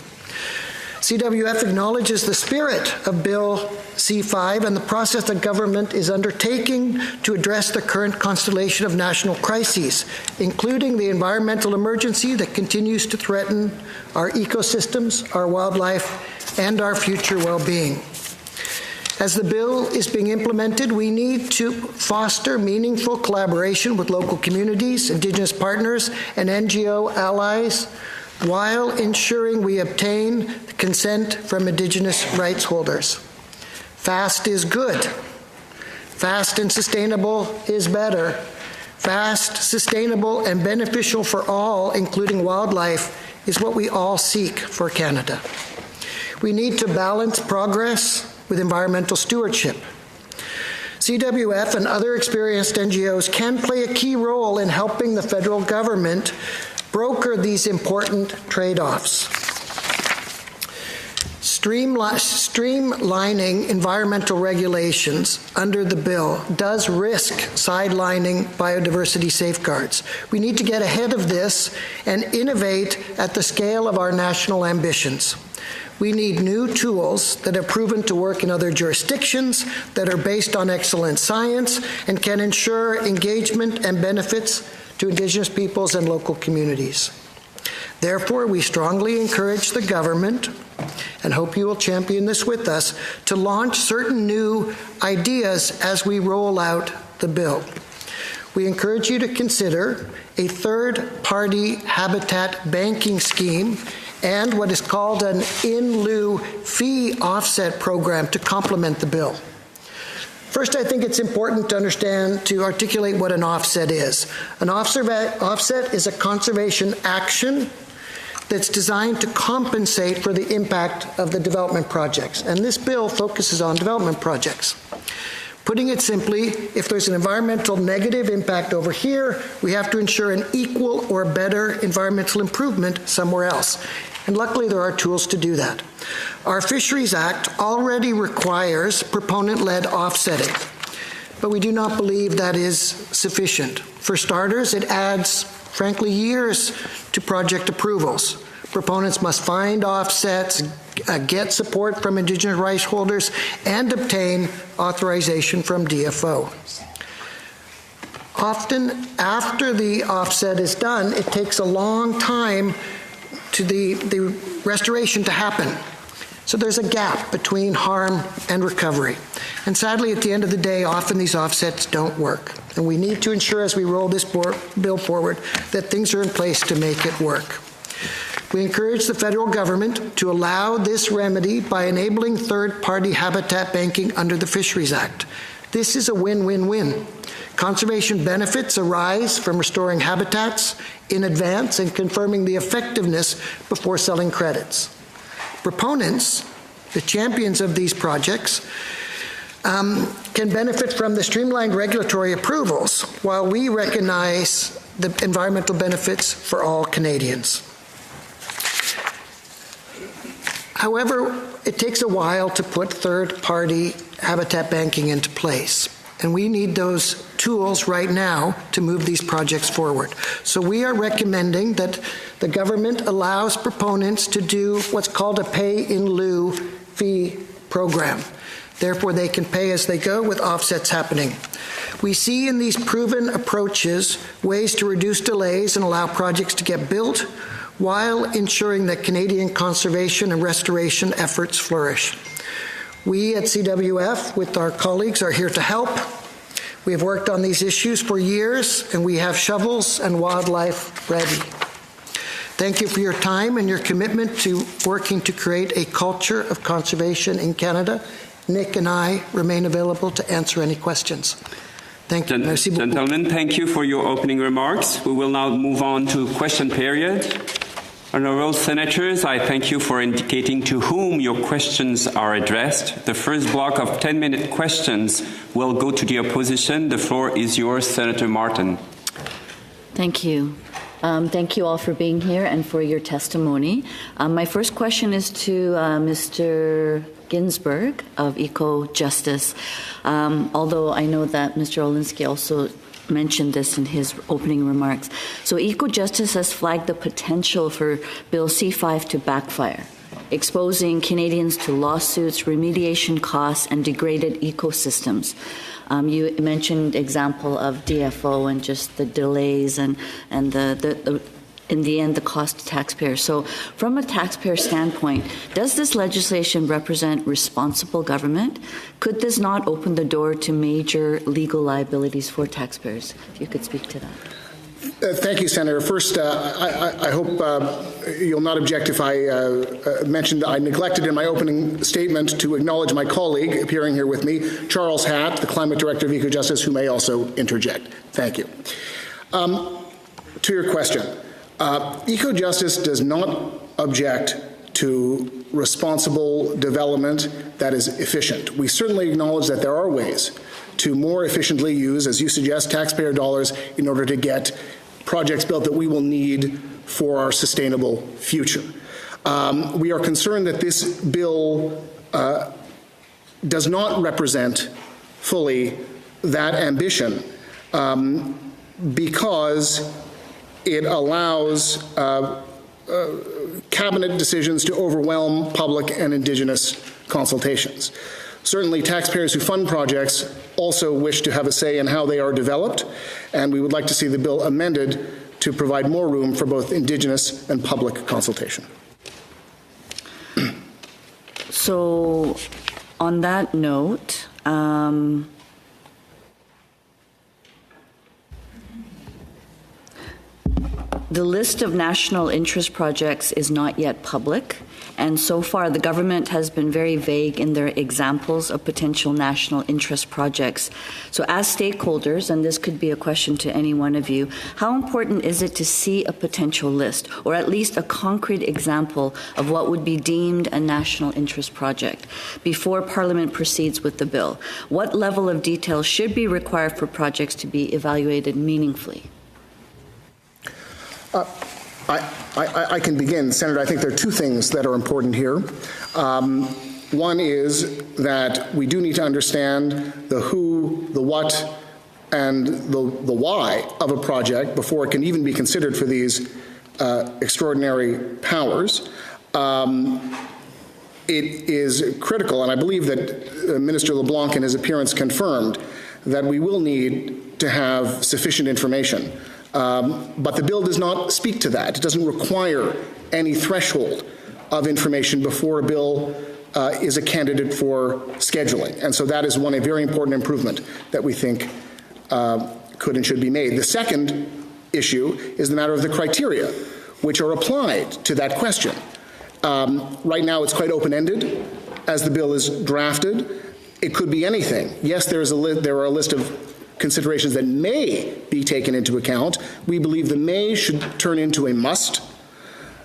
CWF acknowledges the spirit of Bill C-5 and the process that government is undertaking to address the current constellation of national crises, including the environmental emergency that continues to threaten our ecosystems, our wildlife, and our future well-being. As the bill is being implemented, we need to foster meaningful collaboration with local communities, Indigenous partners, and NGO allies, while ensuring we obtain the consent from Indigenous rights holders. Fast is good. Fast and sustainable is better. Fast, sustainable, and beneficial for all, including wildlife, is what we all seek for Canada. We need to balance progress with environmental stewardship. CWF and other experienced NGOs can play a key role in helping the federal government broker these important trade-offs. Streamlining environmental regulations under the bill does risk sidelining biodiversity safeguards. We need to get ahead of this and innovate at the scale of our national ambitions. We need new tools that have proven to work in other jurisdictions, that are based on excellent science, and can ensure engagement and benefits to Indigenous peoples and local communities. Therefore, we strongly encourage the government and hope you will champion this with us to launch certain new ideas as we roll out the bill. We encourage you to consider a third-party habitat banking scheme and what is called an in-lieu fee offset program to complement the bill. First, I think it's important to articulate what an offset is. An offset is a conservation action that's designed to compensate for the impact of the development projects. And this bill focuses on development projects. Putting it simply, if there's an environmental negative impact over here, we have to ensure an equal or better environmental improvement somewhere else. And luckily, there are tools to do that. Our Fisheries Act already requires proponent-led offsetting, but we do not believe that is sufficient. For starters, it adds, frankly, years to project approvals. Proponents must find offsets, get support from Indigenous rights holders, and obtain authorization from DFO. Often, after the offset is done, it takes a long time to the restoration to happen. So there's a gap between harm and recovery. And sadly, at the end of the day, often these offsets don't work. And we need to ensure as we roll this bill forward that things are in place to make it work. We encourage the federal government to allow this remedy by enabling third-party habitat banking under the Fisheries Act. This is a win-win-win. Conservation benefits arise from restoring habitats in advance and confirming the effectiveness before selling credits. Proponents, the champions of these projects, can benefit from the streamlined regulatory approvals while we recognize the environmental benefits for all Canadians. However, it takes a while to put third-party habitat banking into place, and we need those tools right now to move these projects forward. So we are recommending that the government allows proponents to do what's called a pay-in-lieu fee program. Therefore, they can pay as they go with offsets happening. We see in these proven approaches ways to reduce delays and allow projects to get built while ensuring that Canadian conservation and restoration efforts flourish. We at CWF, with our colleagues, are here to help. We have worked on these issues for years, and we have shovels and wildlife ready. Thank you for your time and your commitment to working to create a culture of conservation in Canada. Nick and I remain available to answer any questions. Thank you. Gentlemen, thank you for your opening remarks. We will now move on to question period. Honourable Senators, I thank you for indicating to whom your questions are addressed. The first block of 10-minute questions will go to the opposition. The floor is yours, Senator Martin. Thank you. Thank you all for being here and for your testimony. My first question is to Mr. Ginsburg of Eco-Justice. Although I know that Mr. Olinsky also mentioned this in his opening remarks. So Eco-Justice has flagged the potential for Bill C-5 to backfire, exposing Canadians to lawsuits, remediation costs, and degraded ecosystems. You mentioned example of DFO and just the delays and the in the end, the cost to taxpayers. So from a taxpayer standpoint, does this legislation represent responsible government? Could this not open the door to major legal liabilities for taxpayers? If you could speak to that. Thank you, Senator. First, I hope you'll not object if I mentioned I neglected in my opening statement to acknowledge my colleague appearing here with me, Charles Hatt, the Climate Director of Eco-Justice, who may also interject. Thank you. To your question. Eco-Justice does not object to responsible development that is efficient. We certainly acknowledge that there are ways to more efficiently use, as you suggest, taxpayer dollars in order to get projects built that we will need for our sustainable future. We are concerned that this bill does not represent fully that ambition because it allows cabinet decisions to overwhelm public and Indigenous consultations. Certainly, taxpayers who fund projects also wish to have a say in how they are developed, and we would like to see the bill amended to provide more room for both Indigenous and public consultation. So on that note, the list of national interest projects is not yet public, and so far the government has been very vague in their examples of potential national interest projects. So as stakeholders, and this could be a question to any one of you, how important is it to see a potential list, or at least a concrete example of what would be deemed a national interest project before Parliament proceeds with the bill? What level of detail should be required for projects to be evaluated meaningfully? I can begin. Senator, I think there are two things that are important here. One is that we do need to understand the who, the what, and the why of a project before it can even be considered for these extraordinary powers. It is critical, and I believe that Minister LeBlanc in his appearance confirmed that we will need to have sufficient information. But the bill does not speak to that. It doesn't require any threshold of information before a bill is a candidate for scheduling. And so that is a very important improvement that we think could and should be made. The second issue is the matter of the criteria which are applied to that question. Right now it's quite open-ended as the bill is drafted. It could be anything. Yes, there are a list of considerations that may be taken into account. We believe the may should turn into a must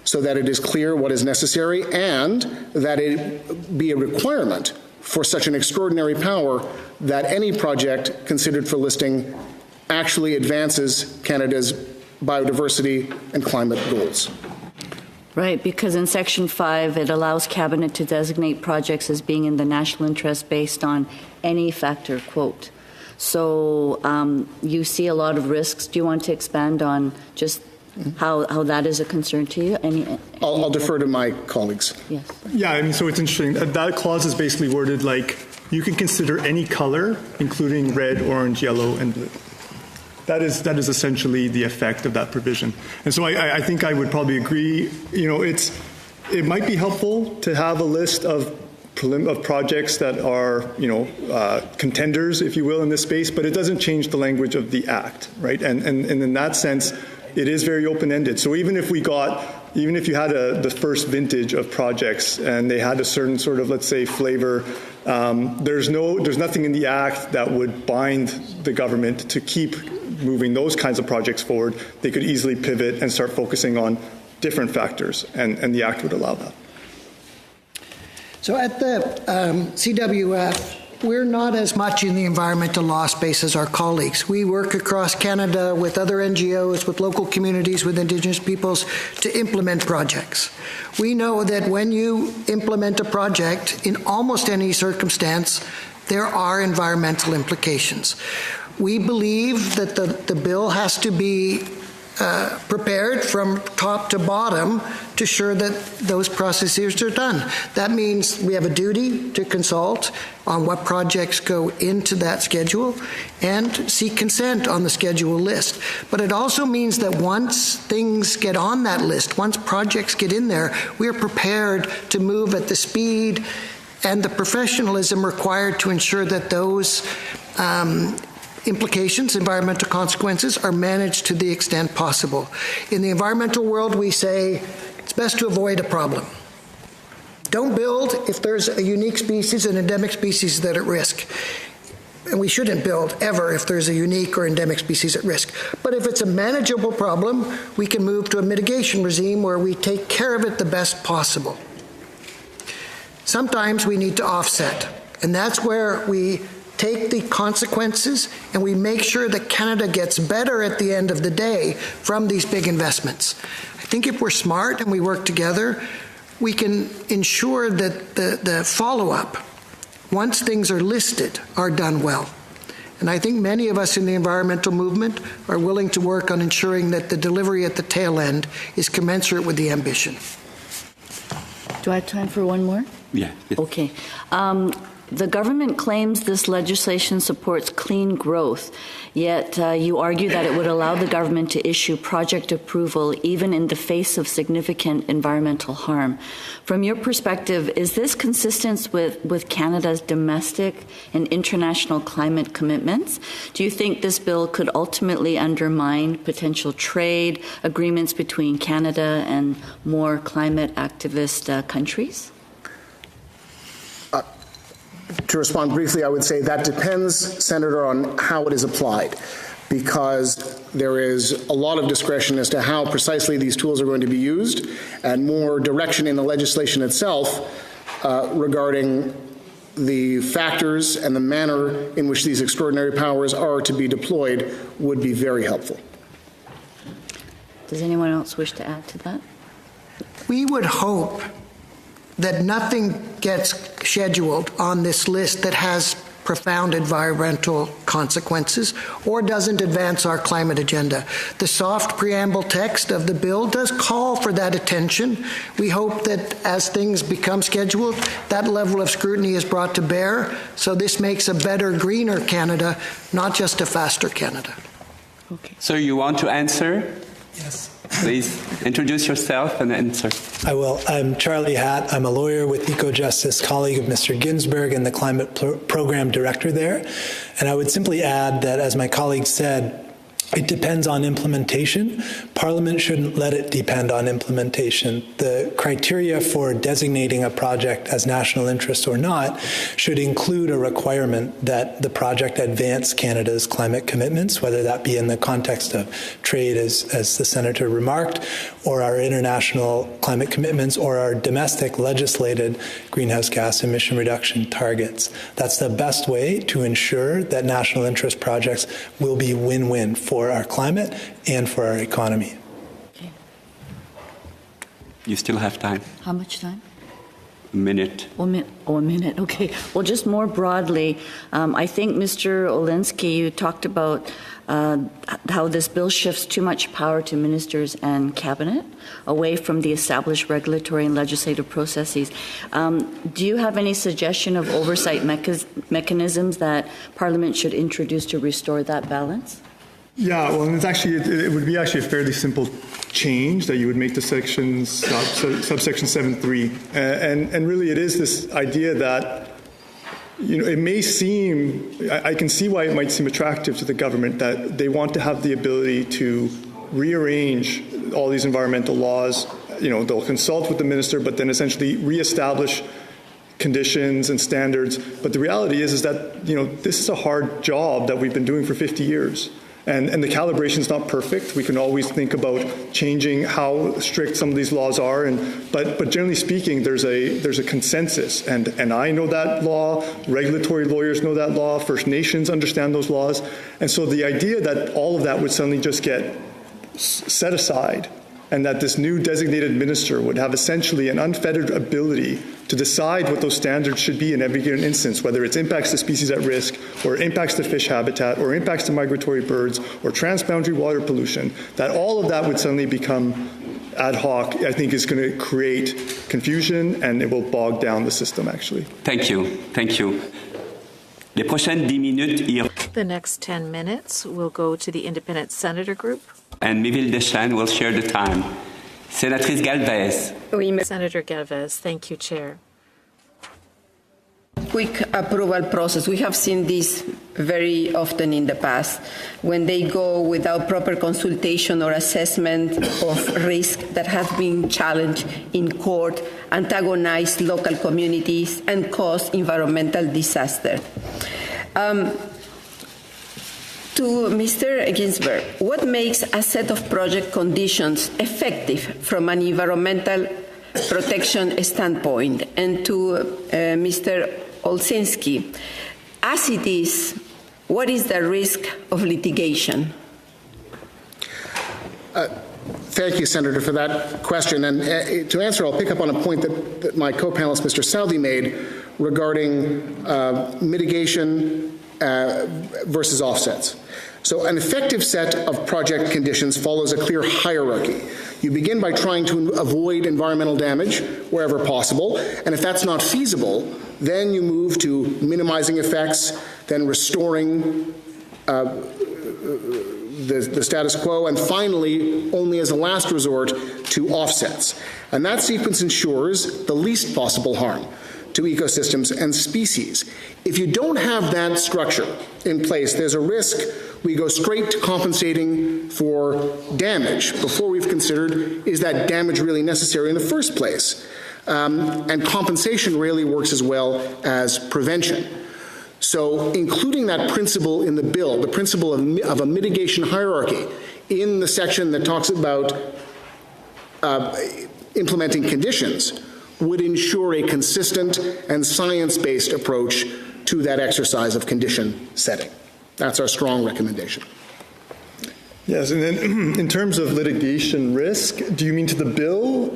so that it is clear what is necessary and that it be a requirement for such an extraordinary power that any project considered for listing actually advances Canada's biodiversity and climate goals. Right, because in Section 5, it allows Cabinet to designate projects as being in the national interest based on any factor, quote. So you see a lot of risks. Do you want to expand on just how that is a concern to you? I'll defer to my colleagues. Yes. Yeah, I mean, so it's interesting. That clause is basically worded like you can consider any color, including red, orange, yellow, and blue. That is essentially the effect of that provision. And so I think I would probably agree. You know, it might be helpful to have a list of projects that are, contenders, if you will, in this space, but it doesn't change the language of the Act, right? And in that sense, it is very open-ended. So even if you had the first vintage of projects and they had a certain sort of, let's say, flavor, there's nothing in the Act that would bind the government to keep moving those kinds of projects forward. They could easily pivot and start focusing on different factors, and the Act would allow that. So at the CWF, we're not as much in the environmental law space as our colleagues. We work across Canada with other NGOs, with local communities, with Indigenous peoples to implement projects. We know that when you implement a project, in almost any circumstance, there are environmental implications. We believe that the bill has to be prepared from top to bottom to ensure that those processes are done. That means we have a duty to consult on what projects go into that schedule and seek consent on the schedule list. But it also means that once things get on that list, once projects get in there, we are prepared to move at the speed and the professionalism required to ensure that those implications, environmental consequences, are managed to the extent possible. In the environmental world, we say it's best to avoid a problem. Don't build if there's a unique species, an endemic species that are at risk. And we shouldn't build ever if there's a unique or endemic species at risk. But if it's a manageable problem, we can move to a mitigation regime where we take care of it the best possible. Sometimes we need to offset, and that's where we take the consequences and we make sure that Canada gets better at the end of the day from these big investments. I think if we're smart and we work together, we can ensure that the follow-up, once things are listed, are done well. And I think many of us in the environmental movement are willing to work on ensuring that the delivery at the tail end is commensurate with the ambition. Do I have time for one more? Yeah. Okay. The government claims this legislation supports clean growth, yet you argue that it would allow the government to issue project approval even in the face of significant environmental harm. From your perspective, is this consistent with Canada's domestic and international climate commitments? Do you think this bill could ultimately undermine potential trade agreements between Canada and more climate activist countries? To respond briefly, I would say that depends, Senator, on how it is applied, because there is a lot of discretion as to how precisely these tools are going to be used, and more direction in the legislation itself regarding the factors and the manner in which these extraordinary powers are to be deployed would be very helpful. Does anyone else wish to add to that? We would hope that nothing gets scheduled on this list that has profound environmental consequences or doesn't advance our climate agenda. The soft preamble text of the bill does call for that attention. We hope that as things become scheduled, that level of scrutiny is brought to bear, so this makes a better, greener Canada, not just a faster Canada. Okay. So you want to answer? Yes. Please introduce yourself and answer. I will. I'm Charlie Hatt. I'm a lawyer with EcoJustice, colleague of Mr. Ginsburg and the Climate Program Director there. And I would simply add that, as my colleague said, it depends on implementation. Parliament shouldn't let it depend on implementation. The criteria for designating a project as national interest or not should include a requirement that the project advance Canada's climate commitments, whether that be in the context of trade, as the Senator remarked, or our international climate commitments, or our domestic legislated greenhouse gas emission reduction targets. That's the best way to ensure that national interest projects will be win-win for our climate and for our economy. Okay. You still have time. How much time? A minute. A minute. Okay. Well, just more broadly, I think, Mr. Olensky, you talked about how this bill shifts too much power to ministers and cabinet away from the established regulatory and legislative processes. Do you have any suggestion of oversight mechanisms that Parliament should introduce to restore that balance? Yeah, well, it's actually, it would be actually a fairly simple change that you would make to subsection 7.3. And really it is this idea that, you know, it may seem, I can see why it might seem attractive to the government that they want to have the ability to rearrange all these environmental laws. You know, they'll consult with the minister, but then essentially reestablish conditions and standards. But the reality is that, you know, this is a hard job that we've been doing for 50 years. And the calibration is not perfect. We can always think about changing how strict some of these laws are, but generally speaking, there's a consensus. And I know that law. Regulatory lawyers know that law. First Nations understand those laws. And so the idea that all of that would suddenly just get set aside, and that this new designated minister would have essentially an unfettered ability to decide what those standards should be in every given instance, whether it's impacts to species at risk, or impacts to fish habitat, or impacts to migratory birds, or transboundary water pollution, that all of that would suddenly become ad hoc, I think is going to create confusion, and it will bog down the system, actually. Thank you. Thank you. Les prochaines 10 minutes. The next 10 minutes will go to the Independent Senator Group. And Miville Deschênes will share the time. Sénatrice Galvez. Senator Galvez, thank you, Chair. Quick approval process. We have seen this very often in the past when they go without proper consultation or assessment of risk that has been challenged in court, antagonize local communities, and cause environmental disaster. To Mr. Ginsburg, what makes a set of project conditions effective from an environmental protection standpoint? And to Mr. Olszynski, as it is, what is the risk of litigation? Thank you, Senator, for that question. And to answer, I'll pick up on a point that my co-panelist, Mr. Southey, made regarding mitigation versus offsets. So an effective set of project conditions follows a clear hierarchy. You begin by trying to avoid environmental damage wherever possible, and if that's not feasible, Then you move to minimizing effects, then restoring the status quo, and finally, only as a last resort, to offsets. And that sequence ensures the least possible harm to ecosystems and species. If you don't have that structure in place, there's a risk we go straight to compensating for damage before we've considered, is that damage really necessary in the first place? And compensation rarely works as well as prevention. So including that principle in the bill, the principle of a mitigation hierarchy in the section that talks about implementing conditions, would ensure a consistent and science-based approach to that exercise of condition setting. That's our strong recommendation. Yes, and then in terms of litigation risk, do you mean to the bill?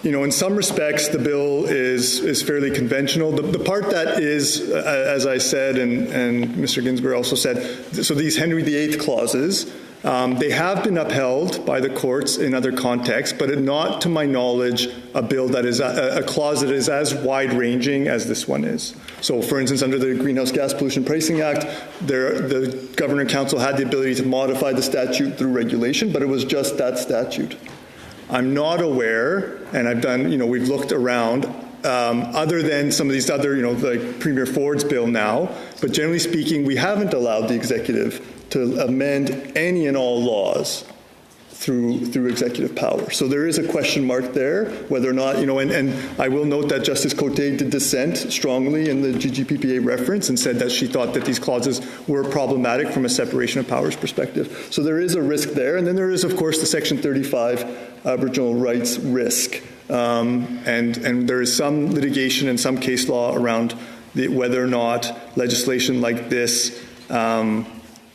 In some respects, the bill is fairly conventional. The part that is, as I said, and Mr. Ginsburg also said, so these Henry VIII clauses, they have been upheld by the courts in other contexts, but not, to my knowledge, a bill that is a clause that is as wide-ranging as this one is. So, for instance, under the Greenhouse Gas Pollution Pricing Act, the Governor and Council had the ability to modify the statute through regulation, but it was just that statute. I'm not aware, and I've done, we've looked around, other than some of these other, like Premier Ford's bill now, but generally speaking, we haven't allowed the executive to amend any and all laws through executive power. So there is a question mark there, whether or not, and I will note that Justice Cote did dissent strongly in the GGPPA reference and said that she thought that these clauses were problematic from a separation of powers perspective. So there is a risk there. And then there is, of course, the Section 35 Aboriginal rights risk. And there is some litigation and some case law around whether or not legislation like this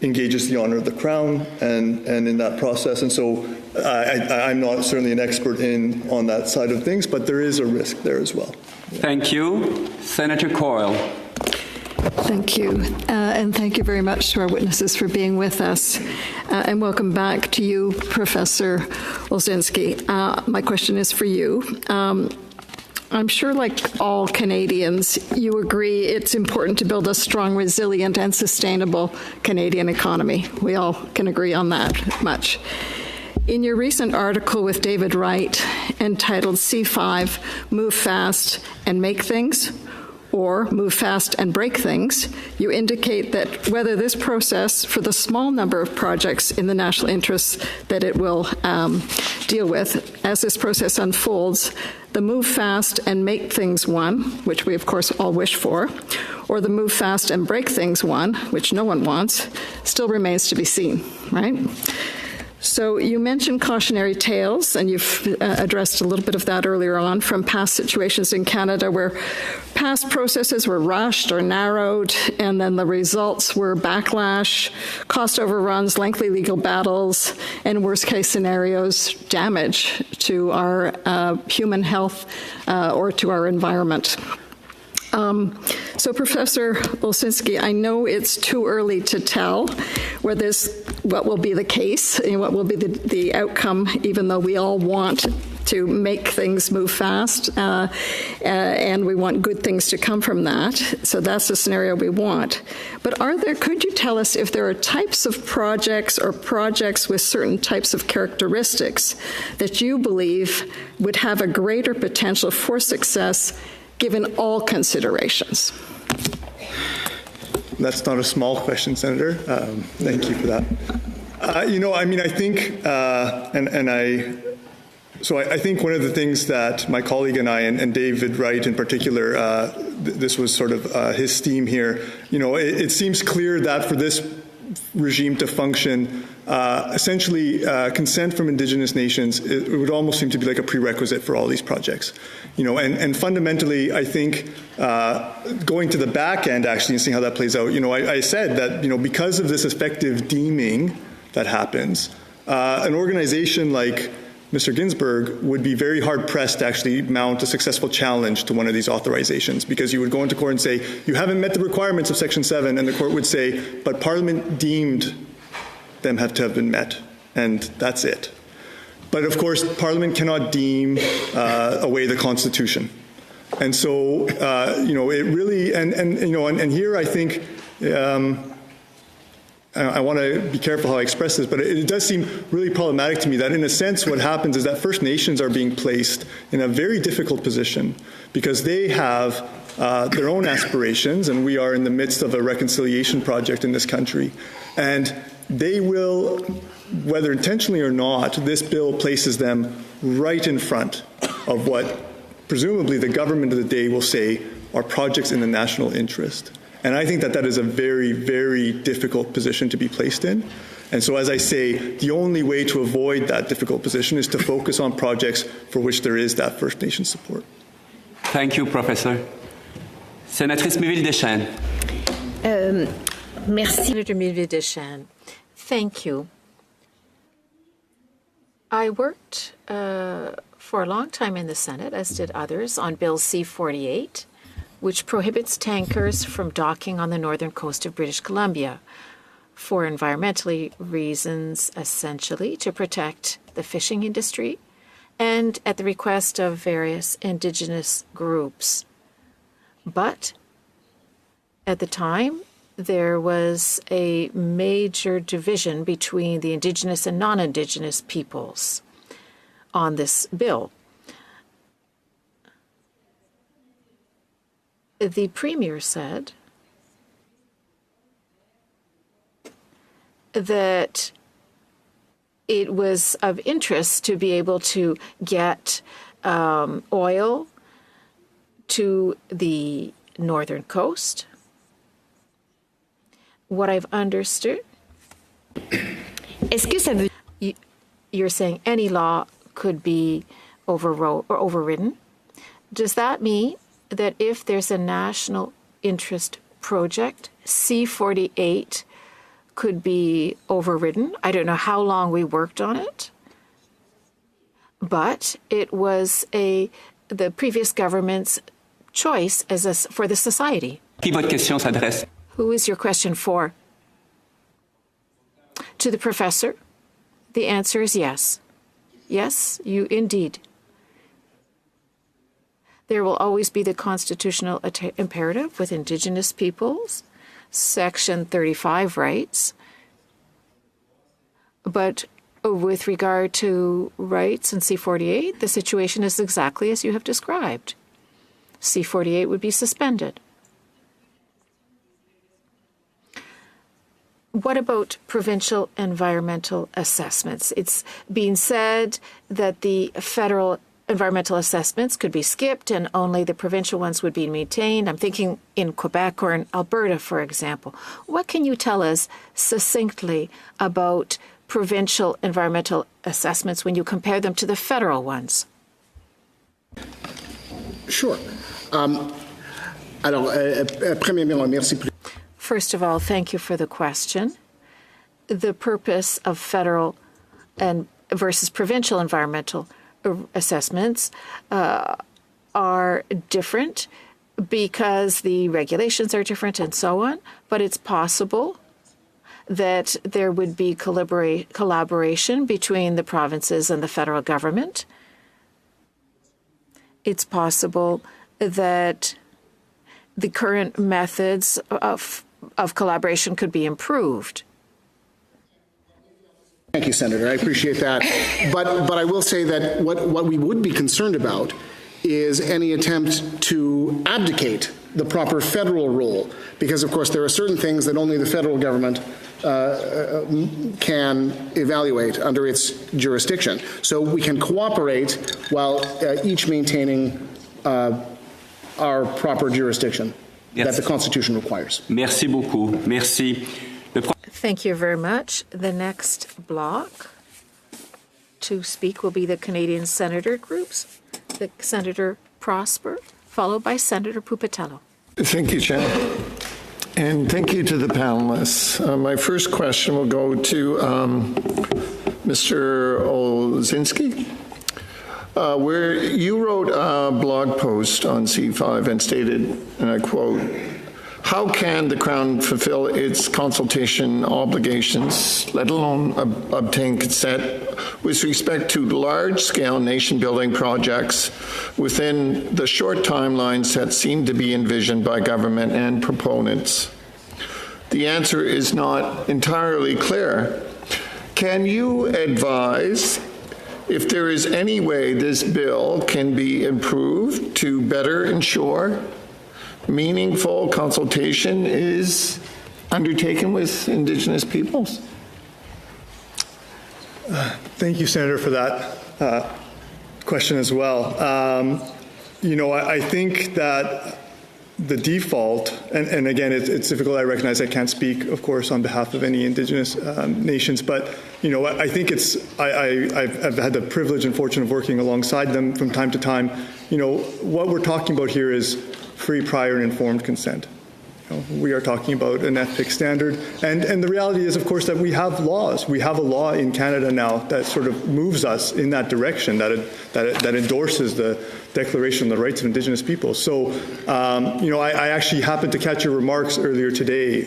engages the honor of the Crown and in that process. And so I'm not certainly an expert on that side of things, but there is a risk there as well. Thank you. Senator Coyle. Thank you. And thank you very much to our witnesses for being with us. And welcome back to you, Professor Olszynski. My question is for you. I'm sure, like all Canadians, you agree it's important to build a strong, resilient, and sustainable Canadian economy. We all can agree on that much. In your recent article with David Wright entitled C5, Move Fast and Make Things, or Move Fast and Break Things, you indicate that whether this process, for the small number of projects in the national interest that it will deal with, as this process unfolds, the Move Fast and Make Things one, which we of course all wish for, or the Move Fast and Break Things one, which no one wants, still remains to be seen, right? So you mentioned cautionary tales, and you've addressed a little bit of that earlier on from past situations in Canada where past processes were rushed or narrowed, and then the results were backlash, cost overruns, lengthy legal battles, and worst-case scenarios, damage to our human health or to our environment. So, Professor Olszynski, I know it's too early to tell what will be the case and what will be the outcome, even though we all want to make things move fast, and we want good things to come from that. So that's the scenario we want. But could you tell us if there are types of projects or projects with certain types of characteristics that you believe would have a greater potential for success given all considerations? That's not a small question, Senator. Thank you for that. I think, I think one of the things that my colleague and I, and David Wright in particular, this was sort of his theme here, it seems clear that for this regime to function, essentially consent from Indigenous nations, it would almost seem to be like a prerequisite for all these projects. And fundamentally, I think going to the back end actually and seeing how that plays out, I said that, because of this effective deeming that happens, an organization like Mr. Ginsburg would be very hard-pressed to actually mount a successful challenge to one of these authorizations, because you would go into court and say, you haven't met the requirements of Section 7, and the court would say, but Parliament deemed them to have been met, and that's it. But of course, Parliament cannot deem away the Constitution. And so, it really, and here I think, I want to be careful how I express this, but it does seem really problematic to me that in a sense what happens is that First Nations are being placed in a very difficult position because they have their own aspirations, and we are in the midst of a reconciliation project in this country. And they will, whether intentionally or not, this bill places them right in front of what presumably the government of the day will say are projects in the national interest. And I think that that is a very, very difficult position to be placed in. And so, as I say, the only way to avoid that difficult position is to focus on projects for which there is that First Nation support. Thank you, Professor. Sénatrice Miville-Deschênes. Merci. Senator Miville-Deschênes. Thank you. I worked for a long time in the Senate, as did others, on Bill C-48, which prohibits tankers from docking on the northern coast of British Columbia for environmental reasons, essentially to protect the fishing industry and at the request of various Indigenous groups. But at the time, there was a major division between the Indigenous and non-Indigenous peoples on this bill. The Premier said that it was of interest to be able to get oil to the northern coast. What I've understood, you're saying any law could be overridden. Does that mean that if there's a national interest project, C-48 could be overridden? I don't know how long we worked on it, but it was the previous government's choice for the society. Qui votre question s'adresse? Who is your question for? To the professor? The answer is yes. Yes, you indeed. There will always be the constitutional imperative with Indigenous peoples, Section 35 rights. But with regard to rights in C-48, the situation is exactly as you have described. C-48 would be suspended. What about provincial environmental assessments? It's being said that the federal environmental assessments could be skipped and only the provincial ones would be maintained. I'm thinking in Quebec or in Alberta, for example. What can you tell us succinctly about provincial environmental assessments when you compare them to the federal ones? Sure. First of all, thank you for the question. The purpose of federal and versus provincial environmental assessments are different because the regulations are different and so on, but it's possible that there would be collaboration between the provinces and the federal government. It's possible that the current methods of collaboration could be improved. Thank you, Senator. I appreciate that. But I will say that what we would be concerned about is any attempt to abdicate the proper federal role, because, of course, there are certain things that only the federal government can evaluate under its jurisdiction. So we can cooperate while each maintaining our proper jurisdiction that the Constitution requires. Merci beaucoup. Merci. Thank you very much. The next block to speak will be the Canadian Senator groups. The Senator Prosper, followed by Senator Pupatello. Thank you, Chair. And thank you to the panelists. My first question will go to Mr. Olszynski, where you wrote a blog post on C5 and stated, and I quote, how can the Crown fulfill its consultation obligations, let alone obtain consent, with respect to large-scale nation-building projects within the short timelines that seem to be envisioned by government and proponents? The answer is not entirely clear. Can you advise if there is any way this bill can be improved to better ensure meaningful consultation is undertaken with Indigenous peoples? Thank you, Senator, for that question as well. I think that the default, and again, it's difficult. I recognize I can't speak, of course, on behalf of any Indigenous nations, but I think I've had the privilege and fortune of working alongside them from time to time. What we're talking about here is free, prior, and informed consent. We are talking about an ethics standard, and the reality is, of course, that we have laws. We have a law in Canada now that sort of moves us in that direction, that endorses the Declaration on the Rights of Indigenous Peoples. So, I actually happened to catch your remarks earlier today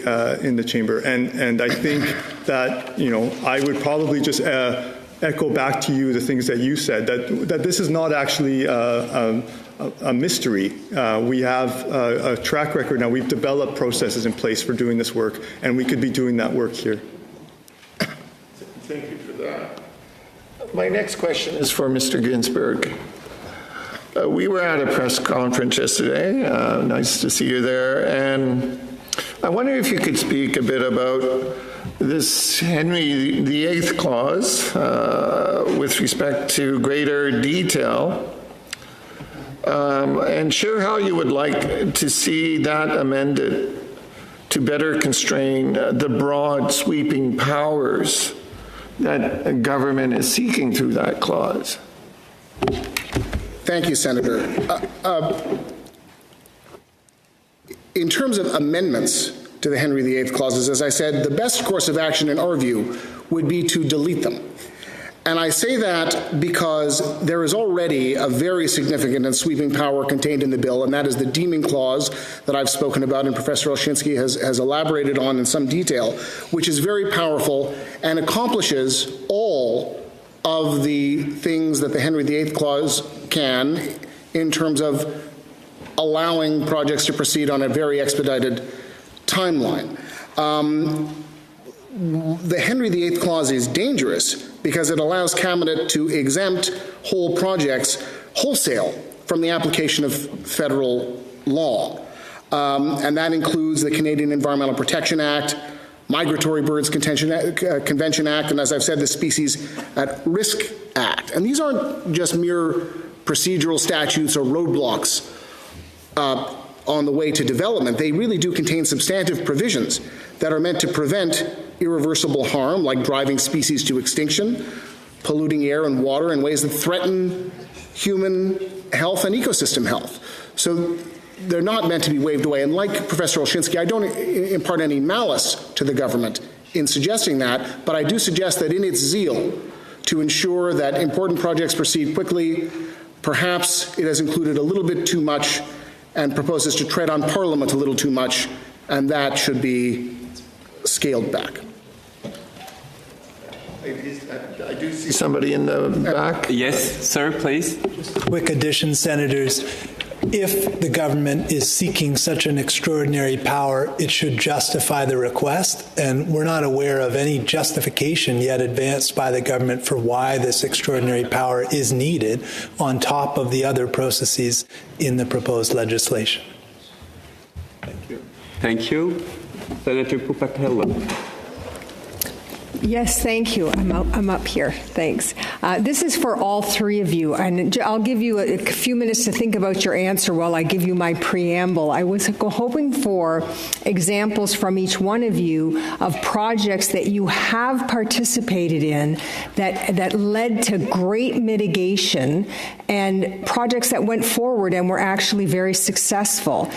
in the chamber, and I think that I would probably just echo back to you the things that you said, that this is not actually a mystery. We have a track record now. We've developed processes in place for doing this work, and we could be doing that work here. Thank you for that. My next question is for Mr. Ginsberg. We were at a press conference yesterday. Nice to see you there. And I wonder if you could speak a bit about this Henry VIII clause with respect to greater detail, and share how you would like to see that amended to better constrain the broad sweeping powers that government is seeking through that clause. Thank you, Senator. In terms of amendments to the Henry VIII clauses, as I said, the best course of action in our view would be to delete them. And I say that because there is already a very significant and sweeping power contained in the bill, and that is the deeming clause that I've spoken about and Professor Olshinsky has elaborated on in some detail, which is very powerful and accomplishes all of the things that the Henry VIII clause can in terms of allowing projects to proceed on a very expedited timeline. The Henry VIII clause is dangerous because it allows Cabinet to exempt whole projects wholesale from the application of federal law. And that includes the Canadian Environmental Protection Act, Migratory Birds Convention Act, and as I've said, the Species at Risk Act. And these aren't just mere procedural statutes or roadblocks on the way to development. They really do contain substantive provisions that are meant to prevent irreversible harm, like driving species to extinction, polluting air and water in ways that threaten human health and ecosystem health. So they're not meant to be waved away. And like Professor Olshinsky, I don't impart any malice to the government in suggesting that, but I do suggest that in its zeal to ensure that important projects proceed quickly, perhaps it has included a little bit too much and proposes to tread on Parliament a little too much, and that should be scaled back. I do see somebody in the back. Yes, sir, please. Just a quick addition, Senators. If the government is seeking such an extraordinary power, it should justify the request, and we're not aware of any justification yet advanced by the government for why this extraordinary power is needed on top of the other processes in the proposed legislation. Thank you. Thank you. Senator Pupatello. Yes, thank you. I'm up here. Thanks. This is for all three of you, and I'll give you a few minutes to think about your answer while I give you my preamble. I was hoping for examples from each one of you of projects that you have participated in that led to great mitigation and projects that went forward and were actually very successful.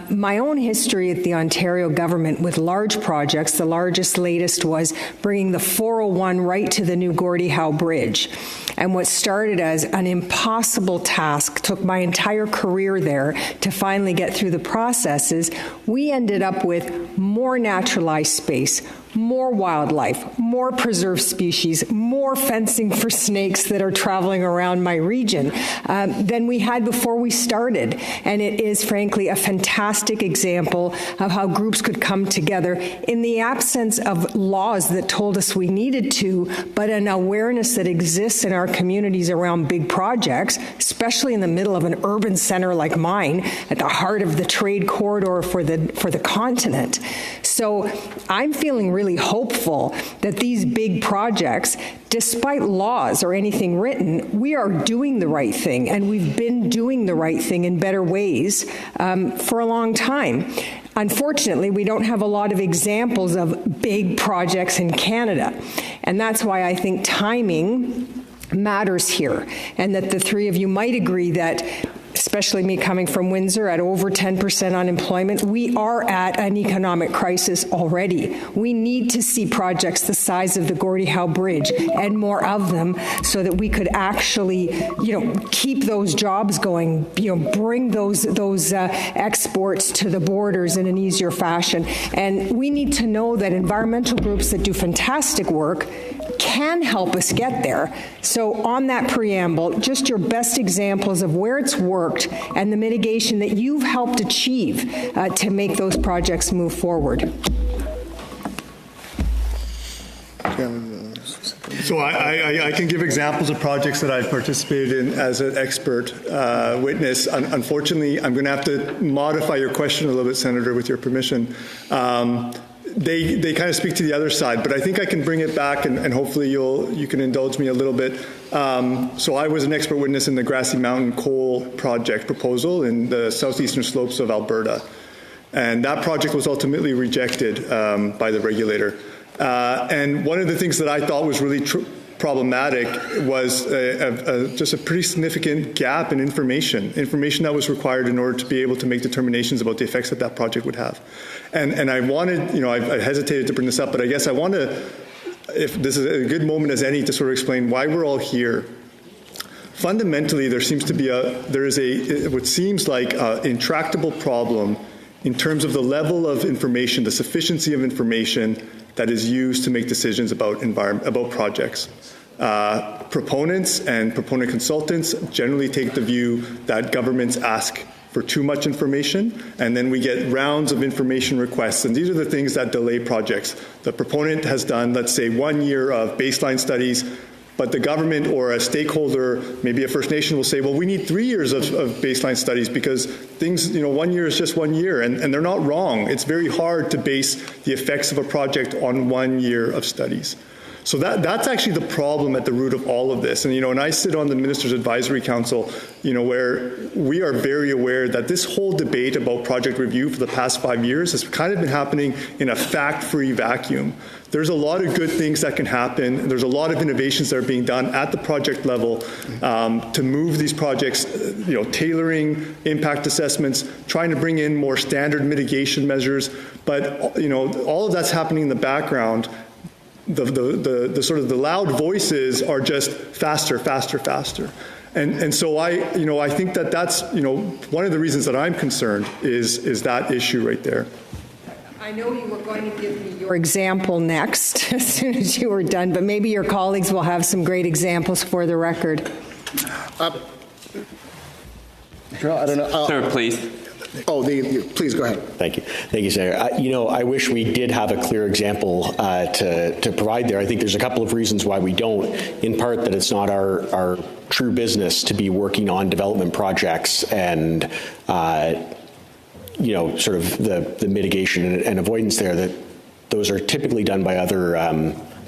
My own history at the Ontario government with large projects, the latest was bringing bringing the 401 right to the new Gordie Howe Bridge. And what started as an impossible task, took my entire career there to finally get through the processes, we ended up with more naturalized space, more wildlife, more preserved species, more fencing for snakes that are traveling around my region than we had before we started. And it is, frankly, a fantastic example of how groups could come together in the absence of laws that told us we needed to, but an awareness that exists in our communities around big projects, especially in the middle of an urban center like mine, at the heart of the trade corridor for the continent. So I'm feeling really hopeful that these big projects, despite laws or anything written, we are doing the right thing, and we've been doing the right thing in better ways for a long time. Unfortunately, we don't have a lot of examples of big projects in Canada, and that's why I think timing matters here, and that the three of you might agree that, especially me coming from Windsor, at over 10% unemployment, we are at an economic crisis already. We need to see projects the size of the Gordie Howe Bridge and more of them so that we could actually, keep those jobs going, bring those exports to the borders in an easier fashion. And we need to know that environmental groups that do fantastic work can help us get there. So on that preamble, just your best examples of where it's worked and the mitigation that you've helped achieve to make those projects move forward. So I can give examples of projects that I've participated in as an expert witness. Unfortunately, I'm going to have to modify your question a little bit, Senator, with your permission. They kind of speak to the other side, but I think I can bring it back, and hopefully you can indulge me a little bit. So I was an expert witness in the Grassy Mountain coal project proposal in the southeastern slopes of Alberta, and that project was ultimately rejected by the regulator. And one of the things that I thought was really problematic was just a pretty significant gap in information that was required in order to be able to make determinations about the effects that that project would have. And I wanted, I hesitated to bring this up, but I guess I want to, if this is a good moment as any, to sort of explain why we're all here. Fundamentally, there is what seems like an intractable problem in terms of the level of information, the sufficiency of information that is used to make decisions about projects. Proponents and proponent consultants generally take the view that governments ask for too much information, and then we get rounds of information requests, and these are the things that delay projects. The proponent has done, let's say, 1 year of baseline studies, but the government or a stakeholder, maybe a First Nation, will say, well, we need 3 years of baseline studies because things, 1 year is just 1 year, and they're not wrong. It's very hard to base the effects of a project on 1 year of studies. So that's actually the problem at the root of all of this. And, and I sit on the Ministers' Advisory Council, where we are very aware that this whole debate about project review for the past 5 years has kind of been happening in a fact-free vacuum. There's a lot of good things that can happen. There's a lot of innovations that are being done at the project level to move these projects, tailoring impact assessments, trying to bring in more standard mitigation measures. But, all of that's happening in the background. The sort of the loud voices are just faster, faster, faster. And so I think that's, one of the reasons that I'm concerned is that issue right there. I know you were going to give me your example next as soon as you were done, but maybe your colleagues will have some great examples for the record. I don't know. Sir, please. Please go ahead. Thank you, Senator. I wish we did have a clear example to provide there. I think there's a couple of reasons why we don't. In part, that it's not our true business to be working on development projects and sort of the mitigation and avoidance there. That those are typically done by other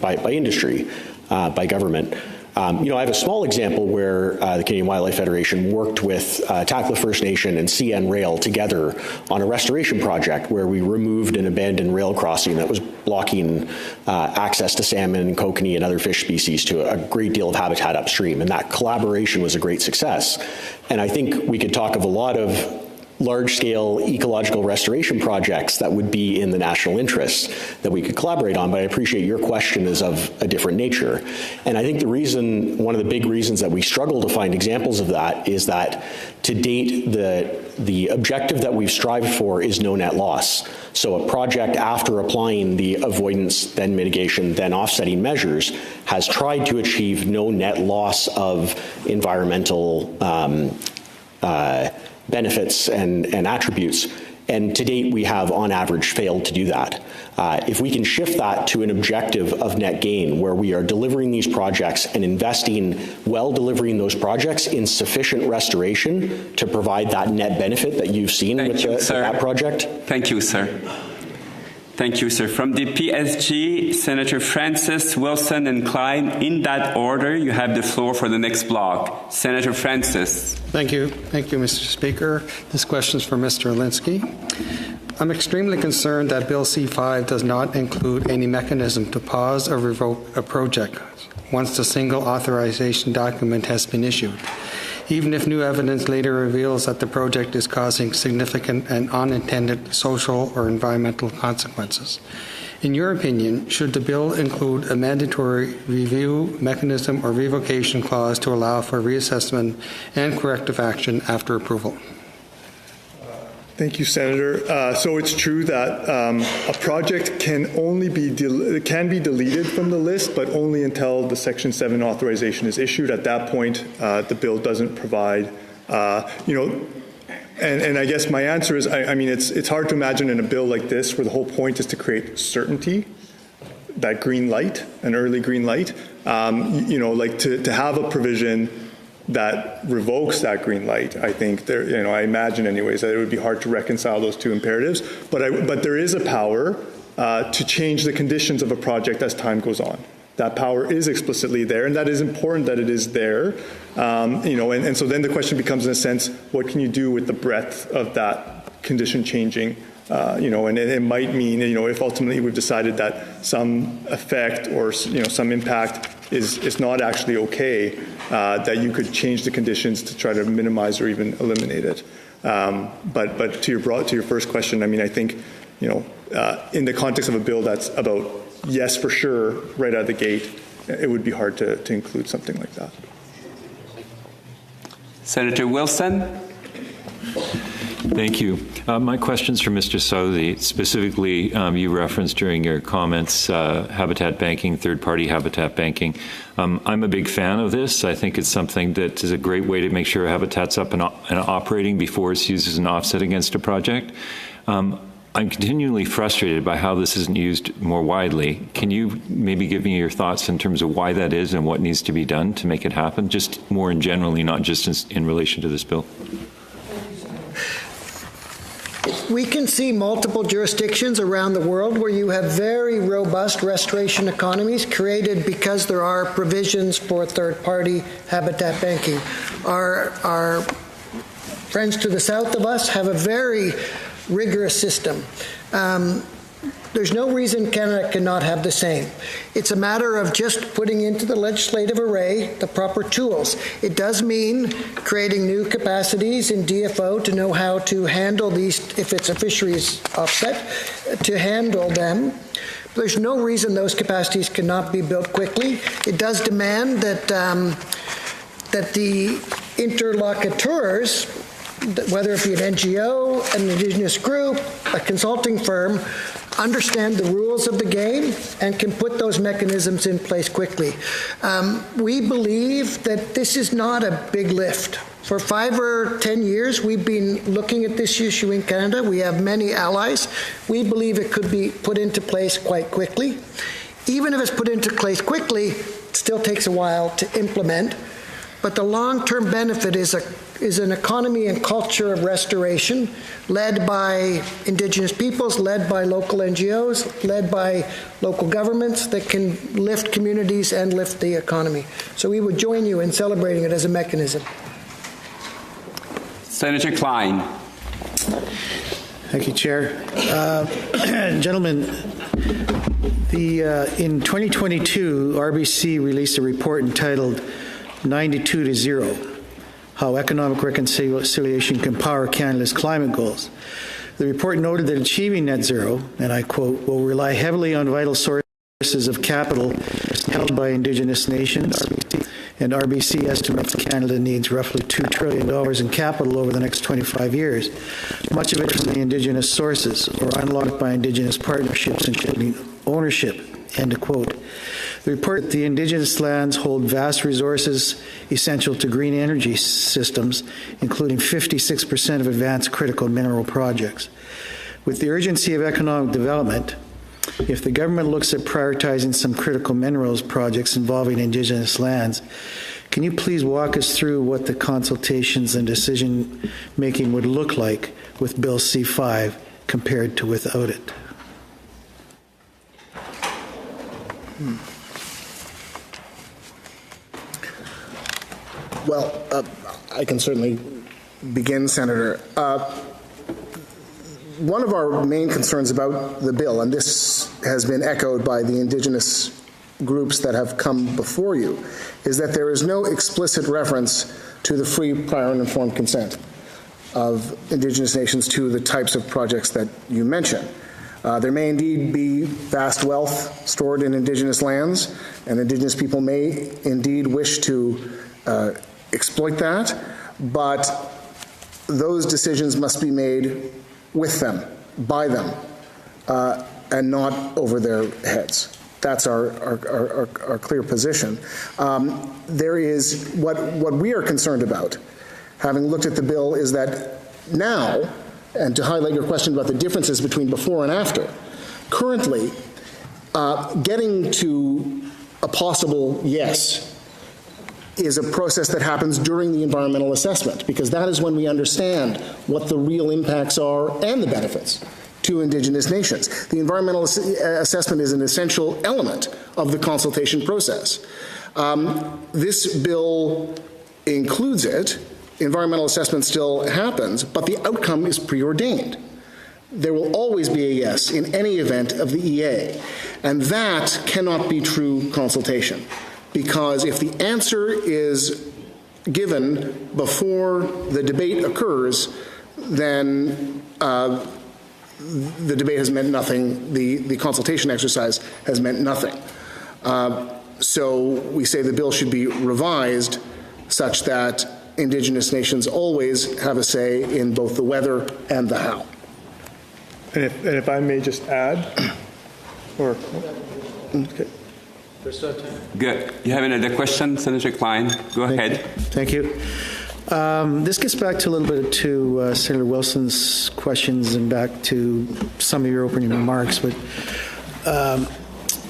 by industry, by government. I have a small example where the Canadian Wildlife Federation worked with Takla First Nation and CN Rail together on a restoration project where we removed an abandoned rail crossing that was blocking access to salmon, kokanee, and other fish species to a great deal of habitat upstream. And that collaboration was a great success. And I think we could talk of a lot of large-scale ecological restoration projects that would be in the national interest that we could collaborate on, but I appreciate your question is of a different nature. And I think one of the big reasons that we struggle to find examples of that is that to date, the objective that we've strived for is no net loss. So a project, after applying the avoidance, then mitigation, then offsetting measures, has tried to achieve no net loss of environmental benefits and attributes. And to date, we have, on average, failed to do that. If we can shift that to an objective of net gain, where we are delivering these projects and investing while delivering those projects in sufficient restoration to provide that net benefit that you've seen with that project. Thank you, sir. Thank you, sir. From the PSG, Senator Francis, Wilson, and Klein. In that order, you have the floor for the next block. Senator Francis. Thank you. Thank you, Mr. Speaker. This question is for Mr. Alinsky. I'm extremely concerned that Bill C-5 does not include any mechanism to pause or revoke a project once the single authorization document has been issued, even if new evidence later reveals that the project is causing significant and unintended social or environmental consequences. In your opinion, should the bill include a mandatory review mechanism or revocation clause to allow for reassessment and corrective action after approval? Thank you, Senator. So it's true that a project can only be deleted from the list, but only until the Section 7 authorization is issued. At that point, the bill doesn't provide, and I guess my answer is, I mean, it's hard to imagine in a bill like this where the whole point is to create certainty, that green light, an early green light, like to have a provision that revokes that green light. I think I imagine anyways that it would be hard to reconcile those two imperatives, but there is a power to change the conditions of a project as time goes on. That power is explicitly there, and that is important that it is there. And so then the question becomes, in a sense, what can you do with the breadth of that condition changing? And it might mean, if ultimately we've decided that some effect or some impact is not actually okay, that you could change the conditions to try to minimize or even eliminate it. But to your first question, I mean, I think in the context of a bill that's about yes for sure right out of the gate, it would be hard to include something like that. Senator Wilson. Thank you. My question's for Mr. Southey. Specifically, you referenced during your comments habitat banking, third-party habitat banking. I'm a big fan of this. I think it's something that is a great way to make sure habitat's up and operating before it's used as an offset against a project. I'm continually frustrated by how this isn't used more widely. Can you maybe give me your thoughts in terms of why that is and what needs to be done to make it happen, just more in generally, not just in relation to this bill? We can see multiple jurisdictions around the world where you have very robust restoration economies created because there are provisions for third-party habitat banking. Our friends to the south of us have a very rigorous system. There's no reason Canada cannot have the same. It's a matter of just putting into the legislative array the proper tools. It does mean creating new capacities in DFO to know how to handle these, if it's a fisheries offset, to handle them. There's no reason those capacities cannot be built quickly. It does demand that the interlocutors, whether it be an NGO, an Indigenous group, a consulting firm, understand the rules of the game and can put those mechanisms in place quickly. We believe that this is not a big lift. For 5 or 10 years, we've been looking at this issue in Canada. We have many allies. We believe it could be put into place quite quickly. Even if it's put into place quickly, it still takes a while to implement. But the long-term benefit is an economy and culture of restoration led by Indigenous peoples, led by local NGOs, led by local governments that can lift communities and lift the economy. So we would join you in celebrating it as a mechanism. Senator Klein. Thank you, Chair. Gentlemen, in 2022, RBC released a report entitled 92 to 0, how economic reconciliation can power Canada's climate goals. The report noted that achieving net zero, and I quote, will rely heavily on vital sources of capital held by Indigenous nations, and RBC estimates Canada needs roughly $2 trillion in capital over the next 25 years, much of it from the Indigenous sources or unlocked by Indigenous partnerships, including ownership, end of quote. The report, the Indigenous lands hold vast resources essential to green energy systems, including 56% of advanced critical mineral projects. With the urgency of economic development, if the government looks at prioritizing some critical minerals projects involving Indigenous lands, can you please walk us through what the consultations and decision-making would look like with Bill C-5 compared to without it? Well, I can certainly begin, Senator. One of our main concerns about the bill, and this has been echoed by the Indigenous groups that have come before you, is that there is no explicit reference to the free, prior, and informed consent of Indigenous nations to the types of projects that you mention. There may indeed be vast wealth stored in Indigenous lands, and Indigenous people may indeed wish to exploit that, but those decisions must be made with them, by them, and not over their heads. That's our clear position. There is, what we are concerned about, having looked at the bill, is that now, and to highlight your question about the differences between before and after, currently, getting to a possible yes is a process that happens during the environmental assessment, because that is when we understand what the real impacts are and the benefits to Indigenous nations. The environmental assessment is an essential element of the consultation process. This bill includes it. Environmental assessment still happens, but the outcome is preordained. There will always be a yes in any event of the EA, and that cannot be true consultation. Because if the answer is given before the debate occurs, then the debate has meant nothing, the consultation exercise has meant nothing. So we say the bill should be revised such that Indigenous nations always have a say in both the whether and the how. And if I may just add, or... Okay. Good. You have another question, Senator Klein? Go ahead. Thank you. This gets back to a little bit to Senator Wilson's questions and back to some of your opening remarks. But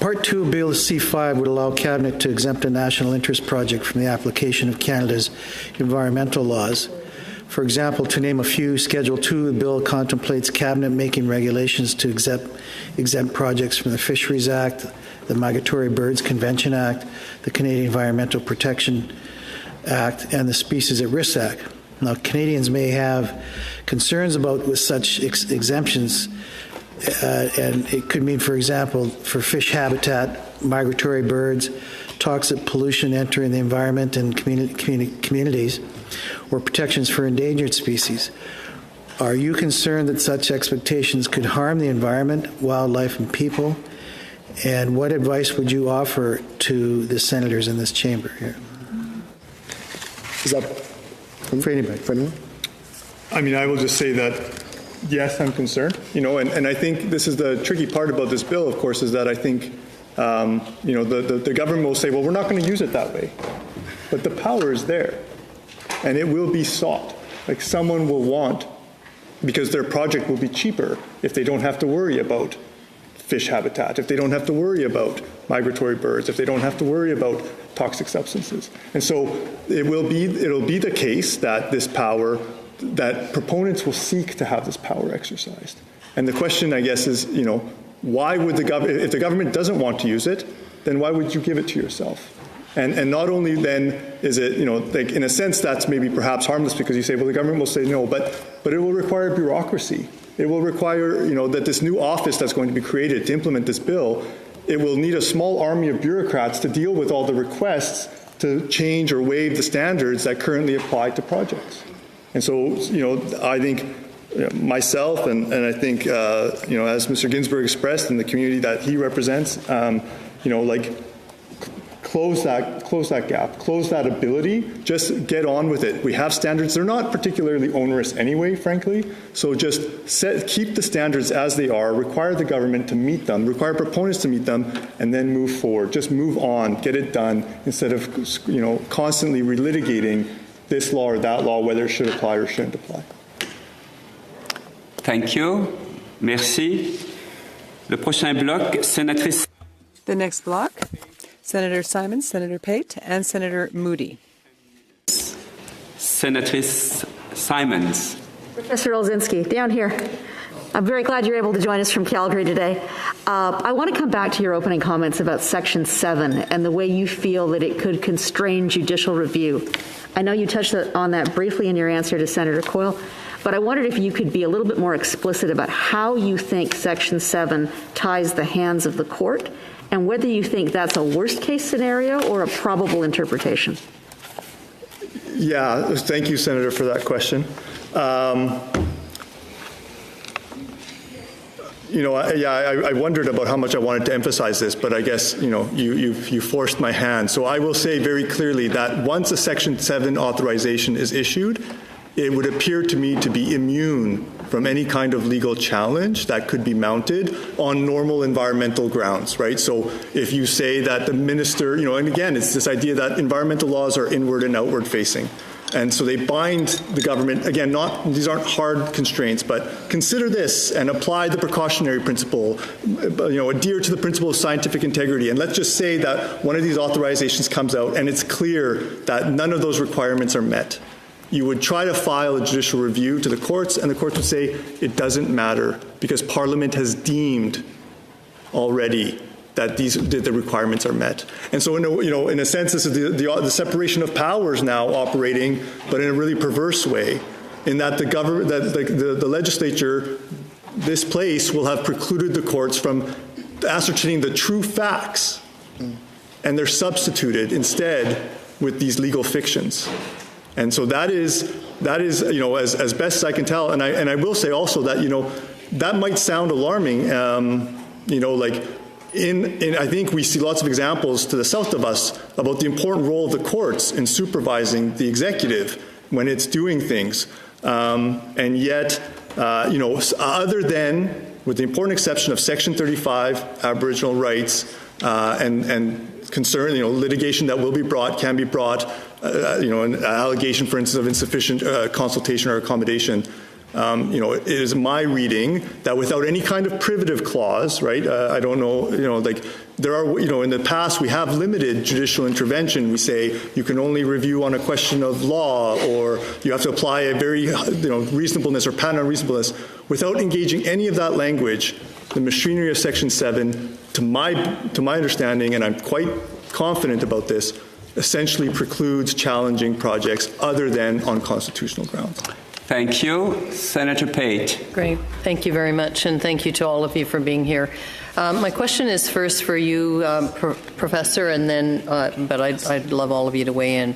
Part 2 of Bill C-5 would allow Cabinet to exempt a national interest project from the application of Canada's environmental laws. For example, to name a few, Schedule 2 of the bill contemplates Cabinet making regulations to exempt projects from the Fisheries Act, the Migratory Birds Convention Act, the Canadian Environmental Protection Act, and the Species at Risk Act. Now, Canadians may have concerns about with such exemptions, and it could mean, for example, for fish habitat, migratory birds, toxic pollution entering the environment and communities, or protections for endangered species. Are you concerned that such expectations could harm the environment, wildlife, and people? And what advice would you offer to the senators in this chamber here? Is that for anybody? For anyone? I mean, I will just say that, yes, I'm concerned, and I think this is the tricky part about this bill, of course, is that I think, the government will say, well, we're not going to use it that way. But the power is there, and it will be sought. Like, someone will want, because their project will be cheaper if they don't have to worry about fish habitat, if they don't have to worry about migratory birds, if they don't have to worry about toxic substances. And so it'll be the case that this power, that proponents will seek to have this power exercised. And the question, I guess, is, why would if the government doesn't want to use it, then why would you give it to yourself? And not only then is it, like, in a sense that's maybe perhaps harmless because you say, well, the government will say no, but it will require bureaucracy. It will require, that this new office that's going to be created to implement this bill, it will need a small army of bureaucrats to deal with all the requests to change or waive the standards that currently apply to projects. And so, I think myself and I think, as Mr. Ginsburg expressed in the community that he represents, close that gap, close that ability, just get on with it. We have standards. They're not particularly onerous anyway, frankly. So just keep the standards as they are, require the government to meet them, require proponents to meet them, and then move forward. Just move on, get it done, instead of, constantly relitigating this law or that law, whether it should apply or shouldn't apply. Thank you. Merci. Le prochain bloc, sénatrice. The next block, Senator Simons, Senator Pate, and Senator Moody. Senatrice Simons. Professor Olszynski, down here. I'm very glad you're able to join us from Calgary today. I want to come back to your opening comments about Section 7 and the way you feel that it could constrain judicial review. I know you touched on that briefly in your answer to Senator Coyle, but I wondered if you could be a little bit more explicit about how you think Section 7 ties the hands of the court and whether you think that's a worst-case scenario or a probable interpretation. Yeah, thank you, Senator, for that question. I wondered about how much I wanted to emphasize this, but I guess, you forced my hand. So I will say very clearly that once a Section 7 authorization is issued, it would appear to me to be immune from any kind of legal challenge that could be mounted on normal environmental grounds, right? So if you say that the minister, and again, it's this idea that environmental laws are inward and outward facing. And so they bind the government, again, these aren't hard constraints, but consider this and apply the precautionary principle, adhere to the principle of scientific integrity. And let's just say that one of these authorizations comes out and it's clear that none of those requirements are met. You would try to file a judicial review to the courts, and the courts would say it doesn't matter because Parliament has deemed already that the requirements are met. And so, in a sense, this is the separation of powers now operating, but in a really perverse way, in that the government, the legislature, this place will have precluded the courts from ascertaining the true facts, and they're substituted instead with these legal fictions. And so that is as best as I can tell, and I will say also that that might sound alarming, I think we see lots of examples to the south of us about the important role of the courts in supervising the executive when it's doing things, and yet other than with the important exception of Section 35 Aboriginal rights and concern, litigation that will be brought, can be brought, an allegation, for instance, of insufficient consultation or accommodation. It is my reading that without any kind of privative clause, right? I don't know, there are, in the past we have limited judicial intervention. We say you can only review on a question of law, or you have to apply a very, reasonableness or patent unreasonableness. Without engaging any of that language, the machinery of Section 7, to my understanding, and I'm quite confident about this, essentially precludes challenging projects other than on constitutional grounds. Thank you. Senator Pate. Great. Thank you very much, and thank you to all of you for being here. My question is first for you, Professor, and then, but I'd love all of you to weigh in.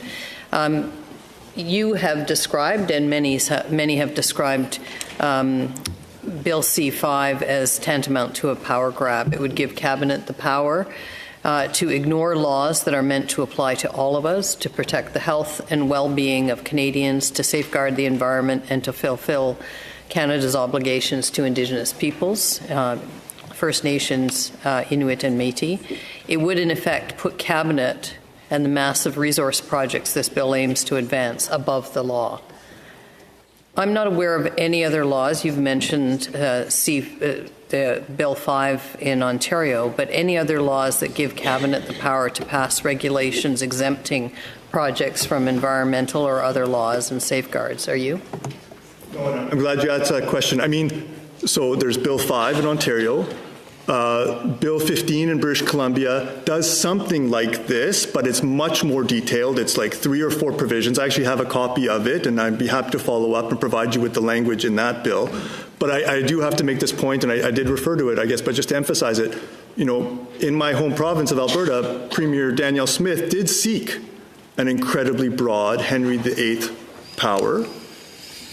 You have described, and many have described, Bill C-5 as tantamount to a power grab. It would give Cabinet the power to ignore laws that are meant to apply to all of us, to protect the health and well-being of Canadians, to safeguard the environment, and to fulfill Canada's obligations to Indigenous peoples, First Nations, Inuit and Métis. It would, in effect, put Cabinet and the massive resource projects this bill aims to advance above the law. I'm not aware of any other laws. You've mentioned the Bill 5 in Ontario, but any other laws that give Cabinet the power to pass regulations exempting projects from environmental or other laws and safeguards. Are you? I'm glad you asked that question. So there's Bill 5 in Ontario. Bill 15 in British Columbia does something like this, but it's much more detailed. It's like 3 or 4 provisions. I actually have a copy of it, and I'd be happy to follow up and provide you with the language in that bill. But I do have to make this point, and I did refer to it, I guess, but just to emphasize it, in my home province of Alberta, Premier Danielle Smith did seek an incredibly broad Henry VIII power,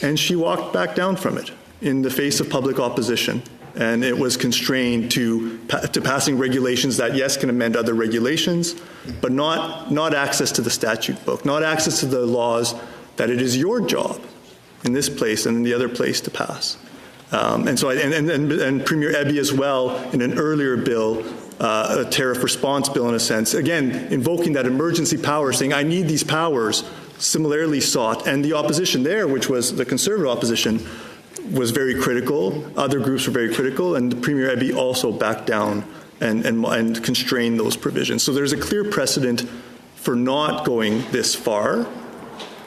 and she walked back down from it in the face of public opposition. And it was constrained to passing regulations that, yes, can amend other regulations, but not access to the statute book, not access to the laws that it is your job in this place and in the other place to pass. And Premier Eby as well, in an earlier bill, a tariff response bill in a sense, again, invoking that emergency power, saying, I need these powers, similarly sought. And the opposition there, which was the Conservative opposition, was very critical. Other groups were very critical, and Premier Eby also backed down and constrained those provisions. So there's a clear precedent for not going this far.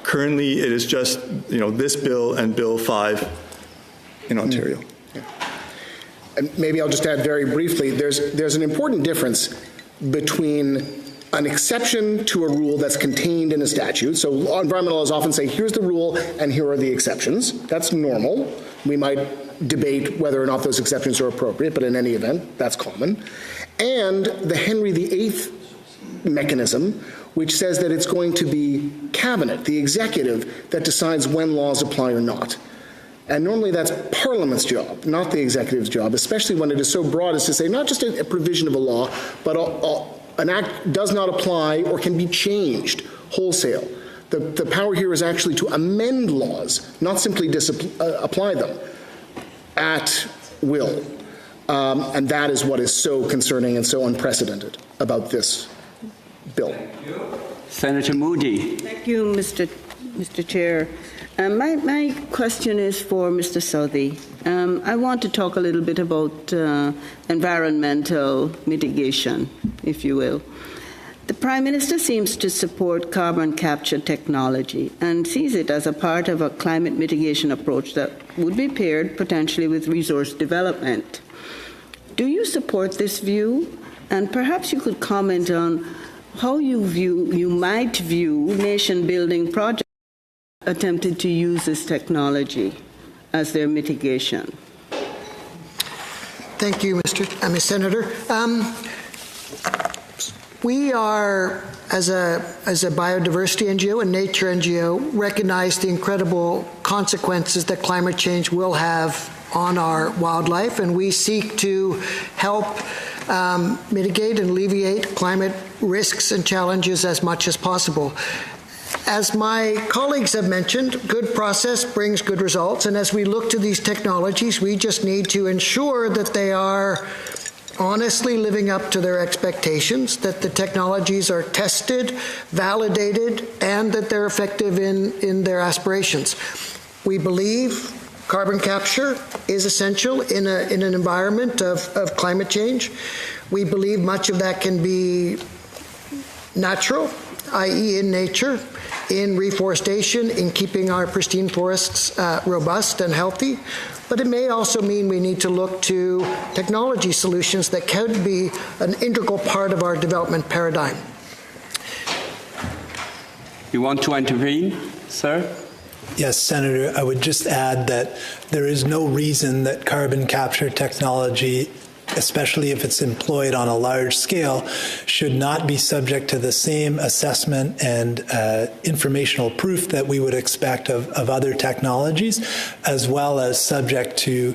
Currently, it is just this bill and Bill 5 in Ontario. Yeah. And maybe I'll just add very briefly, there's an important difference between an exception to a rule that's contained in a statute. So environmental laws often say, here's the rule and here are the exceptions. That's normal. We might debate whether or not those exceptions are appropriate, but in any event, that's common. And the Henry VIII mechanism, which says that it's going to be cabinet, the executive, that decides when laws apply or not. And normally that's Parliament's job, not the executive's job, especially when it is so broad as to say not just a provision of a law, but an act does not apply or can be changed wholesale. The power here is actually to amend laws, not simply apply them at will. And that is what is so concerning and so unprecedented about this bill. Senator Moody. Thank you, Mr. Chair. My question is for Mr. Southey. I want to talk a little bit about environmental mitigation, if you will. The Prime Minister seems to support carbon capture technology and sees it as a part of a climate mitigation approach that would be paired potentially with resource development. Do you support this view? And perhaps you could comment on how you might view nation-building projects attempted to use this technology as their mitigation. Thank you, Senator. We are, as a biodiversity NGO and nature NGO, recognize the incredible consequences that climate change will have on our wildlife, and we seek to help mitigate and alleviate climate risks and challenges as much as possible. As my colleagues have mentioned, good process brings good results, and as we look to these technologies, we just need to ensure that they are honestly living up to their expectations, that the technologies are tested, validated, and that they're effective in their aspirations. We believe carbon capture is essential in an environment of climate change. We believe much of that can be natural, i.e. in nature, in reforestation, in keeping our pristine forests robust and healthy. But it may also mean we need to look to technology solutions that could be an integral part of our development paradigm. You want to intervene, sir? Yes, Senator. I would just add that there is no reason that carbon capture technology, especially if it's employed on a large scale, should not be subject to the same assessment and informational proof that we would expect of other technologies, as well as subject to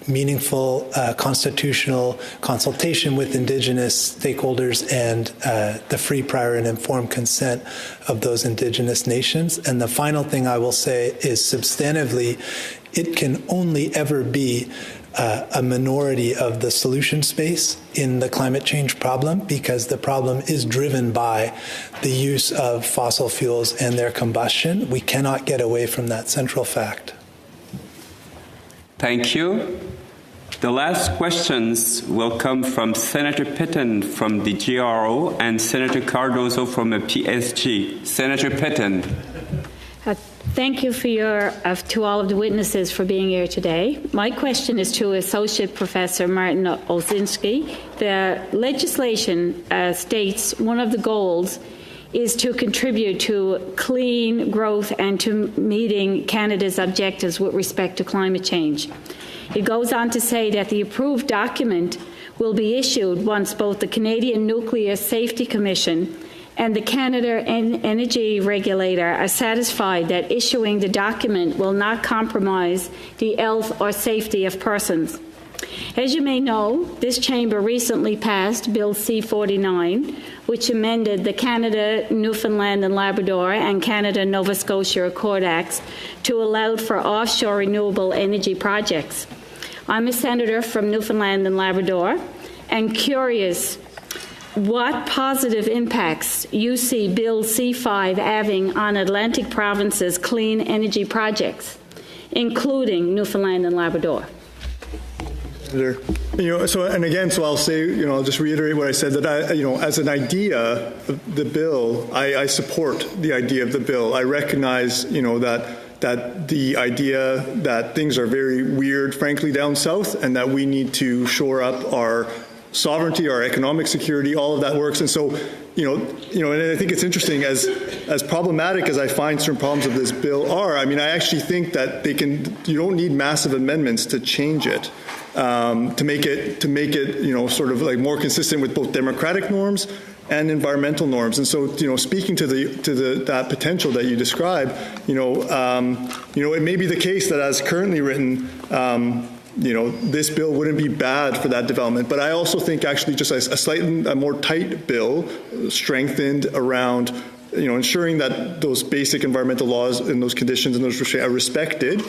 meaningful constitutional consultation with Indigenous stakeholders and the free, prior, and informed consent of those Indigenous nations. And the final thing I will say is substantively, it can only ever be a minority of the solution space in the climate change problem, because the problem is driven by the use of fossil fuels and their combustion. We cannot get away from that central fact. Thank you. The last questions will come from Senator Pitton from the GRO and Senator Cardozo from the PSG. Senator Pitton. Thank you to all of the witnesses for being here today. My question is to Associate Professor Martin Olszynski. The legislation states one of the goals is to contribute to clean growth and to meeting Canada's objectives with respect to climate change. It goes on to say that the approved document will be issued once both the Canadian Nuclear Safety Commission and the Canada Energy Regulator are satisfied that issuing the document will not compromise the health or safety of persons. As you may know, this chamber recently passed Bill C-49, which amended the Canada, Newfoundland and Labrador and Canada, Nova Scotia Accord Acts to allow for offshore renewable energy projects. I'm a senator from Newfoundland and Labrador and curious what positive impacts you see Bill C-5 having on Atlantic provinces' clean energy projects, including Newfoundland and Labrador. So I'll say, I'll just reiterate what I said, that as an idea, the bill, I support the idea of the bill. I recognize, that the idea that things are very weird, frankly, down south, and that we need to shore up our sovereignty, our economic security, all of that works. And so, and I think it's interesting, as problematic as I find certain problems of this bill are, I actually think that you don't need massive amendments to change it. To make it, sort of like more consistent with both democratic norms and environmental norms. And so, speaking to that potential that you describe, it may be the case that as currently written, this bill wouldn't be bad for that development. But I also think actually just a slightly more tight bill, strengthened around ensuring that those basic environmental laws and those conditions and those restrictions are respected,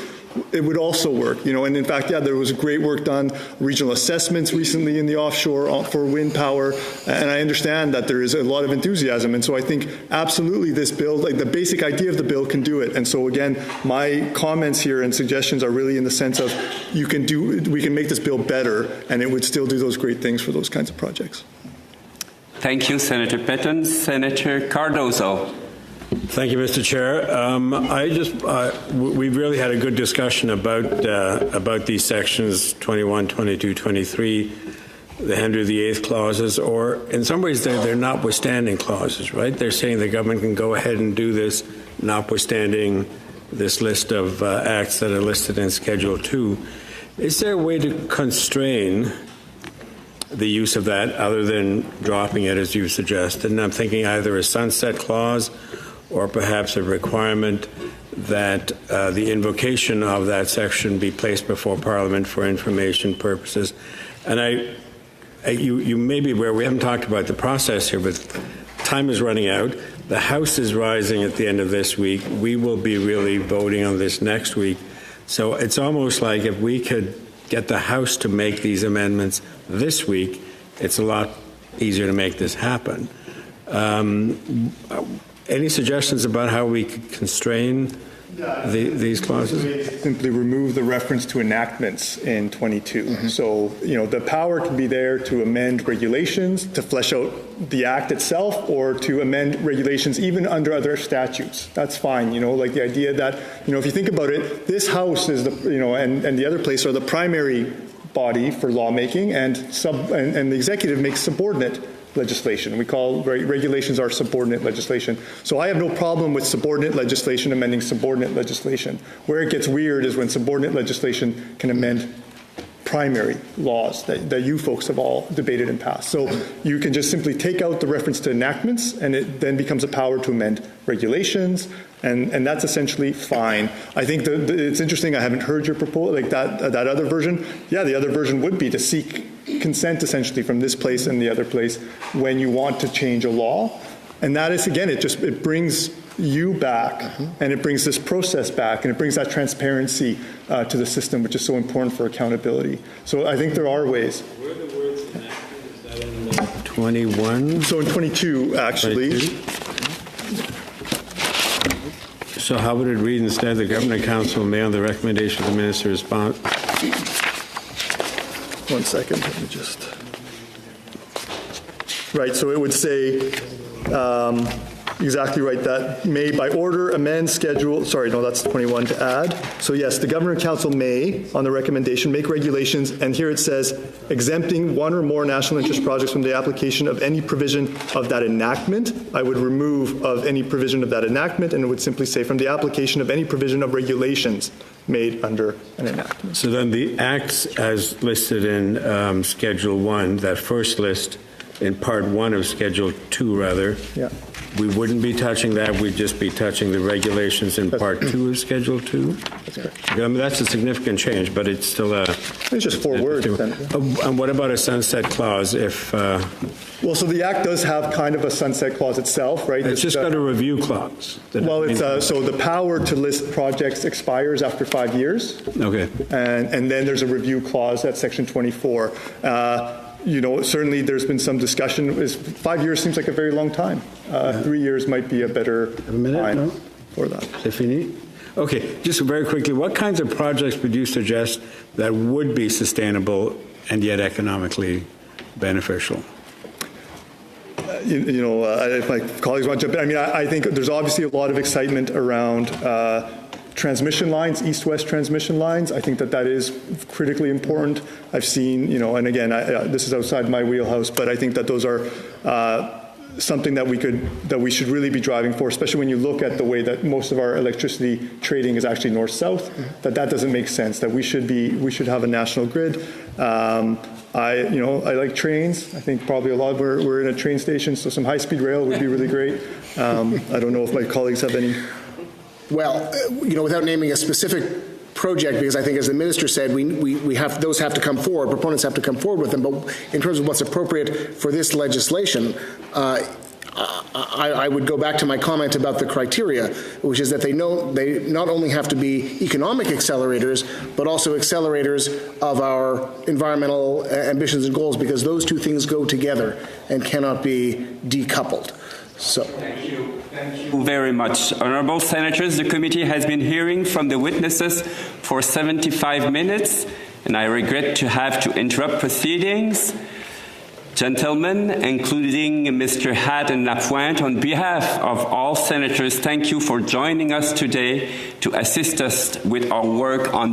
it would also work. And in fact, there was great work done, regional assessments recently in the offshore for wind power, and I understand that there is a lot of enthusiasm. And so I think absolutely this bill, like the basic idea of the bill, can do it. And so again, my comments here and suggestions are really in the sense of we can make this bill better, and it would still do those great things for those kinds of projects. Thank you, Senator Petton. Senator Cardozo. Thank you, Mr. Chair. We've really had a good discussion about these sections 21, 22, 23, the Henry VIII clauses, or in some ways they're notwithstanding clauses, right? They're saying the government can go ahead and do this notwithstanding this list of acts that are listed in Schedule 2. Is there a way to constrain the use of that other than dropping it as you suggested? And I'm thinking either a sunset clause or perhaps a requirement that the invocation of that section be placed before Parliament for information purposes. And you may be aware, we haven't talked about the process here, but time is running out. The House is rising at the end of this week. We will be really voting on this next week. So it's almost like if we could get the House to make these amendments this week, it's a lot easier to make this happen. Any suggestions about how we could constrain these clauses? Simply remove the reference to enactments in 22. Mm-hmm. So, the power can be there to amend regulations, to flesh out the act itself, or to amend regulations even under other statutes. That's fine. Like the idea that, if you think about it, this House is and the other place are the primary body for lawmaking, and the executive makes subordinate legislation. We call regulations are subordinate legislation. So I have no problem with subordinate legislation amending subordinate legislation. Where it gets weird is when subordinate legislation can amend primary laws that you folks have all debated and passed. So you can just simply take out the reference to enactments, and it then becomes a power to amend regulations, and that's essentially fine. I think it's interesting, I haven't heard your proposal, like that other version. Yeah, the other version would be to seek consent essentially from this place and the other place when you want to change a law. And that is, again, it brings you back, and it brings this process back, and it brings that transparency to the system, which is so important for accountability. So I think there are ways. Where are the words enacted? Is that in 21? So in 22, actually. 22? So how would it read instead? The Governor Council may, on the recommendation of the Minister, respond. 1 second, let me just. Right, so it would say, exactly right, that may by order amend schedule, sorry, no, that's 21 to add. So yes, the Governor Council may, on the recommendation, make regulations, and here it says, exempting one or more national interest projects from the application of any provision of that enactment. I would remove of any provision of that enactment, and it would simply say from the application of any provision of regulations made under an enactment. So then the acts as listed in Schedule 1, that first list, in Part 1 of Schedule 2, rather. Yeah. We wouldn't be touching that. We'd just be touching the regulations in Part 2 of Schedule 2. That's correct. I mean, that's a significant change, but it's still a... It's just 4 words. And what about a sunset clause if... Well, so the Act does have kind of a sunset clause itself, right? It's just got a review clause. Well, it's so the power to list projects expires after 5 years. Okay. And then there's a review clause at Section 24. Certainly there's been some discussion. 5 years seems like a very long time. 3 years might be a better time for that. C'est fini? Okay, just very quickly, what kinds of projects would you suggest that would be sustainable and yet economically beneficial? If my colleagues want to jump in, I mean, I think there's obviously a lot of excitement around transmission lines, east-west transmission lines. I think that is critically important. I've seen, and again, this is outside my wheelhouse, but I think that those are something that we should really be driving for, especially when you look at the way that most of our electricity trading is actually north-south. That doesn't make sense. That we should have a national grid. I like trains. I think probably a lot. We're in a train station, so some high-speed rail would be really great. I don't know if my colleagues have any. Well, without naming a specific project, because I think, as the minister said, those have to come forward. Proponents have to come forward with them. But in terms of what's appropriate for this legislation, I would go back to my comment about the criteria, which is that they not only have to be economic accelerators, but also accelerators of our environmental ambitions and goals, because those two things go together and cannot be decoupled. So. Thank you very much. Honourable Senators, the committee has been hearing from the witnesses for 75 minutes, and I regret to have to interrupt proceedings. Gentlemen, including Mr. Hatt and Lapointe, on behalf of all senators, thank you for joining us today to assist us with our work on